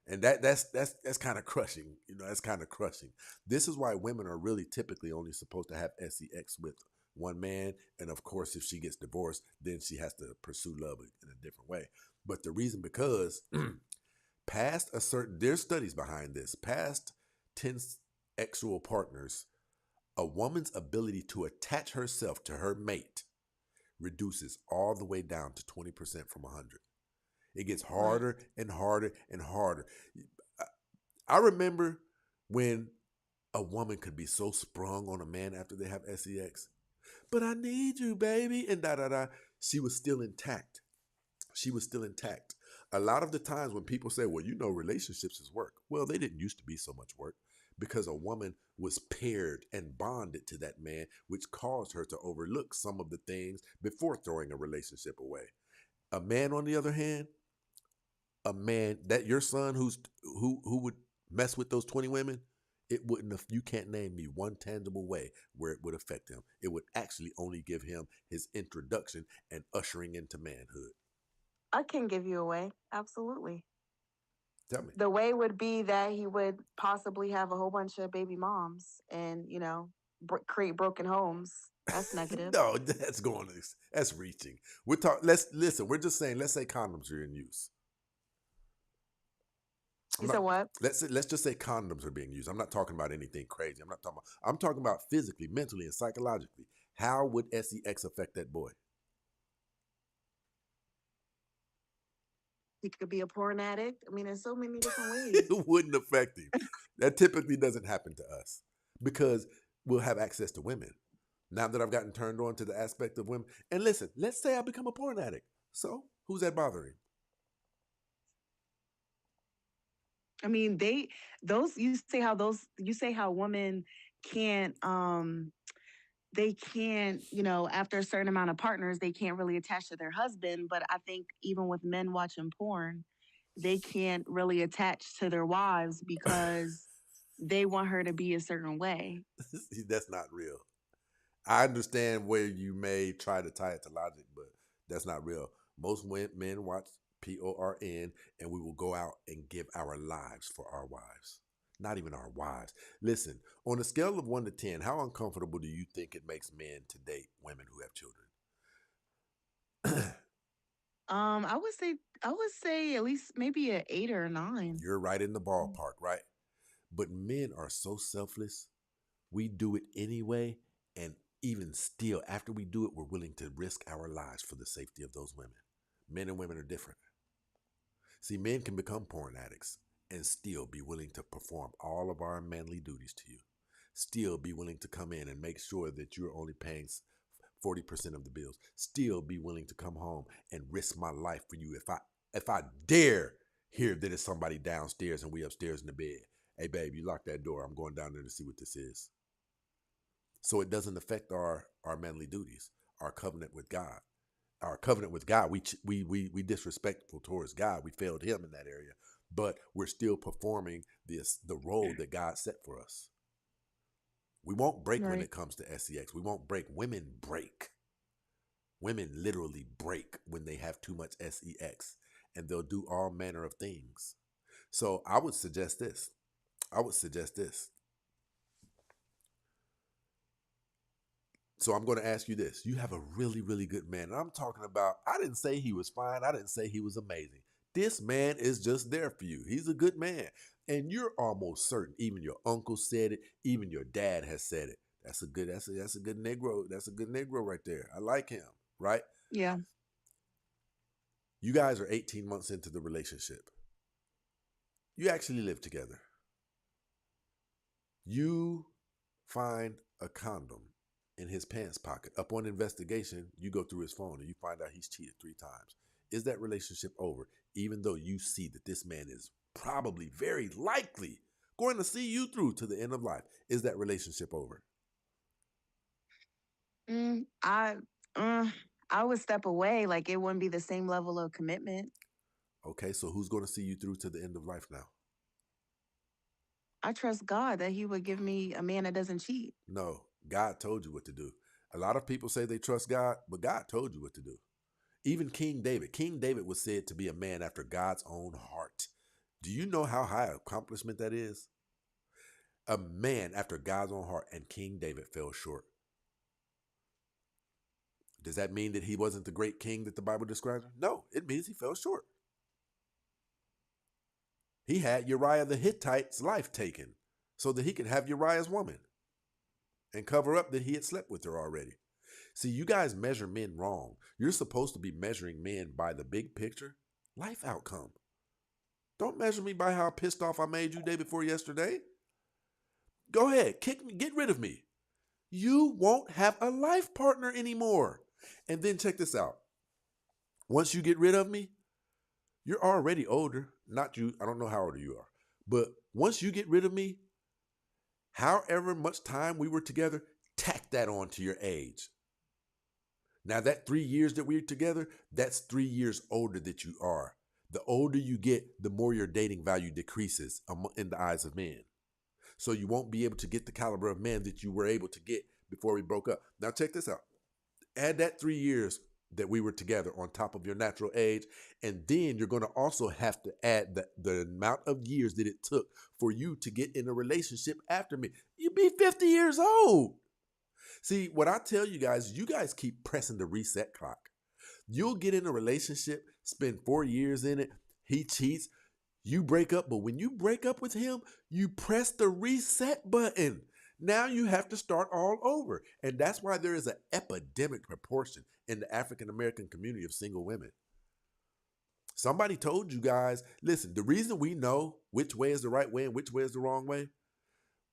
And that's kind of crushing. That's kind of crushing. This is why women are really typically only supposed to have sex with one man. And of course, if she gets divorced, then she has to pursue love in a different way. But the reason, because past a certain, there's studies behind this, past 10 sexual partners, a woman's ability to attach herself to her mate reduces all the way down to 20% from 100. It gets harder and harder and harder. I remember when a woman could be so sprung on a man after they have sex. But I need you, baby, and da-da-da. She was still intact. She was still intact. A lot of the times when people say, well, relationships is work. Well, they didn't used to be so much work because a woman was paired and bonded to that man, which caused her to overlook some of the things before throwing a relationship away. A man, on the other hand, a man that your son who would mess with those 20 women, it wouldn't have, you can't name me one tangible way where it would affect him. It would actually only give him his introduction and ushering into manhood. I can give you a way. Absolutely. Tell me. The way would be that he would possibly have a whole bunch of baby moms and, create broken homes. That's negative. No, that's reaching. We're just saying, let's say condoms are in use. You said what? Let's just say condoms are being used. I'm not talking about anything crazy. I'm talking about physically, mentally, and psychologically. How would sex affect that boy? He could be a porn addict. I mean, there's so many different ways. It wouldn't affect him. That typically doesn't happen to us because we'll have access to women. Now that I've gotten turned on to the aspect of women, and listen, let's say I become a porn addict. So who's that bothering? I mean, you say how women can't they can't, after a certain amount of partners, they can't really attach to their husband. But I think even with men watching porn, they can't really attach to their wives because they want her to be a certain way. That's not real. I understand where you may try to tie it to logic, but that's not real. Most men watch PORN, and we will go out and give our lives for our wives. Not even our wives. Listen, on a scale of 1 to 10, how uncomfortable do you think it makes men to date women who have children? I would say at least maybe an 8 or a 9. You're right in the ballpark, right? But men are so selfless. We do it anyway, and even still, after we do it, we're willing to risk our lives for the safety of those women. Men and women are different. See, men can become porn addicts and still be willing to perform all of our manly duties to you. Still be willing to come in and make sure that you're only paying 40% of the bills. Still be willing to come home and risk my life for you if I dare hear that it's somebody downstairs and we upstairs in the bed. Hey babe, you lock that door. I'm going down there to see what this is. So it doesn't affect our manly duties, our covenant with God. Our covenant with God, we disrespectful towards God. We failed him in that area, but we're still performing the role that God set for us. We won't break when it comes to sex. We won't break. Women break. Women literally break when they have too much sex, and they'll do all manner of things. So I would suggest this. So I'm going to ask you this. You have a really, really good man. And I'm talking about, I didn't say he was fine. I didn't say he was amazing. This man is just there for you. He's a good man. And you're almost certain, even your uncle said it, even your dad has said it. That's a good Negro. That's a good Negro right there. I like him, right? Yeah. You guys are 18 months into the relationship. You actually live together. You find a condom in his pants pocket. Upon investigation, you go through his phone and you find out he's cheated 3 times. Is that relationship over? Even though you see that this man is probably very likely going to see you through to the end of life. Is that relationship over? I would step away. Like, it wouldn't be the same level of commitment. Okay, so who's going to see you through to the end of life now? I trust God that he would give me a man that doesn't cheat. No, God told you what to do. A lot of people say they trust God, but God told you what to do. Even King David was said to be a man after God's own heart. Do you know how high accomplishment that is? A man after God's own heart, and King David fell short. Does that mean that he wasn't the great king that the Bible describes him? No, it means he fell short. He had Uriah the Hittite's life taken so that he could have Uriah's woman and cover up that he had slept with her already. See, you guys measure men wrong. You're supposed to be measuring men by the big picture, life outcome. Don't measure me by how pissed off I made you day before yesterday. Go ahead, kick me, get rid of me. You won't have a life partner anymore. And then check this out. Once you get rid of me, you're already older. Not you, I don't know how old you are. But once you get rid of me, however much time we were together, tack that on to your age. Now that 3 years that we're together, that's 3 years older that you are. The older you get, the more your dating value decreases in the eyes of men. So you won't be able to get the caliber of man that you were able to get before we broke up. Now check this out. Add that 3 years that we were together on top of your natural age, and then you're going to also have to add the amount of years that it took for you to get in a relationship after me. You'd be 50 years old. See, what I tell you guys keep pressing the reset clock. You'll get in a relationship, spend 4 years in it, he cheats, you break up, but when you break up with him, you press the reset button. Now you have to start all over. And that's why there is an epidemic proportion in the African American community of single women. Somebody told you guys, listen, the reason we know which way is the right way and which way is the wrong way,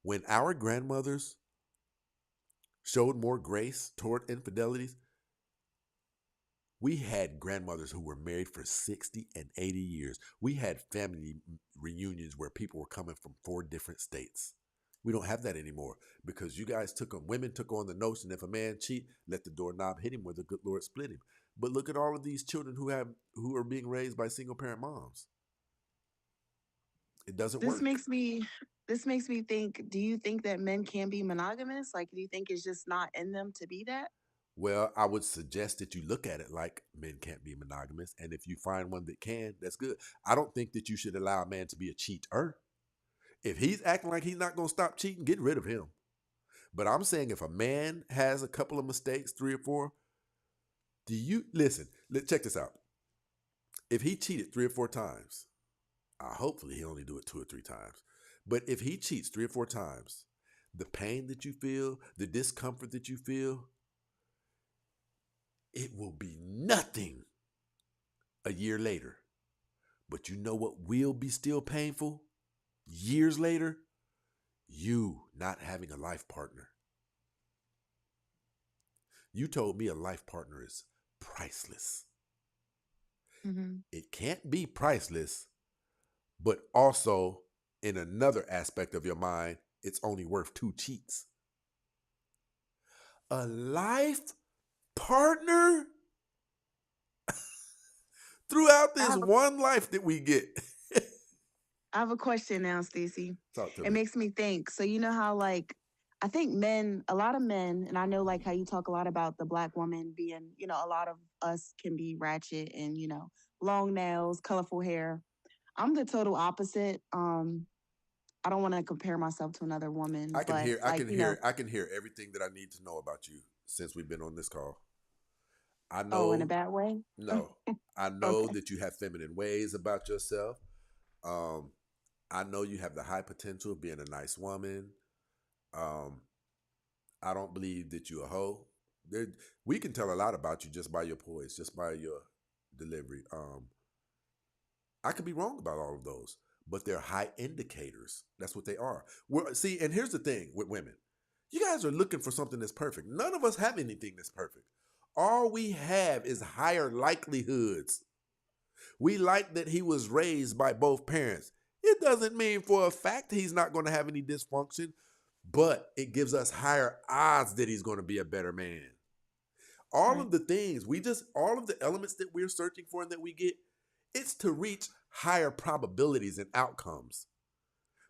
when our grandmothers showed more grace toward infidelities. We had grandmothers who were married for 60 and 80 years. We had family reunions where people were coming from 4 different states. We don't have that anymore because you guys women took on the notion if a man cheat, let the doorknob hit him where the good Lord split him. But look at all of these children who are being raised by single parent moms. It doesn't This work. makes me this makes me think, do you think that men can be monogamous? Like, do you think it's just not in them to be that? Well, I would suggest that you look at it like men can't be monogamous. And if you find one that can, that's good. I don't think that you should allow a man to be a cheater. If he's acting like he's not going to stop cheating, get rid of him. But I'm saying if a man has a couple of mistakes, 3 or 4, do you listen? Check this out. If he cheated 3 or 4 times, hopefully he only do it 2 or 3 times. But if he cheats 3 or 4 times, the pain that you feel, the discomfort that you feel, it will be nothing a year later. But you know what will be still painful years later? You not having a life partner. You told me a life partner is priceless. Mm-hmm. It can't be priceless, but also in another aspect of your mind, it's only worth 2 cheats. A life partner throughout this one life that we get. I have a question now, Stacey. Talk to It me. makes me think. So you know how like I think men, a lot of men, and I know like how you talk a lot about the black woman being, a lot of us can be ratchet and, long nails, colorful hair. I'm the total opposite. I don't want to compare myself to another woman, I can but hear like, I can hear everything that I need to know about you since we've been on this call. I oh, in a know bad way? no. I know Okay. that you have feminine ways about yourself. Um I know you have the high potential of being a nice woman. Um I don't believe that you're a hoe. There, we can tell a lot about you just by your poise, just by your delivery. I could be wrong about all of those, but they're high indicators. That's what they are. See, and here's the thing with women. You guys are looking for something that's perfect. None of us have anything that's perfect. All we have is higher likelihoods. We like that he was raised by both parents. It doesn't mean for a fact he's not going to have any dysfunction, but it gives us higher odds that he's going to be a better man. All Right. of the things all of the elements that we're searching for and that we get, it's to reach higher probabilities and outcomes.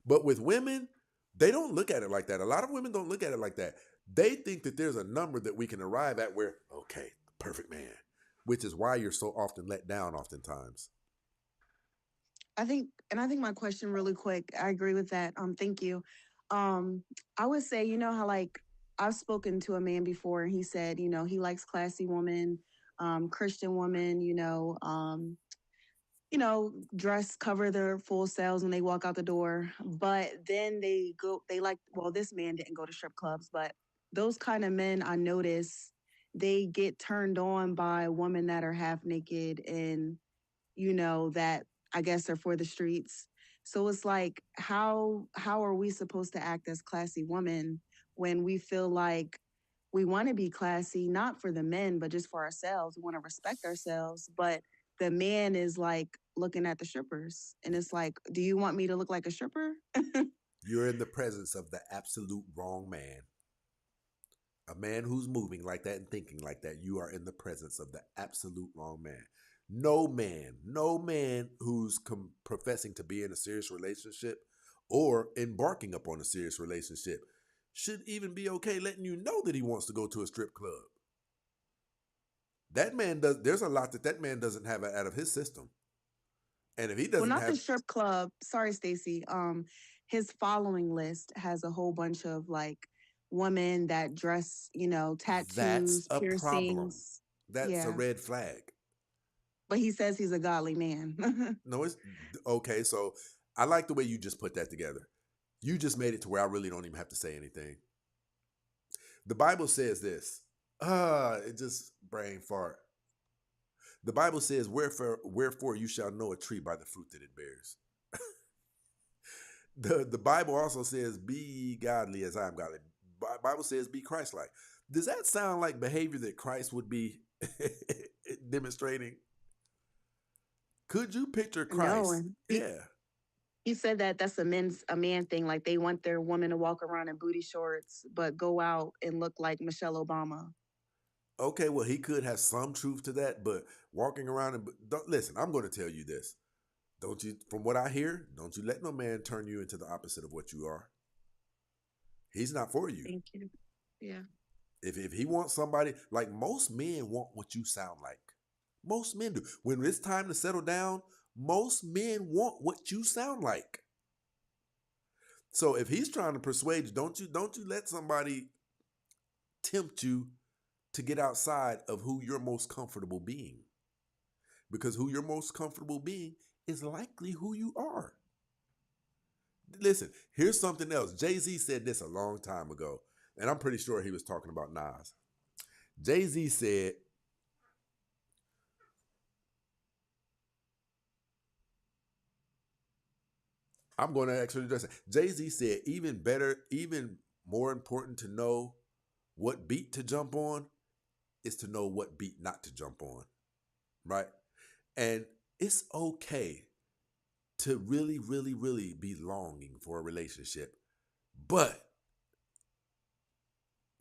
But with women, they don't look at it like that. A lot of women don't look at it like that. They think that there's a number that we can arrive at where, okay, perfect man, which is why you're so often let down oftentimes. I think my question really quick, I agree with that. Thank you. I would say, how like I've spoken to a man before and he said, he likes classy women, Christian women, dress, cover their full selves when they walk out the door. But then they like, well, this man didn't go to strip clubs, but those kind of men I notice they get turned on by women that are half naked and that I guess are for the streets. So it's like how are we supposed to act as classy women when we feel like we want to be classy, not for the men, but just for ourselves. We want to respect ourselves. But the man is like looking at the strippers. And it's like, do you want me to look like a stripper? You're in the presence of the absolute wrong man. A man who's moving like that and thinking like that, you are in the presence of the absolute wrong man. No man who's professing to be in a serious relationship or embarking upon a serious relationship should even be okay letting you know that he wants to go to a strip club. There's a lot that man doesn't have out of his system. And if he Well, doesn't not the have, strip club. Sorry, Stacey. His following list has a whole bunch of like women that dress, that's tattoos, a problem. piercings. That's a Yeah. red flag. But he says he's a godly man. No, it's okay. So I like the way you just put that together. You just made it to where I really don't even have to say anything. The Bible says this. It just brain fart. The Bible says, wherefore you shall know a tree by the fruit that it bears. The Bible also says, be ye godly as I am godly. Bible says be Christ-like. Does that sound like behavior that Christ would be demonstrating? Could you picture No, Christ? and Yeah. he said that that's a man thing. Like they want their woman to walk around in booty shorts, but go out and look like Michelle Obama. Okay, well, he could have some truth to that, but walking around and don't listen. I'm going to tell you this. Don't you, from what I hear, don't you let no man turn you into the opposite of what you are. He's not for you. Thank you. Yeah. If he wants somebody, like most men want what you sound like. Most men do. When it's time to settle down, most men want what you sound like. So if he's trying to persuade you, don't you let somebody tempt you to get outside of who you're most comfortable being. Because who you're most comfortable being is likely who you are. Listen, here's something else. Jay-Z said this a long time ago, and I'm pretty sure he was talking about Nas. Jay-Z said, I'm going to actually address it. Jay-Z said, even better, even more important to know what beat to jump on is to know what beat not to jump on, right? And it's okay to really, really, really be longing for a relationship, but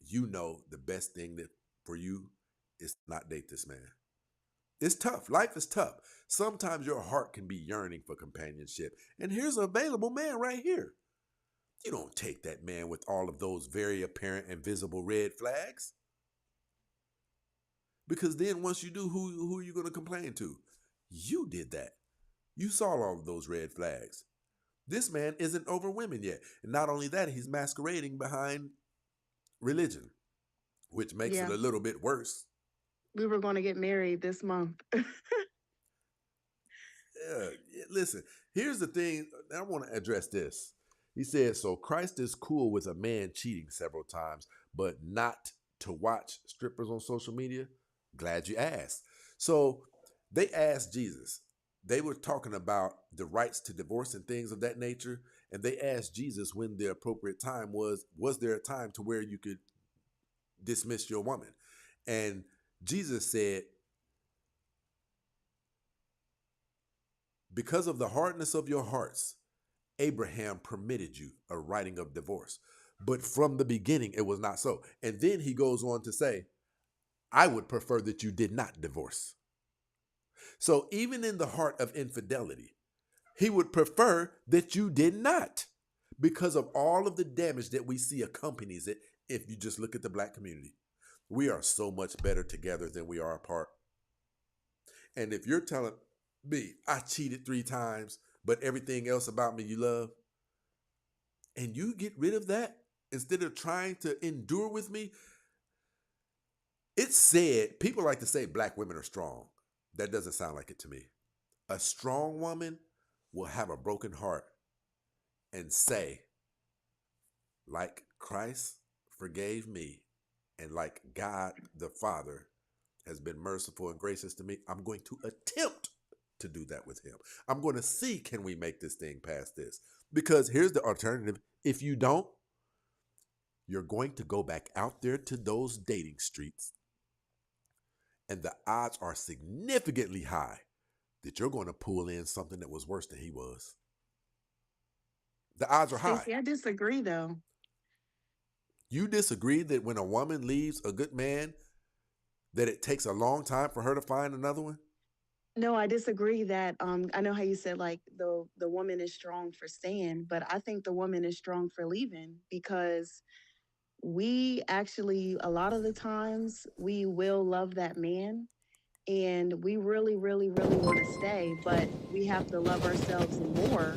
you know the best thing that for you is not date this man. It's tough. Life is tough. Sometimes your heart can be yearning for companionship. And here's an available man right here. You don't take that man with all of those very apparent and visible red flags. Because then once you do, who are you going to complain to? You did that. You saw all of those red flags. This man isn't over women yet. And not only that, he's masquerading behind religion, which makes it Yeah. a little bit worse. We were going to get married this month. Yeah, listen, here's the thing. I want to address this. He said, so Christ is cool with a man cheating several times, but not to watch strippers on social media? Glad you asked. So they asked Jesus. They were talking about the rights to divorce and things of that nature. And they asked Jesus when the appropriate time was. Was there a time to where you could dismiss your woman? And Jesus said, because of the hardness of your hearts, Abraham permitted you a writing of divorce. But from the beginning, it was not so. And then he goes on to say, I would prefer that you did not divorce. So even in the heart of infidelity, he would prefer that you did not, because of all of the damage that we see accompanies it. If you just look at the black community, we are so much better together than we are apart. And if you're telling me I cheated 3 times, but everything else about me you love, and you get rid of that instead of trying to endure with me, it's said, people like to say black women are strong. That doesn't sound like it to me. A strong woman will have a broken heart and say, like Christ forgave me, and like God the Father has been merciful and gracious to me, I'm going to attempt to do that with him. I'm going to see, can we make this thing past this? Because here's the alternative. If you don't, you're going to go back out there to those dating streets, and the odds are significantly high that you're going to pull in something that was worse than he was. The odds are high. Stacey, I disagree though. You disagree that when a woman leaves a good man, that it takes a long time for her to find another one? No, I disagree that I know how you said like the woman is strong for staying, but I think the woman is strong for leaving, because we actually a lot of the times we will love that man and we really really really want to stay, but we have to love ourselves more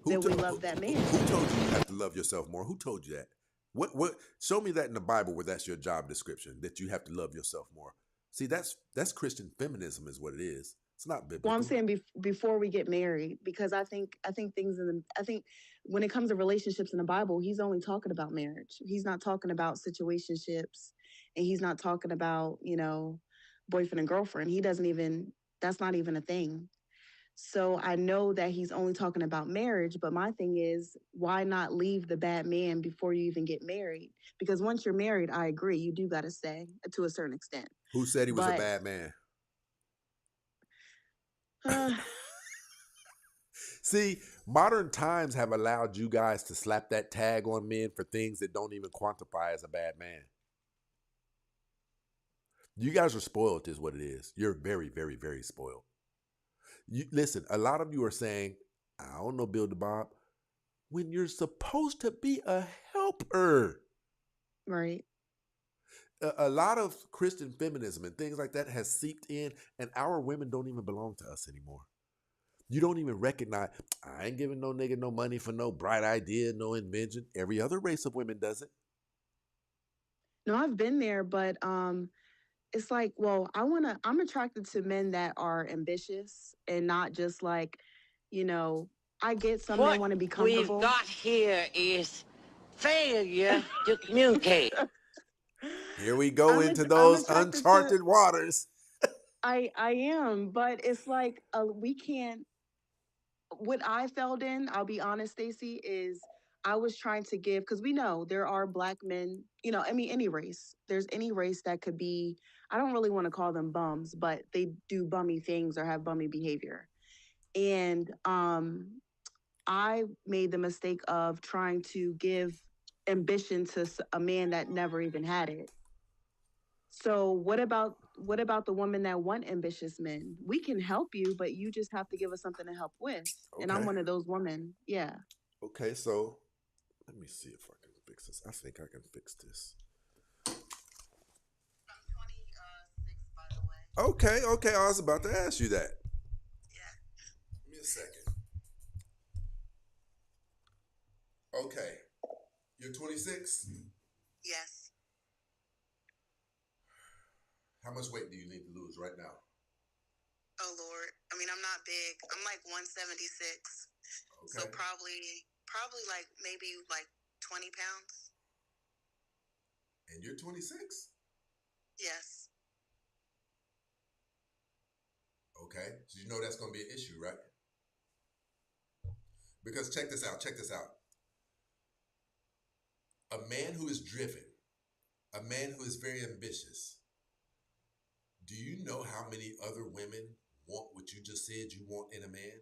than we love that man. Who told you you have to love yourself more? Who told you that? What show me that in the Bible where that's your job description, that you have to love yourself more. See, that's Christian feminism is what it is. It's not biblical. Well, I'm saying before we get married, because I think things I think when it comes to relationships in the Bible, he's only talking about marriage. He's not talking about situationships, and he's not talking about boyfriend and girlfriend. He doesn't even, that's not even a thing. So I know that he's only talking about marriage, but my thing is, why not leave the bad man before you even get married? Because once you're married, I agree, you do got to stay to a certain extent. Who said he was a But bad man? uh, See, modern times have allowed you guys to slap that tag on men for things that don't even quantify as a bad man. You guys are spoiled, is what it is. You're very, very, very spoiled. You listen, a lot of you are saying, I don't know, Bill DeBob, when you're supposed to be a helper. right. A lot of Christian feminism and things like that has seeped in, and our women don't even belong to us anymore. You don't even recognize, I ain't giving no nigga no money for no bright idea, no invention. Every other race of women does it. No, I've been there, but it's like, well, I'm attracted to men that are ambitious and not just like, you know, I get some men What want to be we've comfortable. got here is failure to communicate. Here we go into I'm those attracted to uncharted waters. I am, but it's like we can't. What I felt in, I'll be honest, Stacey, is I was trying to give because we know there are black men. I mean, any race. There's any race that could be. I don't really want to call them bums, but they do bummy things or have bummy behavior. And I made the mistake of trying to give ambition to a man that never even had it. So what about the women that want ambitious men? We can help you, but you just have to give us something to help with. And I'm Okay. one of those women. Yeah. Okay, so let me see if I can fix this. I think I can fix this. I'm 26, by the way. Okay. I was about to ask you that. Yeah. Give me a second. Okay. You're 26? Yes. How much weight do you need to lose right now? Oh Lord. I mean, I'm not big. I'm like 176. Okay. So probably like maybe like 20 pounds. And you're 26? Yes. Okay. So you know that's going to be an issue, right? Because check this out. A man who is driven, a man who is very ambitious, do you know how many other women want what you just said you want in a man?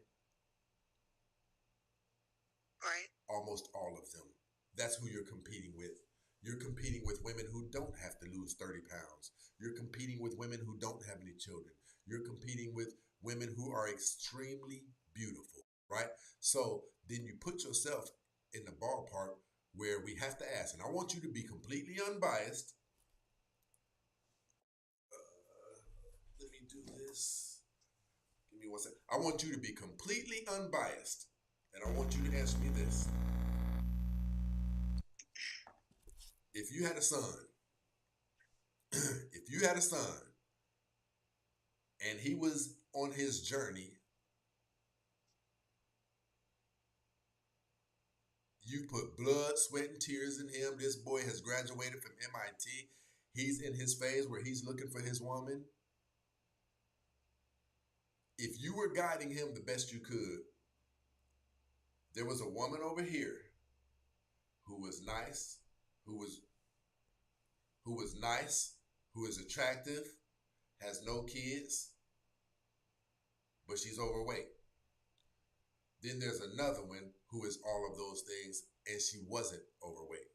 Right. Almost all of them. That's who you're competing with. You're competing with women who don't have to lose 30 pounds. You're competing with women who don't have any children. You're competing with women who are extremely beautiful, right? So then you put yourself in the ballpark where we have to ask, and I want you to be completely unbiased. Let me do this. Give me one second. I want you to be completely unbiased, and I want you to answer me this. If you had a son, and he was on his journey, you put blood, sweat, and tears in him. This boy has graduated from MIT. He's in his phase where he's looking for his woman. If you were guiding him the best you could, there was a woman over here who was nice, who is attractive, has no kids, but she's overweight. Then there's another one who is all of those things, and she wasn't overweight.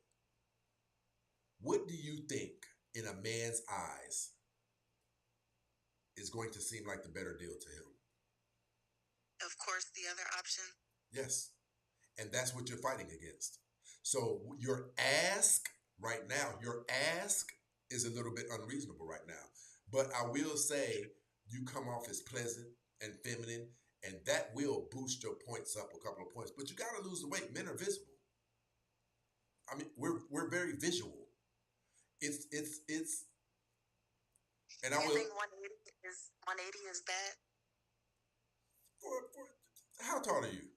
What do you think, in a man's eyes, is going to seem like the better deal to him? Of course, the other option. Yes. And that's what you're fighting against. So your ask right now, is a little bit unreasonable right now. But I will say you come off as pleasant and feminine, and that will boost your points up a couple of points. But you got to lose the weight. Men are visible. I mean, we're very visual. It's and I You will think 180 is bad? for how tall are you?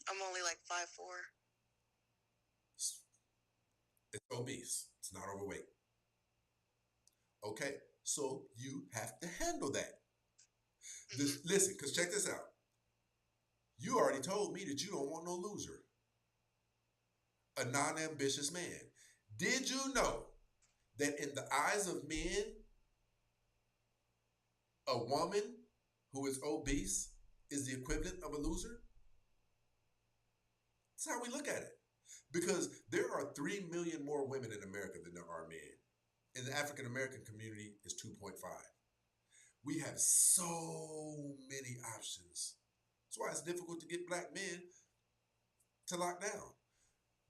I'm only like 5'4". It's obese. It's not overweight. Okay, so you have to handle that. Listen, because check this out. You already told me that you don't want no loser, a non-ambitious man. Did you know that in the eyes of men, a woman who is obese is the equivalent of a loser? That's how we look at it. Because there are 3 million more women in America than there are men. In the African American community, it's 2.5. We have so many options. That's why it's difficult to get black men to lock down.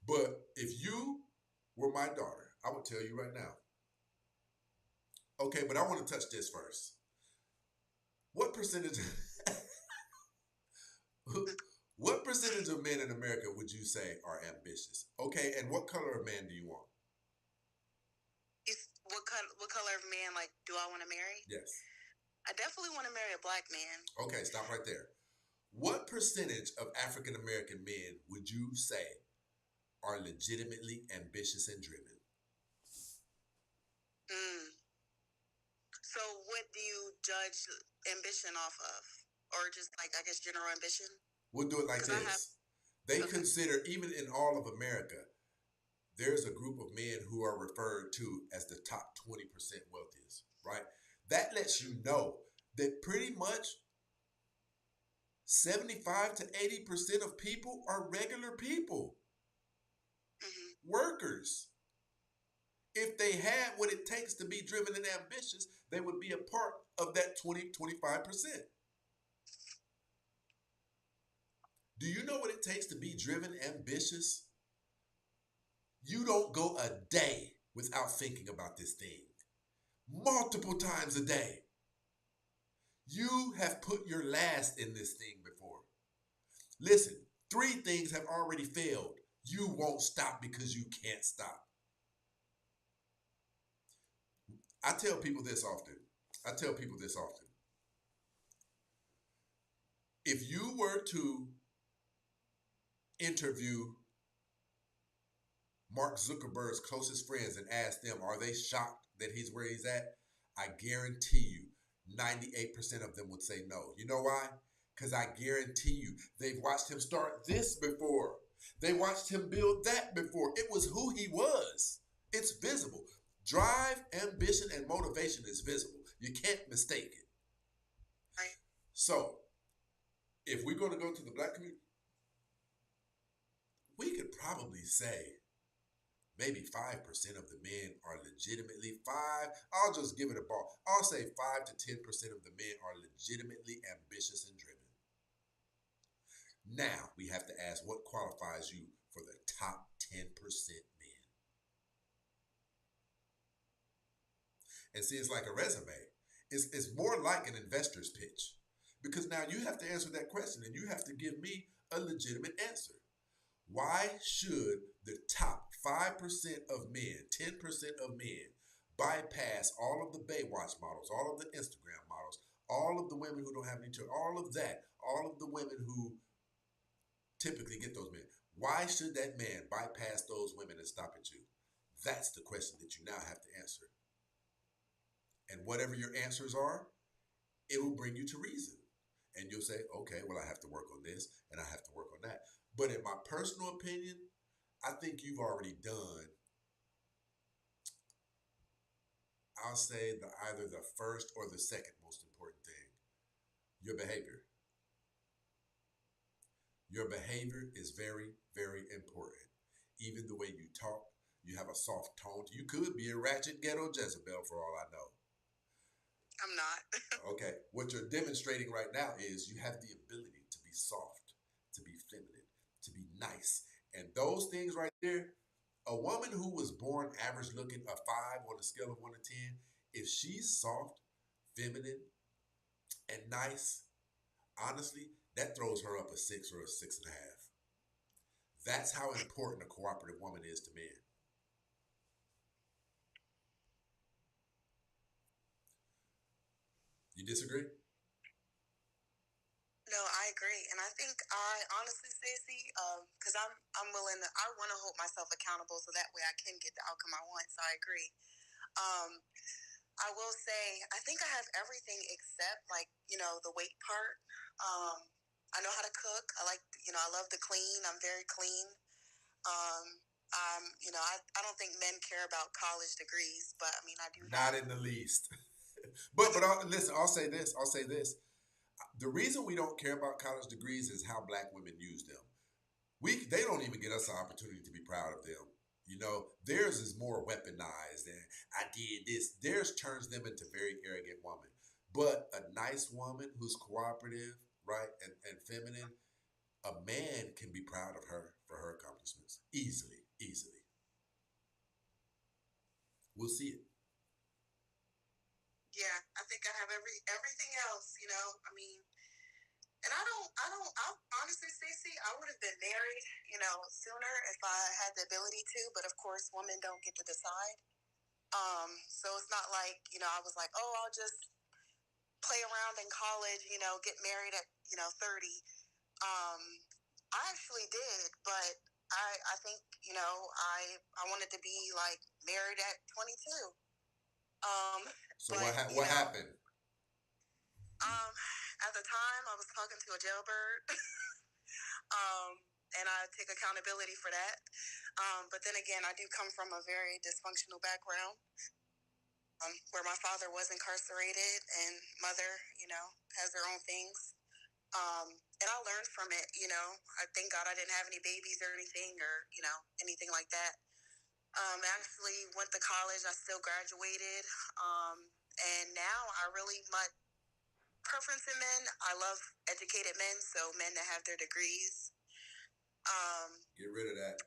But if you were my daughter, I would tell you right now. Okay, but I want to touch this first. What percentage what percentage of men in America would you say are ambitious? Okay, and what color of man do you want? What color of man, like, do I want to marry? Yes. I definitely want to marry a black man. Okay, stop right there. What percentage of African American men would you say are legitimately ambitious and driven? So what do you judge ambition off of? Or just, like, I guess, general ambition? We'll do it like this. They consider, even in all of America, there's a group of men who are referred to as the top 20% wealthiest, right? That lets you know that pretty much 75 to 80% of people are regular people, workers. If they had what it takes to be driven and ambitious, they would be a part of that 20-25%. Do you know what it takes to be driven, ambitious? You don't go a day without thinking about this thing. Multiple times a day. You have put your last in this thing before. Listen, 3 things have already failed. You won't stop because you can't stop. I tell people this often. If you were to interview Mark Zuckerberg's closest friends and ask them, are they shocked that he's where he's at? I guarantee you, 98% of them would say no. You know why? Because I guarantee you, they've watched him start this before. They watched him build that before. It was who he was. It's visible. Drive, ambition, and motivation is visible. You can't mistake it. So, if we're going to go to the black community, we could probably say maybe 5% of the men are legitimately, I'll just give it a ball. I'll say 5 to 10% of the men are legitimately ambitious and driven. Now, we have to ask what qualifies you for the top 10% men. And see, it's like a resume. It's more like an investor's pitch. Because now you have to answer that question and you have to give me a legitimate answer. Why should the top 5% of men, 10% of men, bypass all of the Baywatch models, all of the Instagram models, all of the women who don't have any children, all of that, all of the women who typically get those men? Why should that man bypass those women and stop at you? That's the question that you now have to answer. And whatever your answers are, it will bring you to reason. And you'll say, okay, well, I have to work on this and I have to work on that. But in my personal opinion, I think you've already done, I'll say, either the first or the second most important thing, your behavior. Your behavior is very, very important. Even the way you talk, you have a soft tone. You could be a ratchet ghetto Jezebel for all I know. I'm not. Okay, what you're demonstrating right now is you have the ability to be soft, to be feminine, to be nice. And those things right there, a woman who was born average looking, a 5 on a scale of 1 to 10, if she's soft, feminine, and nice, honestly, that throws her up a 6 or a 6.5. That's how important a cooperative woman is to men. You disagree? No, I agree, and I think I honestly, Stacey, because I'm willing to, I want to hold myself accountable so that way I can get the outcome I want. So I agree. I will say, I think I have everything except, like, the weight part. I know how to cook. I love to clean. I'm very clean. I don't think men care about college degrees, but I mean, I do Not have. in the least. but listen, I'll say this. The reason we don't care about college degrees is how black women use them. They don't even get us an opportunity to be proud of them. Theirs is more weaponized, and I did this. Theirs turns them into very arrogant women. But a nice woman who's cooperative, right, and feminine, a man can be proud of her for her accomplishments easily. We'll see it. Yeah, I think I have everything else. I mean, and I honestly, Stacey, I would have been married, sooner if I had the ability to. But of course, women don't get to decide. So it's not like, I was like, oh, I'll just play around in college, get married at, 30. I actually did, but I think, I wanted to be like married at 22. So what happened? At the time I was talking to a jailbird. And I take accountability for that. But then again, I do come from a very dysfunctional background, where my father was incarcerated and mother, has their own things. And I learned from it, I thank God I didn't have any babies or anything, or, anything like that. I actually went to college. I still graduated. And now I really, my preference in men, I love educated men, so men that have their degrees. Get rid of that.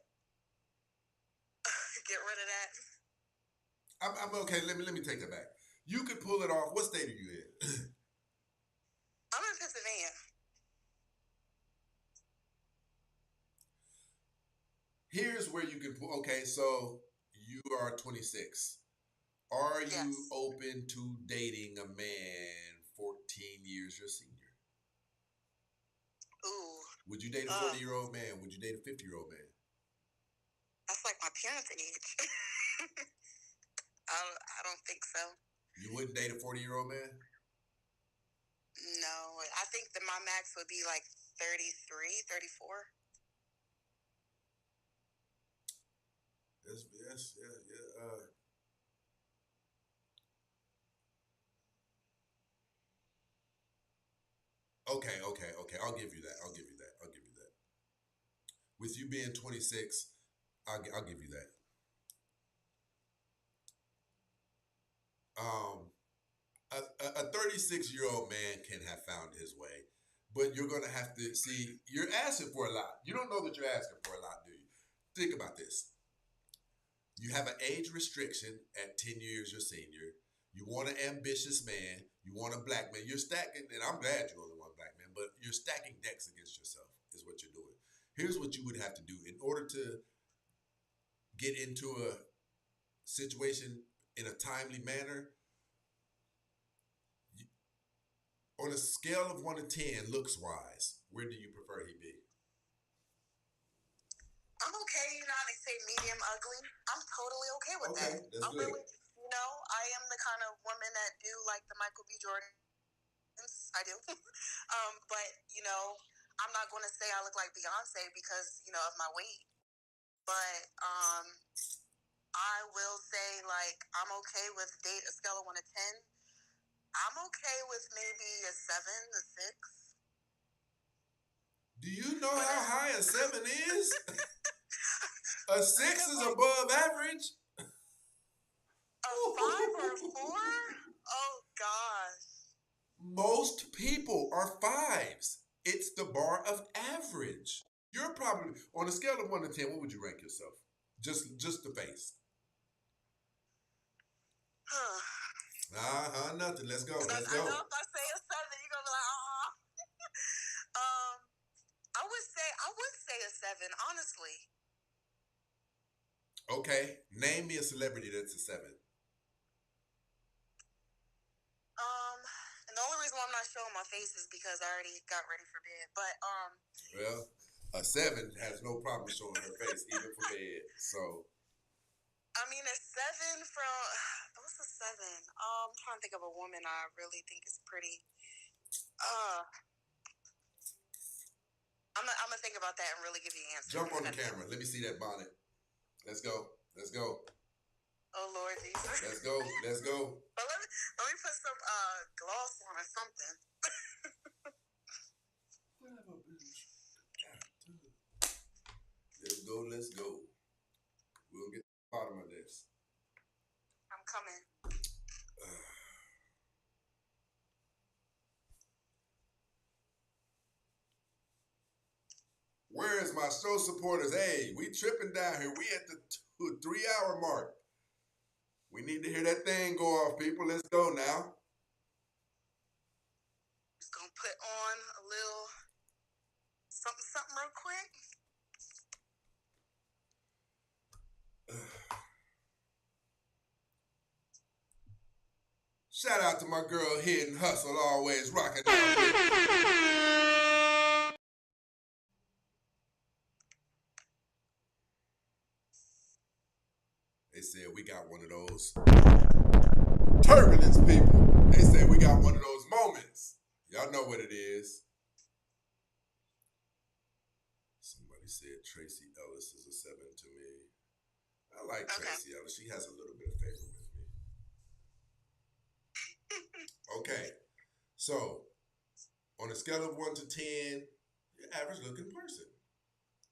Get rid of that. I'm okay. Let me take that back. You could pull it off. What state are you in? I'm in Pennsylvania. Here's where you can pull. Okay, so you are 26. Are you open to dating a man 14 years your senior? Ooh. Would you date a 40-year-old man? Would you date a 50-year-old man? That's like my parents' age. I don't think so. You wouldn't date a 40-year-old man? No. I think that my max would be like 33, 34. Yes. Okay. I'll give you that. With you being 26, I'll give you that. A 36-year-old man can have found his way, but you're going to have to see, you're asking for a lot. You don't know that you're asking for a lot, do you? Think about this. You have an age restriction at 10 years your senior. You want an ambitious man. You want a black man. You're stacking, and I'm glad you only want black men, but you're stacking decks against yourself is what you're doing. Here's what you would have to do in order to get into a situation in a timely manner. On a scale of 1 to 10, looks-wise, where do you prefer he be? I'm okay. They say medium ugly. I'm totally okay with that. That's I'm good. really, I am the kind of woman that do like the Michael B. Jordan. I do. But, I'm not going to say I look like Beyonce because, of my weight. But I will say, like, I'm okay with date a scale of 1 to 10. I'm okay with maybe a 7, a 6. Do you know how high a 7 is? A 6 is above average. A 5 or a 4? Oh, gosh. Most people are 5s. It's the bar of average. You're probably, on a scale of 1 to 10, what would you rank yourself? Just the face. Nothing. Let's go. I know if I say a 7, you're gonna be like, I would say a 7, honestly. Okay. Name me a celebrity that's a 7. And the only reason why I'm not showing my face is because I already got ready for bed. But well, a 7 has no problem showing her face even for bed. So I mean, a 7 from what's a I'm trying to think of a woman I really think is pretty. I'm gonna think about that and really give you an answer. Jump on the camera. Let me see that bonnet. Let's go. Let's go. Oh Lord Jesus. Let's go. Let's go. But let me put some gloss on or something. Whatever, bitch. Let's go. Let's go. We'll get to the bottom of this. I'm coming. Where is my show supporters? Hey, we tripping down here. We at the 3-hour mark. We need to hear that thing go off, people. Let's go now. Just gonna put on a little something real quick. Shout out to my girl Hidden Hustle, always rocking out with They said we got one of those turbulence people. They said we got one of those moments. Y'all know what it is. Somebody said Tracy Ellis is a 7 to me. I like Tracy Ellis. She has a little bit of favor with me. Okay. So, on a scale of 1 to 10, you're an average looking person.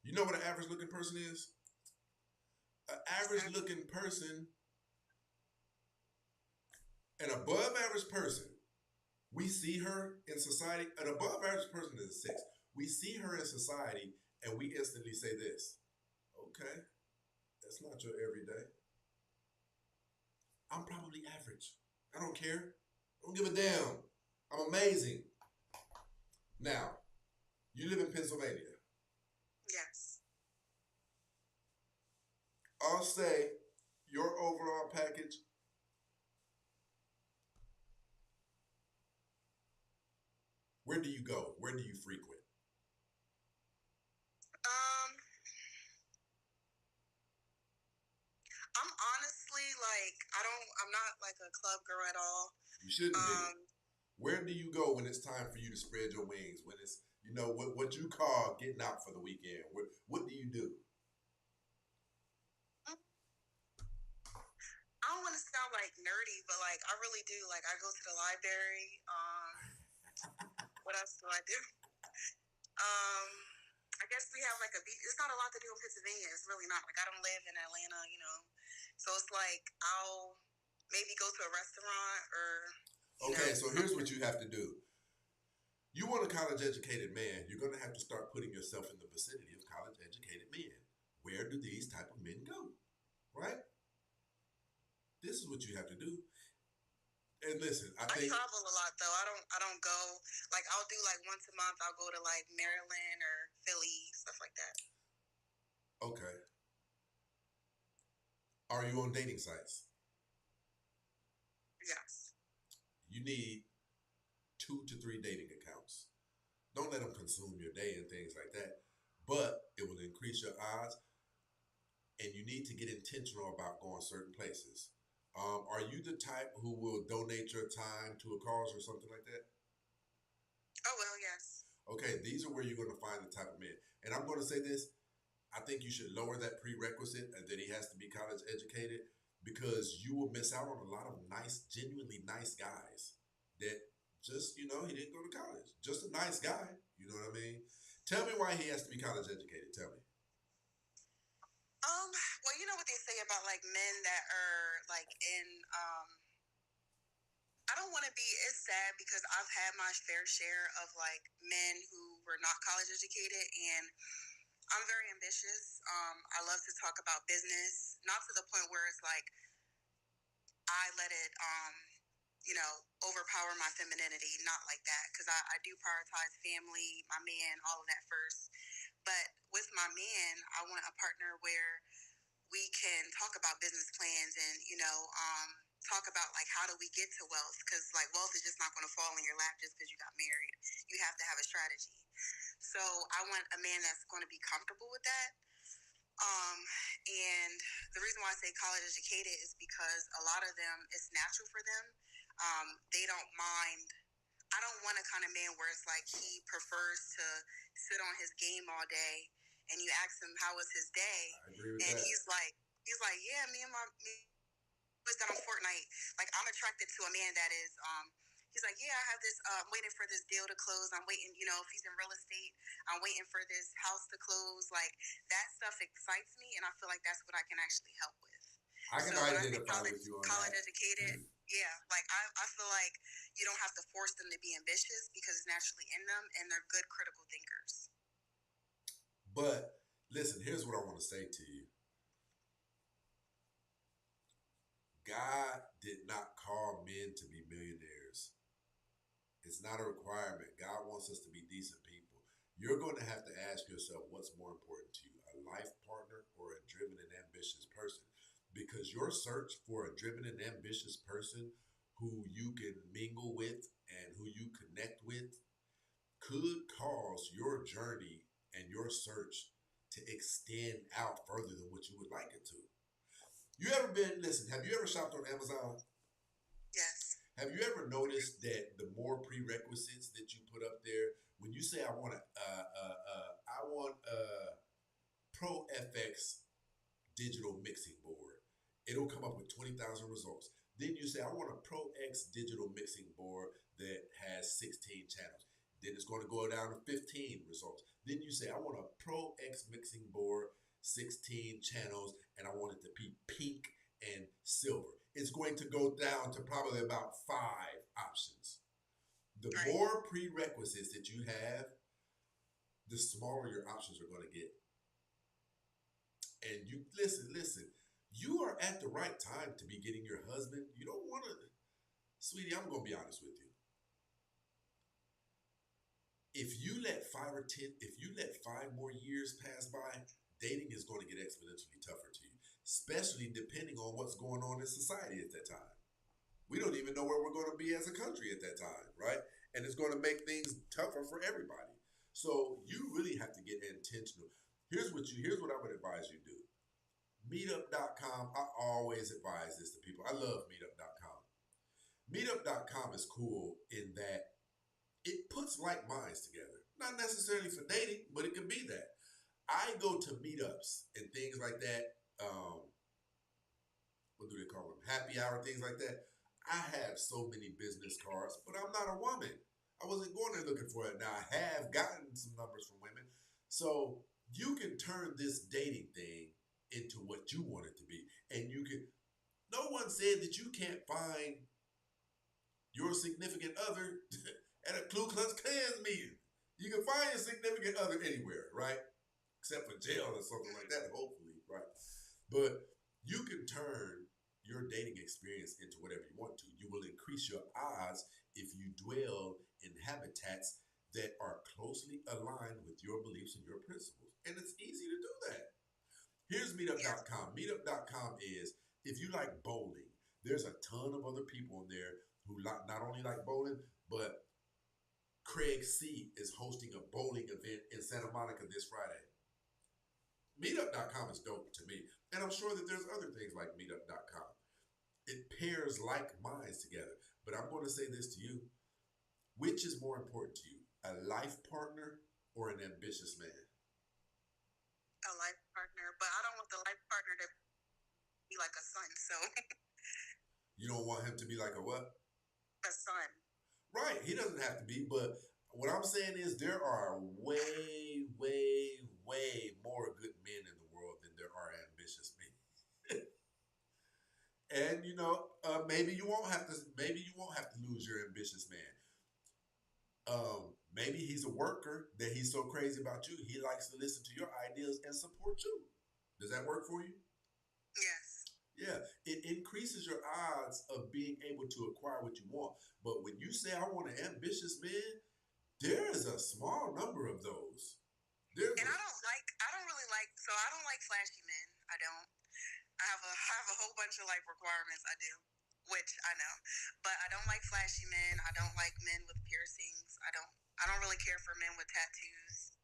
You know what an average looking person is? An average looking person, an above average person, we see her in society. An above average person is a 6. We see her in society and we instantly say this: okay, that's not your everyday. I'm probably average. I don't care. I don't give a damn. I'm amazing. Now, you live in Pennsylvania. Yes. I'll say your overall package, where do you go? Where do you frequent? I'm honestly I'm not like a club girl at all. You shouldn't be. Where do you go when it's time for you to spread your wings? When it's, you know, what you call getting out for the weekend? What do you do? I don't want to sound like nerdy, but like I really do. Like I go to the library. What else do I do? I guess we have like a beach. It's not a lot to do in Pennsylvania. It's really not. Like I don't live in Atlanta, you know. So it's like I'll maybe go to a restaurant or. Okay, so here's what you have to do. You want a college-educated man, you're going to have to start putting yourself in the vicinity of college-educated men. Where do these type of men go? Right? This is what you have to do. And listen, I travel a lot though. I don't go, like I'll do like once a month. I'll go to like Maryland or Philly, stuff like that. Okay. Are you on dating sites? Yes. You need 2 to 3 dating accounts. Don't let them consume your day and things like that. But it will increase your odds. And you need to get intentional about going certain places. Are you the type who will donate your time to a cause or something like that? Oh, well, yes. Okay, these are where you're going to find the type of men. And I'm going to say this. I think you should lower that prerequisite that he has to be college educated, because you will miss out on a lot of nice, genuinely nice guys that just, you know, he didn't go to college. Just a nice guy. You know what I mean? Tell me why he has to be college educated. Tell me. Well, you know what they say about like men that are like in, I don't want to be, it's sad because I've had my fair share of like men who were not college educated, and I'm very ambitious. I love to talk about business, not to the point where it's like I let it, you know, overpower my femininity. Not like that, because I do prioritize family, my man, all of that first. But with my man, I want a partner where we can talk about business plans and, you know, talk about like how do we get to wealth, because like wealth is just not going to fall in your lap just because you got married. You have to have a strategy. So I want a man that's going to be comfortable with that. And the reason why I say college educated is because a lot of them, it's natural for them. They don't mind. I don't want a kind of man where it's like he prefers to sit on his game all day, and you ask him how was his day, I agree with and that. he's like, yeah, me was done on Fortnite. Like, I'm attracted to a man that is, he's like, yeah, I have this, I'm waiting for this deal to close. I'm waiting, you know, if he's in real estate, I'm waiting for this house to close. Like, that stuff excites me, and I feel like that's what I can actually help with. I can identify with you on college that. educated, yeah, like, I feel like you don't have to force them to be ambitious because it's naturally in them, and they're good critical thinkers. But listen, here's what I want to say to you. God did not call men to be millionaires. It's not a requirement. God wants us to be decent people. You're going to have to ask yourself what's more important to you, a life partner or a driven and ambitious person. Because your search for a driven and ambitious person who you can mingle with and who you connect with could cause your journey and your search to extend out further than what you would like it to. You ever been, listen, have you ever shopped on Amazon? Yes. Have you ever noticed that the more prerequisites that you put up there, when you say I want a Pro FX digital mixing board, it'll come up with 20,000 results. Then you say I want a Pro X digital mixing board that has 16 channels. Then it's going to go down to 15 results. Then you say I want a Pro X mixing board, 16 channels, and I want it to be pink and silver. It's going to go down to probably about 5 options. The more prerequisites that you have, the smaller your options are going to get. And you listen, you are at the right time to be getting your husband. You don't want to, sweetie, I'm going to be honest with you. If you let 5 more years pass by, dating is going to get exponentially tougher to you, especially depending on what's going on in society at that time. We don't even know where we're going to be as a country at that time, right? And it's going to make things tougher for everybody. So you really have to get intentional. Here's what I would advise you do. Meetup.com, I always advise this to people. I love Meetup.com. Meetup.com is cool in that it puts like minds together. Not necessarily for dating, but it can be that. I go to meetups and things like that. What do they call them? Happy hour, things like that. I have so many business cards, but I'm not a woman. I wasn't going there looking for it. Now, I have gotten some numbers from women. So you can turn this dating thing into what you want it to be. And you can, no one said that you can't find your significant other at a Ku Klux Klan meeting. You can find your significant other anywhere, right? Except for jail or something like that, hopefully, right? But you can turn your dating experience into whatever you want to. You will increase your odds if you dwell in habitats that are closely aligned with your beliefs and your principles. And it's easy to do that. Here's meetup.com. Meetup.com is, if you like bowling, there's a ton of other people in there who not only like bowling, but Craig C. is hosting a bowling event in Santa Monica this Friday. Meetup.com is dope to me. And I'm sure that there's other things like Meetup.com. It pairs like minds together. But I'm going to say this to you. Which is more important to you? A life partner or an ambitious man? A life partner. But I don't want the life partner to be like a son, so. You don't want him to be like a what? A son. Right. He doesn't have to be. But what I'm saying is there are way, way, way more good men in the world than there are ambitious men. And you know, maybe you won't have to lose your ambitious man. Maybe he's a worker that he's so crazy about you, he likes to listen to your ideas and support you. Does that work for you? Yes. Yeah, it increases your odds of being able to acquire what you want. But when you say I want an ambitious man, there is a small number of those. I don't really like flashy men. I don't. I have a whole bunch of like requirements. I do, which I know, but I don't like flashy men. I don't like men with piercings. I don't really care for men with tattoos.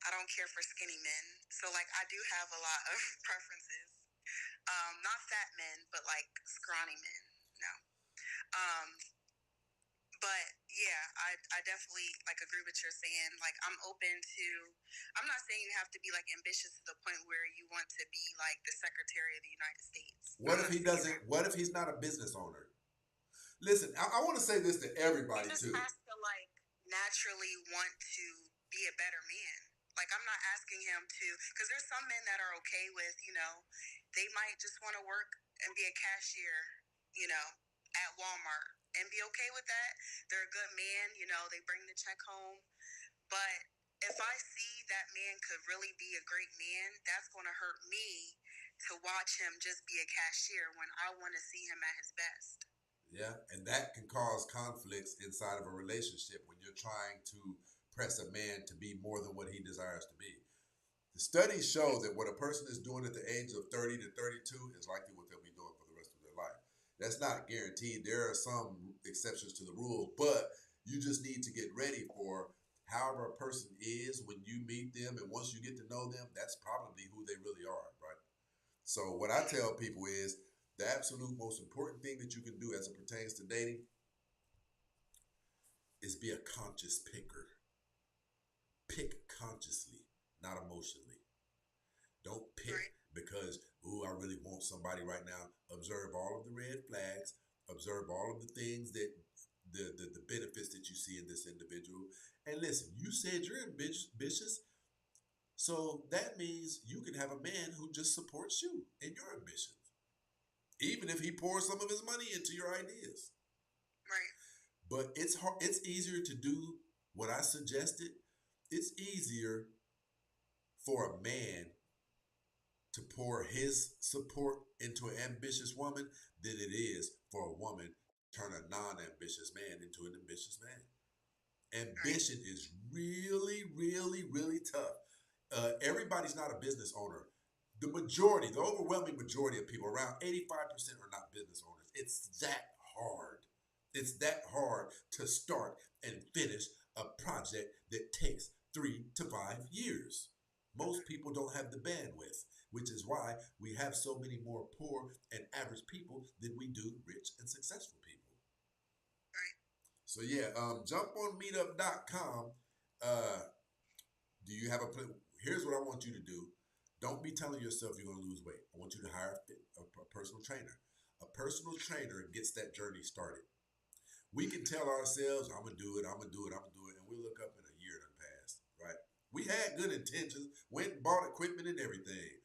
I don't care for skinny men. So like I do have a lot of preferences. Not fat men, but like scrawny men. No. Um, but yeah, I definitely like agree with you're saying. Like I'm open to. I'm not saying you have to be like ambitious to the point where you want to be like the Secretary of the United States. What if he doesn't? What if he's not a business owner? Listen, I want to say this to everybody he just too. has to like naturally want to be a better man. Like I'm not asking him to, because there's some men that are okay with, they might just want to work and be a cashier, at Walmart and be okay with that. They're a good man, they bring the check home. But if I see that man could really be a great man, that's going to hurt me to watch him just be a cashier when I want to see him at his best. Yeah, and that can cause conflicts inside of a relationship when you're trying to press a man to be more than what he desires to be. The studies show that what a person is doing at the age of 30 to 32 is likely what they'll be doing for the rest of their life. That's not guaranteed. There are some exceptions to the rule, but you just need to get ready for however a person is when you meet them, and once you get to know them, that's probably who they really are, right? So what I tell people is the absolute most important thing that you can do as it pertains to dating is be a conscious picker. Pick consciously, not emotionally. Don't pick because, ooh, I really want somebody right now. Observe all of the red flags. Observe all of the things that the benefits that you see in this individual. And listen, you said you're ambitious, so that means you can have a man who just supports you in your ambitions, even if he pours some of his money into your ideas. Right. But it's hard. It's easier to do what I suggested. It's easier for a man to pour his support into an ambitious woman than it is for a woman to turn a non-ambitious man into an ambitious man. Ambition is really, really, really tough. Everybody's not a business owner. The overwhelming majority of people, around 85%, are not business owners. It's that hard. It's that hard to start and finish a project that takes 3 to 5 years. Most people don't have the bandwidth, which is why we have so many more poor and average people than we do rich and successful people. So yeah, jump on meetup.com. Do you have here's what I want you to do. Don't be telling yourself you're going to lose weight. I want you to hire a personal trainer. A personal trainer gets that journey started. We can tell ourselves, I'm going to do it, I'm going to do it, I'm going to do it, and we look up in a year done passed, right? We had good intentions, went and bought equipment and everything,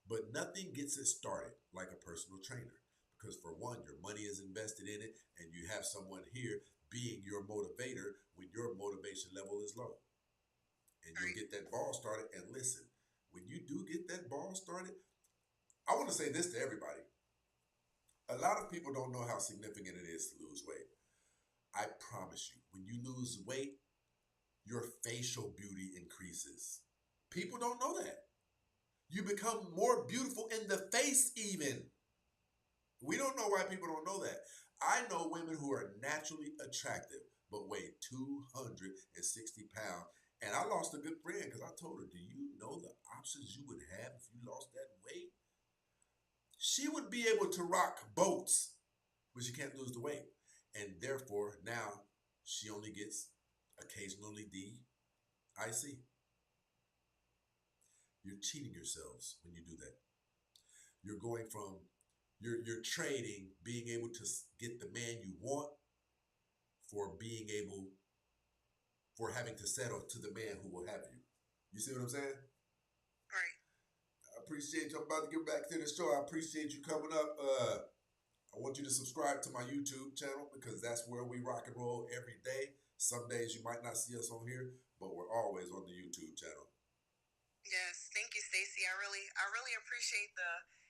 but nothing gets it started like a personal trainer. Because for one, your money is invested in it, and you have someone here being your motivator when your motivation level is low. And you'll get that ball started. And listen, when you do get that ball started, I want to say this to everybody. A lot of people don't know how significant it is to lose weight. I promise you, when you lose weight, your facial beauty increases. People don't know that. You become more beautiful in the face even. We don't know why people don't know that. I know women who are naturally attractive but weigh 260 pounds. And I lost a good friend because I told her, do you know the options you would have if you lost that weight? She would be able to rock boats, but she can't lose the weight. And therefore, now she only gets occasionally DIC. You're cheating yourselves when you do that. You're going from, you're trading being able to get the man you want for having to settle to the man who will have you. You see what I'm saying? Right. I appreciate you. I'm about to get back to the show. I appreciate you coming up. I want you to subscribe to my YouTube channel because that's where we rock and roll every day. Some days you might not see us on here, but we're always on the YouTube channel. Yes, thank you, Stacey. I really appreciate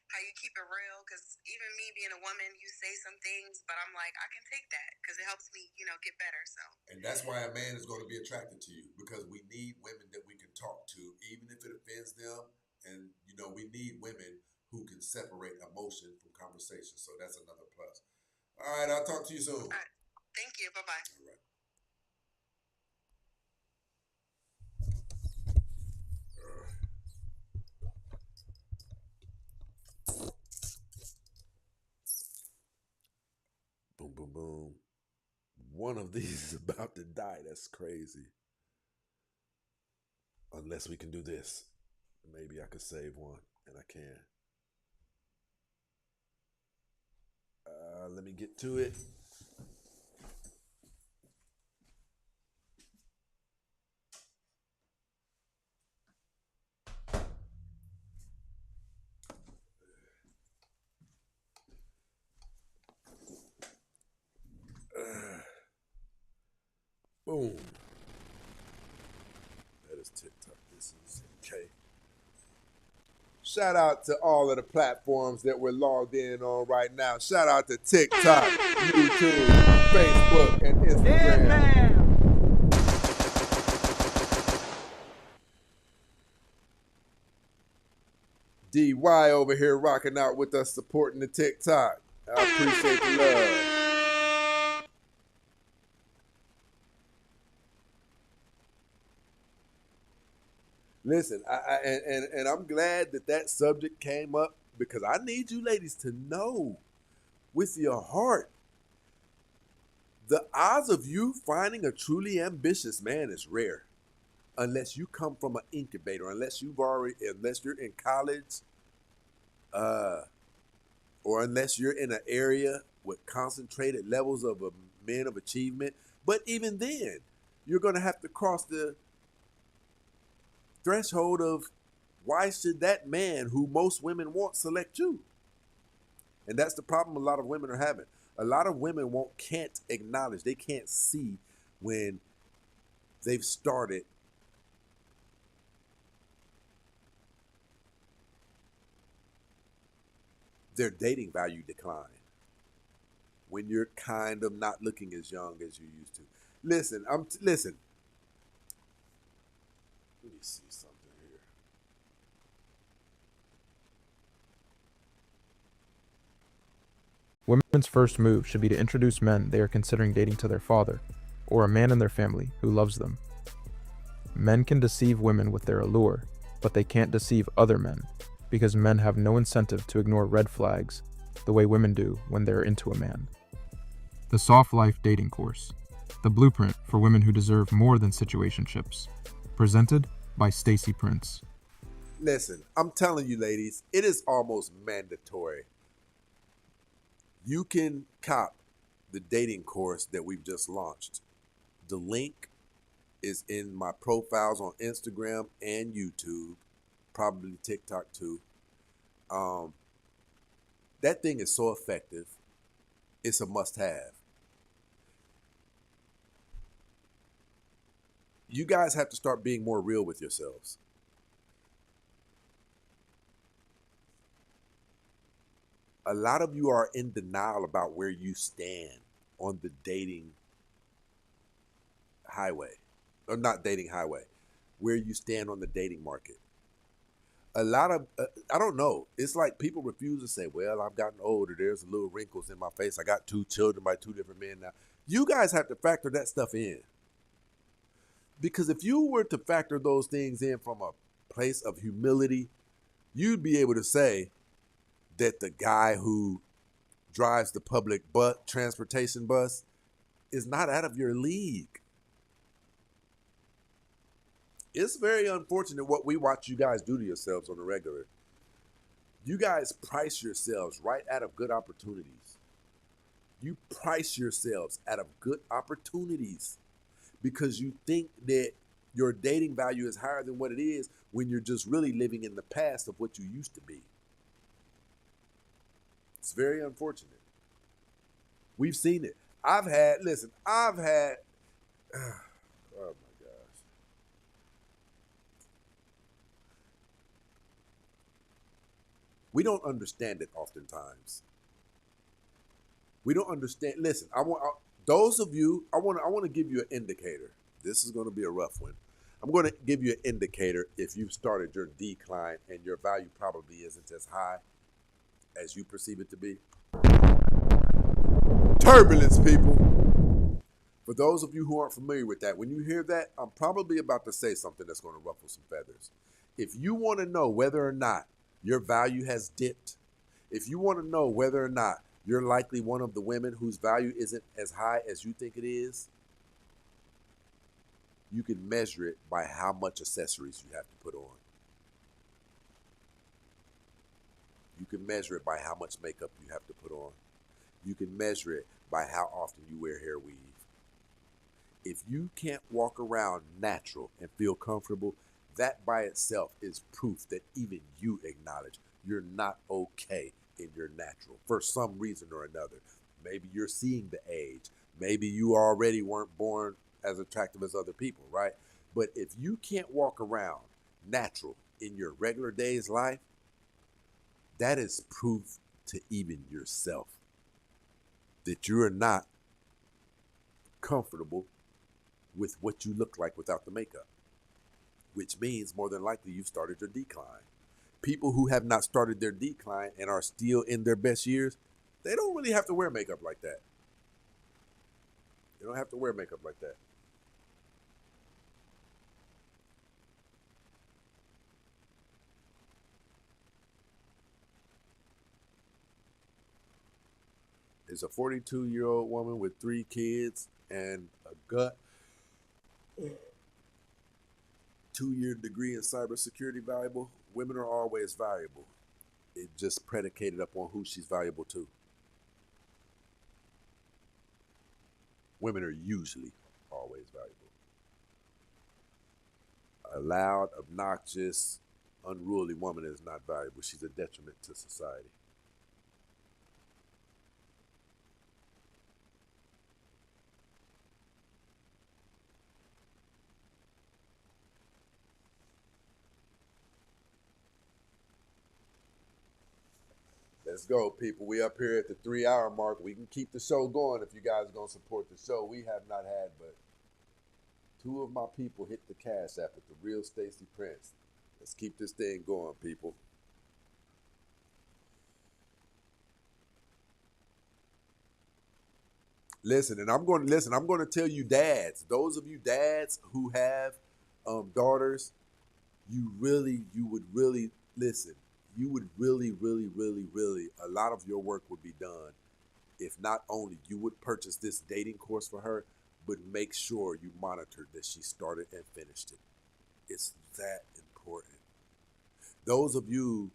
how you keep it real, because even me being a woman, you say some things, but I'm like, I can take that because it helps me, get better. So. And that's why a man is going to be attracted to you, because we need women that we can talk to, even if it offends them. And, we need women who can separate emotion from conversation. So that's another plus. All right, I'll talk to you soon. All right. Thank you. Bye-bye. All right. boom, boom. One of these is about to die. That's crazy. Unless we can do this. Maybe I could save one, and I can. Let me get to it. Boom. That is TikTok. This is okay. Shout out to all of the platforms that we're logged in on right now. Shout out to TikTok, YouTube, Facebook, and Instagram. Yeah, DY over here rocking out with us, supporting the TikTok. I appreciate the love. Listen, and I'm glad that subject came up because I need you ladies to know with your heart, the odds of you finding a truly ambitious man is rare. Unless you come from an incubator, unless you're in college, or unless you're in an area with concentrated levels of men of achievement. But even then, you're going to have to cross the threshold of why should that man who most women want select you? And that's the problem a lot of women are having. A lot of women can't acknowledge, they can't see when they've started their dating value decline. When you're kind of not looking as young as you used to. Listen. Let me see something here. Women's first move should be to introduce men they are considering dating to their father, or a man in their family who loves them. Men can deceive women with their allure, but they can't deceive other men, because men have no incentive to ignore red flags the way women do when they're into a man. The Soft Life Dating Course, the blueprint for women who deserve more than situationships. Presented by Stacy Prince. Listen, I'm telling you ladies, it is almost mandatory. You can cop the dating course that we've just launched. The link is in my profiles on Instagram and YouTube, probably TikTok too. That thing is so effective. It's a must-have. You guys have to start being more real with yourselves. A lot of you are in denial about where you stand on the dating highway, or not dating highway, where you stand on the dating market. A lot of, I don't know, it's like people refuse to say, well, I've gotten older, there's little wrinkles in my face, I got 2 children by 2 different men now. You guys have to factor that stuff in. Because if you were to factor those things in from a place of humility, you'd be able to say that the guy who drives the public transportation bus is not out of your league. It's very unfortunate what we watch you guys do to yourselves on the regular. You guys price yourselves right out of good opportunities. You price yourselves out of good opportunities because you think that your dating value is higher than what it is when you're just really living in the past of what you used to be. It's very unfortunate. We've seen it. Oh my gosh. We don't understand it oftentimes. We don't understand. Listen, those of you, I want to give you an indicator. This is going to be a rough one. I'm going to give you an indicator if you've started your decline and your value probably isn't as high as you perceive it to be. Turbulence, people. For those of you who aren't familiar with that, when you hear that, I'm probably about to say something that's going to ruffle some feathers. If you want to know whether or not your value has dipped, if you want to know whether or not you're likely one of the women whose value isn't as high as you think it is. You can measure it by how much accessories you have to put on. You can measure it by how much makeup you have to put on. You can measure it by how often you wear hair weave. If you can't walk around natural and feel comfortable, that by itself is proof that even you acknowledge you're not okay in your natural for some reason or another. Maybe you're seeing the age. Maybe you already weren't born as attractive as other people, right? But if you can't walk around natural in your regular day's life, that is proof to even yourself that you're not comfortable with what you look like without the makeup, which means more than likely you've started your decline. People who have not started their decline and are still in their best years, they don't really have to wear makeup like that. They don't have to wear makeup like that. Is a 42-year-old woman with 3 kids and a gut 2-year degree in cybersecurity valuable? Women are always valuable. It just predicated upon who she's valuable to. Women are usually always valuable. A loud, obnoxious, unruly woman is not valuable. She's a detriment to society. Let's go, people. We up here at the 3-hour mark. We can keep the show going if you guys are going to support the show. We have not had but 2 of my people hit the cash app at the real Stacey Prince. Let's keep this thing going, people. Listen, I'm going to tell you dads, those of you dads who have daughters, you would really listen. You would really, a lot of your work would be done if not only you would purchase this dating course for her, but make sure you monitored that she started and finished it. It's that important. Those of you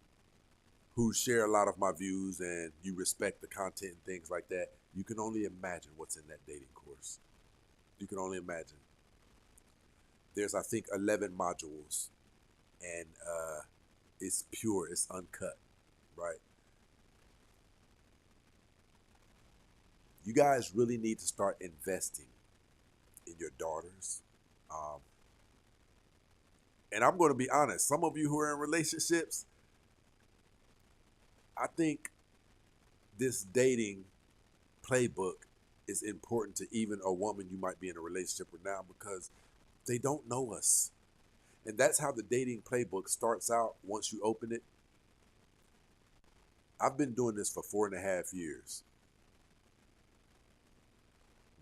who share a lot of my views and you respect the content and things like that, you can only imagine what's in that dating course. You can only imagine. There's, I think, 11 modules, and it's pure, it's uncut, right? You guys really need to start investing in your daughters. And I'm going to be honest, some of you who are in relationships, I think this dating playbook is important to even a woman you might be in a relationship with now, because they don't know us. And that's how the dating playbook starts out once you open it. I've been doing this for 4.5 years.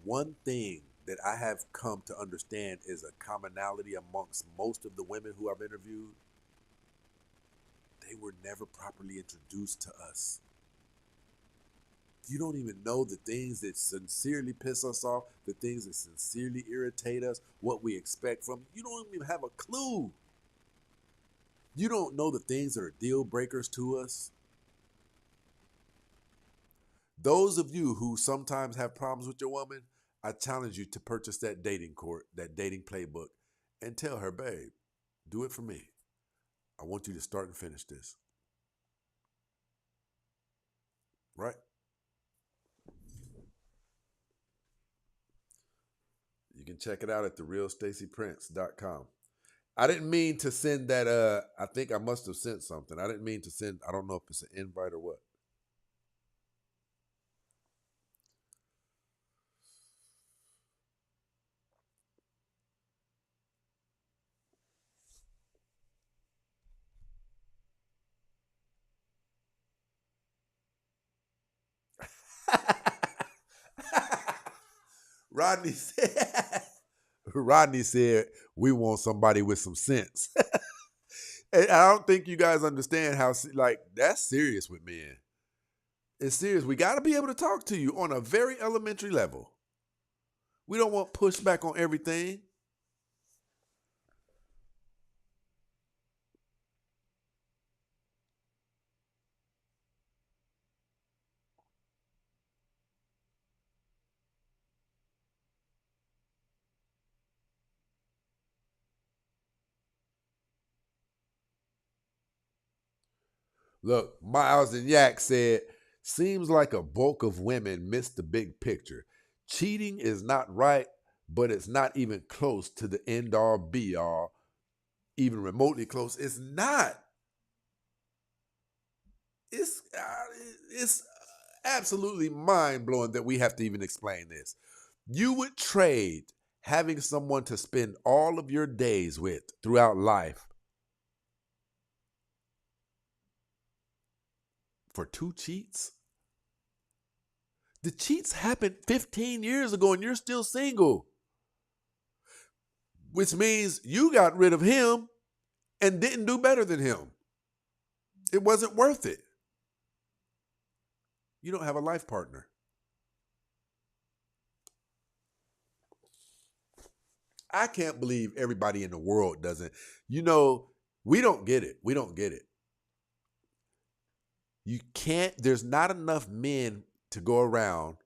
One thing that I have come to understand is a commonality amongst most of the women who I've interviewed. They were never properly introduced to us. You don't even know the things that sincerely piss us off, the things that sincerely irritate us, what we expect from. You don't even have a clue. You don't know the things that are deal breakers to us. Those of you who sometimes have problems with your woman, I challenge you to purchase that dating court, that dating playbook, and tell her, babe, do it for me. I want you to start and finish this. Right? You can check it out at therealstaceyprince.com. I didn't mean to send that. I think I must have sent something. I didn't mean to send. I don't know if it's an invite or what. Rodney said. Rodney said we want somebody with some sense. And I don't think you guys understand how, like, that's serious with men. It's serious. We got to be able to talk to you on a very elementary level. We don't want pushback on everything. Look, Miles and Yak said, seems like a bulk of women miss the big picture. Cheating is not right, but it's not even close to the end all be all, even remotely close. It's not. It's absolutely mind blowing that we have to even explain this. You would trade having someone to spend all of your days with throughout life for 2 cheats? The cheats happened 15 years ago and you're still single. Which means you got rid of him and didn't do better than him. It wasn't worth it. You don't have a life partner. I can't believe everybody in the world doesn't. You know, we don't get it. We don't get it. You can't, there's not enough men to go around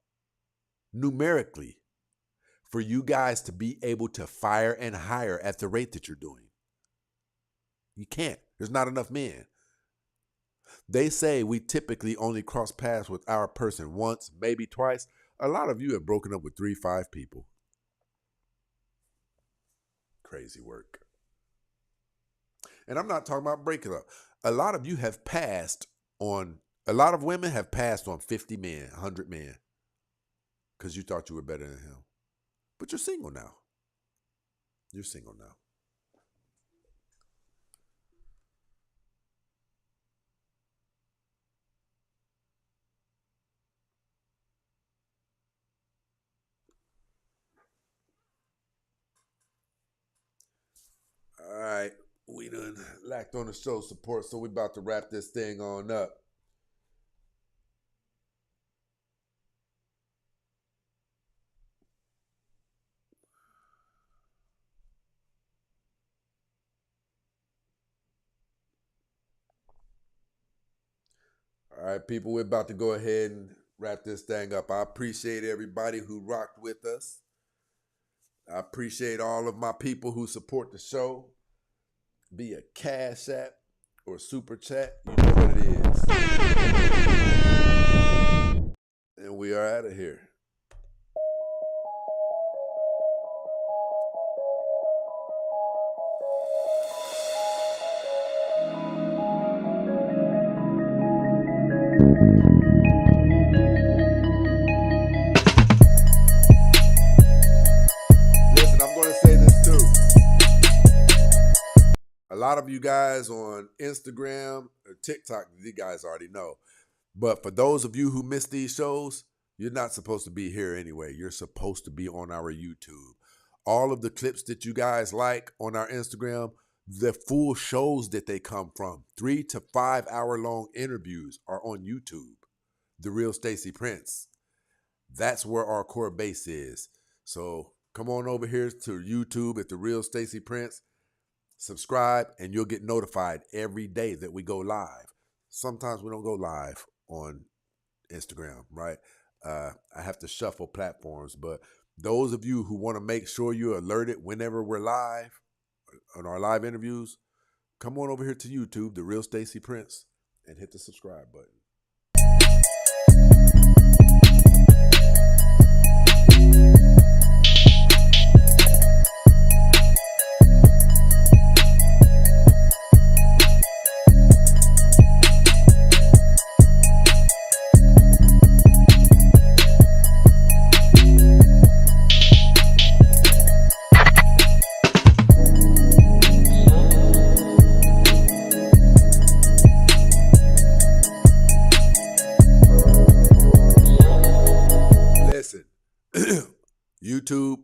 numerically for you guys to be able to fire and hire at the rate that you're doing. You can't. There's not enough men. They say we typically only cross paths with our person once, maybe twice. A lot of you have broken up with 3, 5 people. Crazy work. And I'm not talking about breaking up. A lot of you have passed on, a lot of women have passed on 50 men, 100 men, because you thought you were better than him. But you're single now. You're single now. All right, we done lacked on the show support, so we about to wrap this thing on up. All right, people, we're about to go ahead and wrap this thing up. I appreciate everybody who rocked with us. I appreciate all of my people who support the show. Be a Cash App or a Super Chat, you know what it is. And we are out of here. Listen, I'm going to say this too. A lot of you guys on Instagram or TikTok, you guys already know. But for those of you who miss these shows, you're not supposed to be here anyway. You're supposed to be on our YouTube. All of the clips that you guys like on our Instagram, the full shows that they come from, 3 to 5 hour long interviews are on YouTube. The Real Stacey Prince. That's where our core base is. So come on over here to YouTube at The Real Stacey Prince. Subscribe and you'll get notified every day that we go live. Sometimes we don't go live on Instagram, right? I have to shuffle platforms, but those of you who want to make sure you're alerted whenever we're live on our live interviews, come on over here to YouTube, The Real Stacey Prince, and hit the subscribe button. YouTube,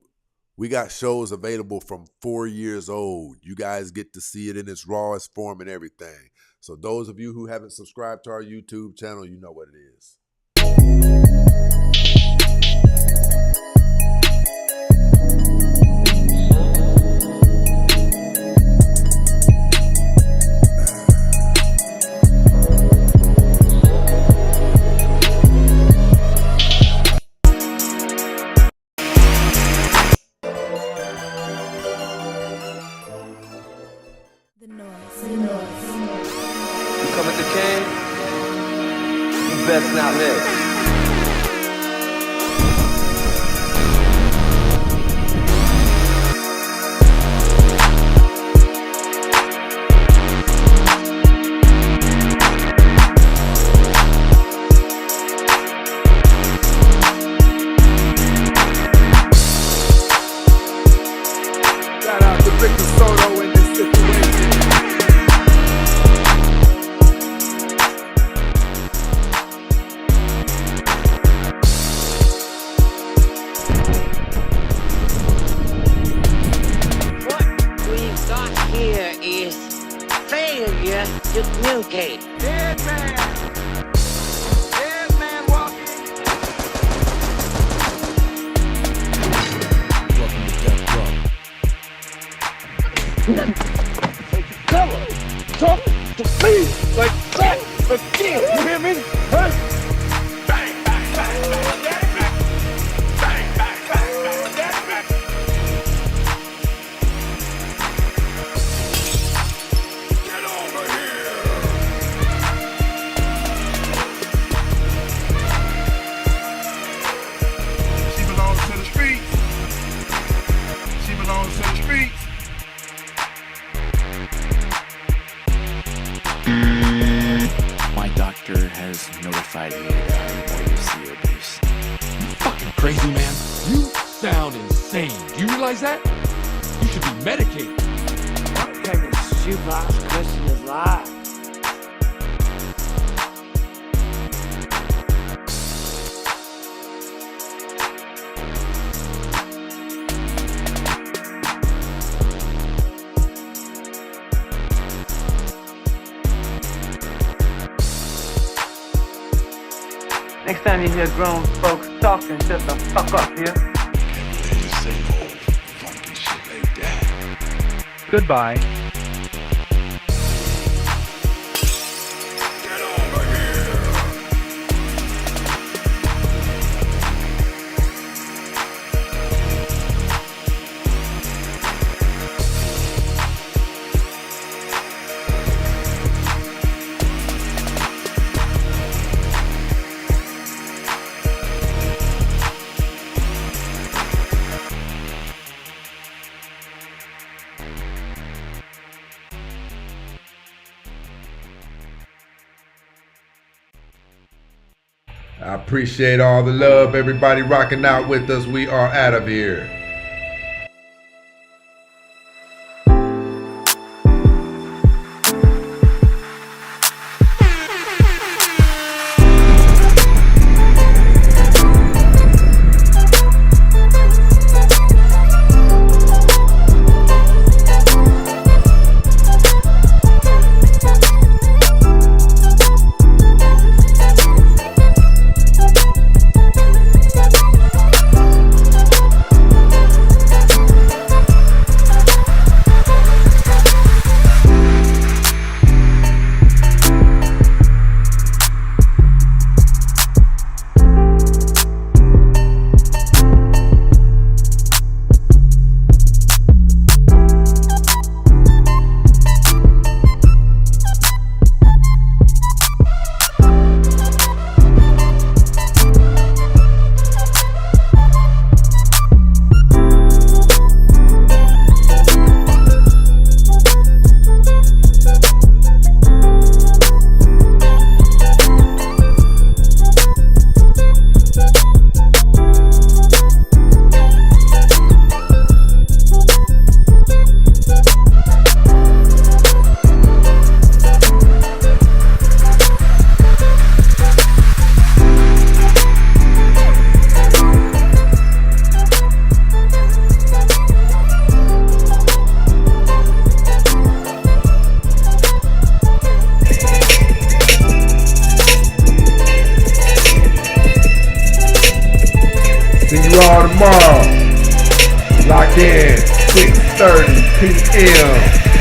we got shows available from 4 years old. You guys get to see it in its rawest form and everything. So those of you who haven't subscribed to our YouTube channel, you know what it is. You come at the king, you best not miss. Shout out to Victor Soto in this situation. What we've got here is failure to communicate. Dead man! Dead man walking! Welcome to Death Row. Talk to me like that again! You hear me? Huh? She belongs to the streets. She belongs to the streets. My doctor has notified me that I'm morbidly obese. You fucking crazy, man. You sound insane. Do you realize that? You should be medicated. What kind of stupid-ass question is that? Next time you hear grown folks talking, shut the fuck up, yeah? They just say old funky shit like that. Goodbye. Get over here. I appreciate all the love, everybody rocking out with us. We are out of here. tomorrow. Lock in, 6:30 p.m.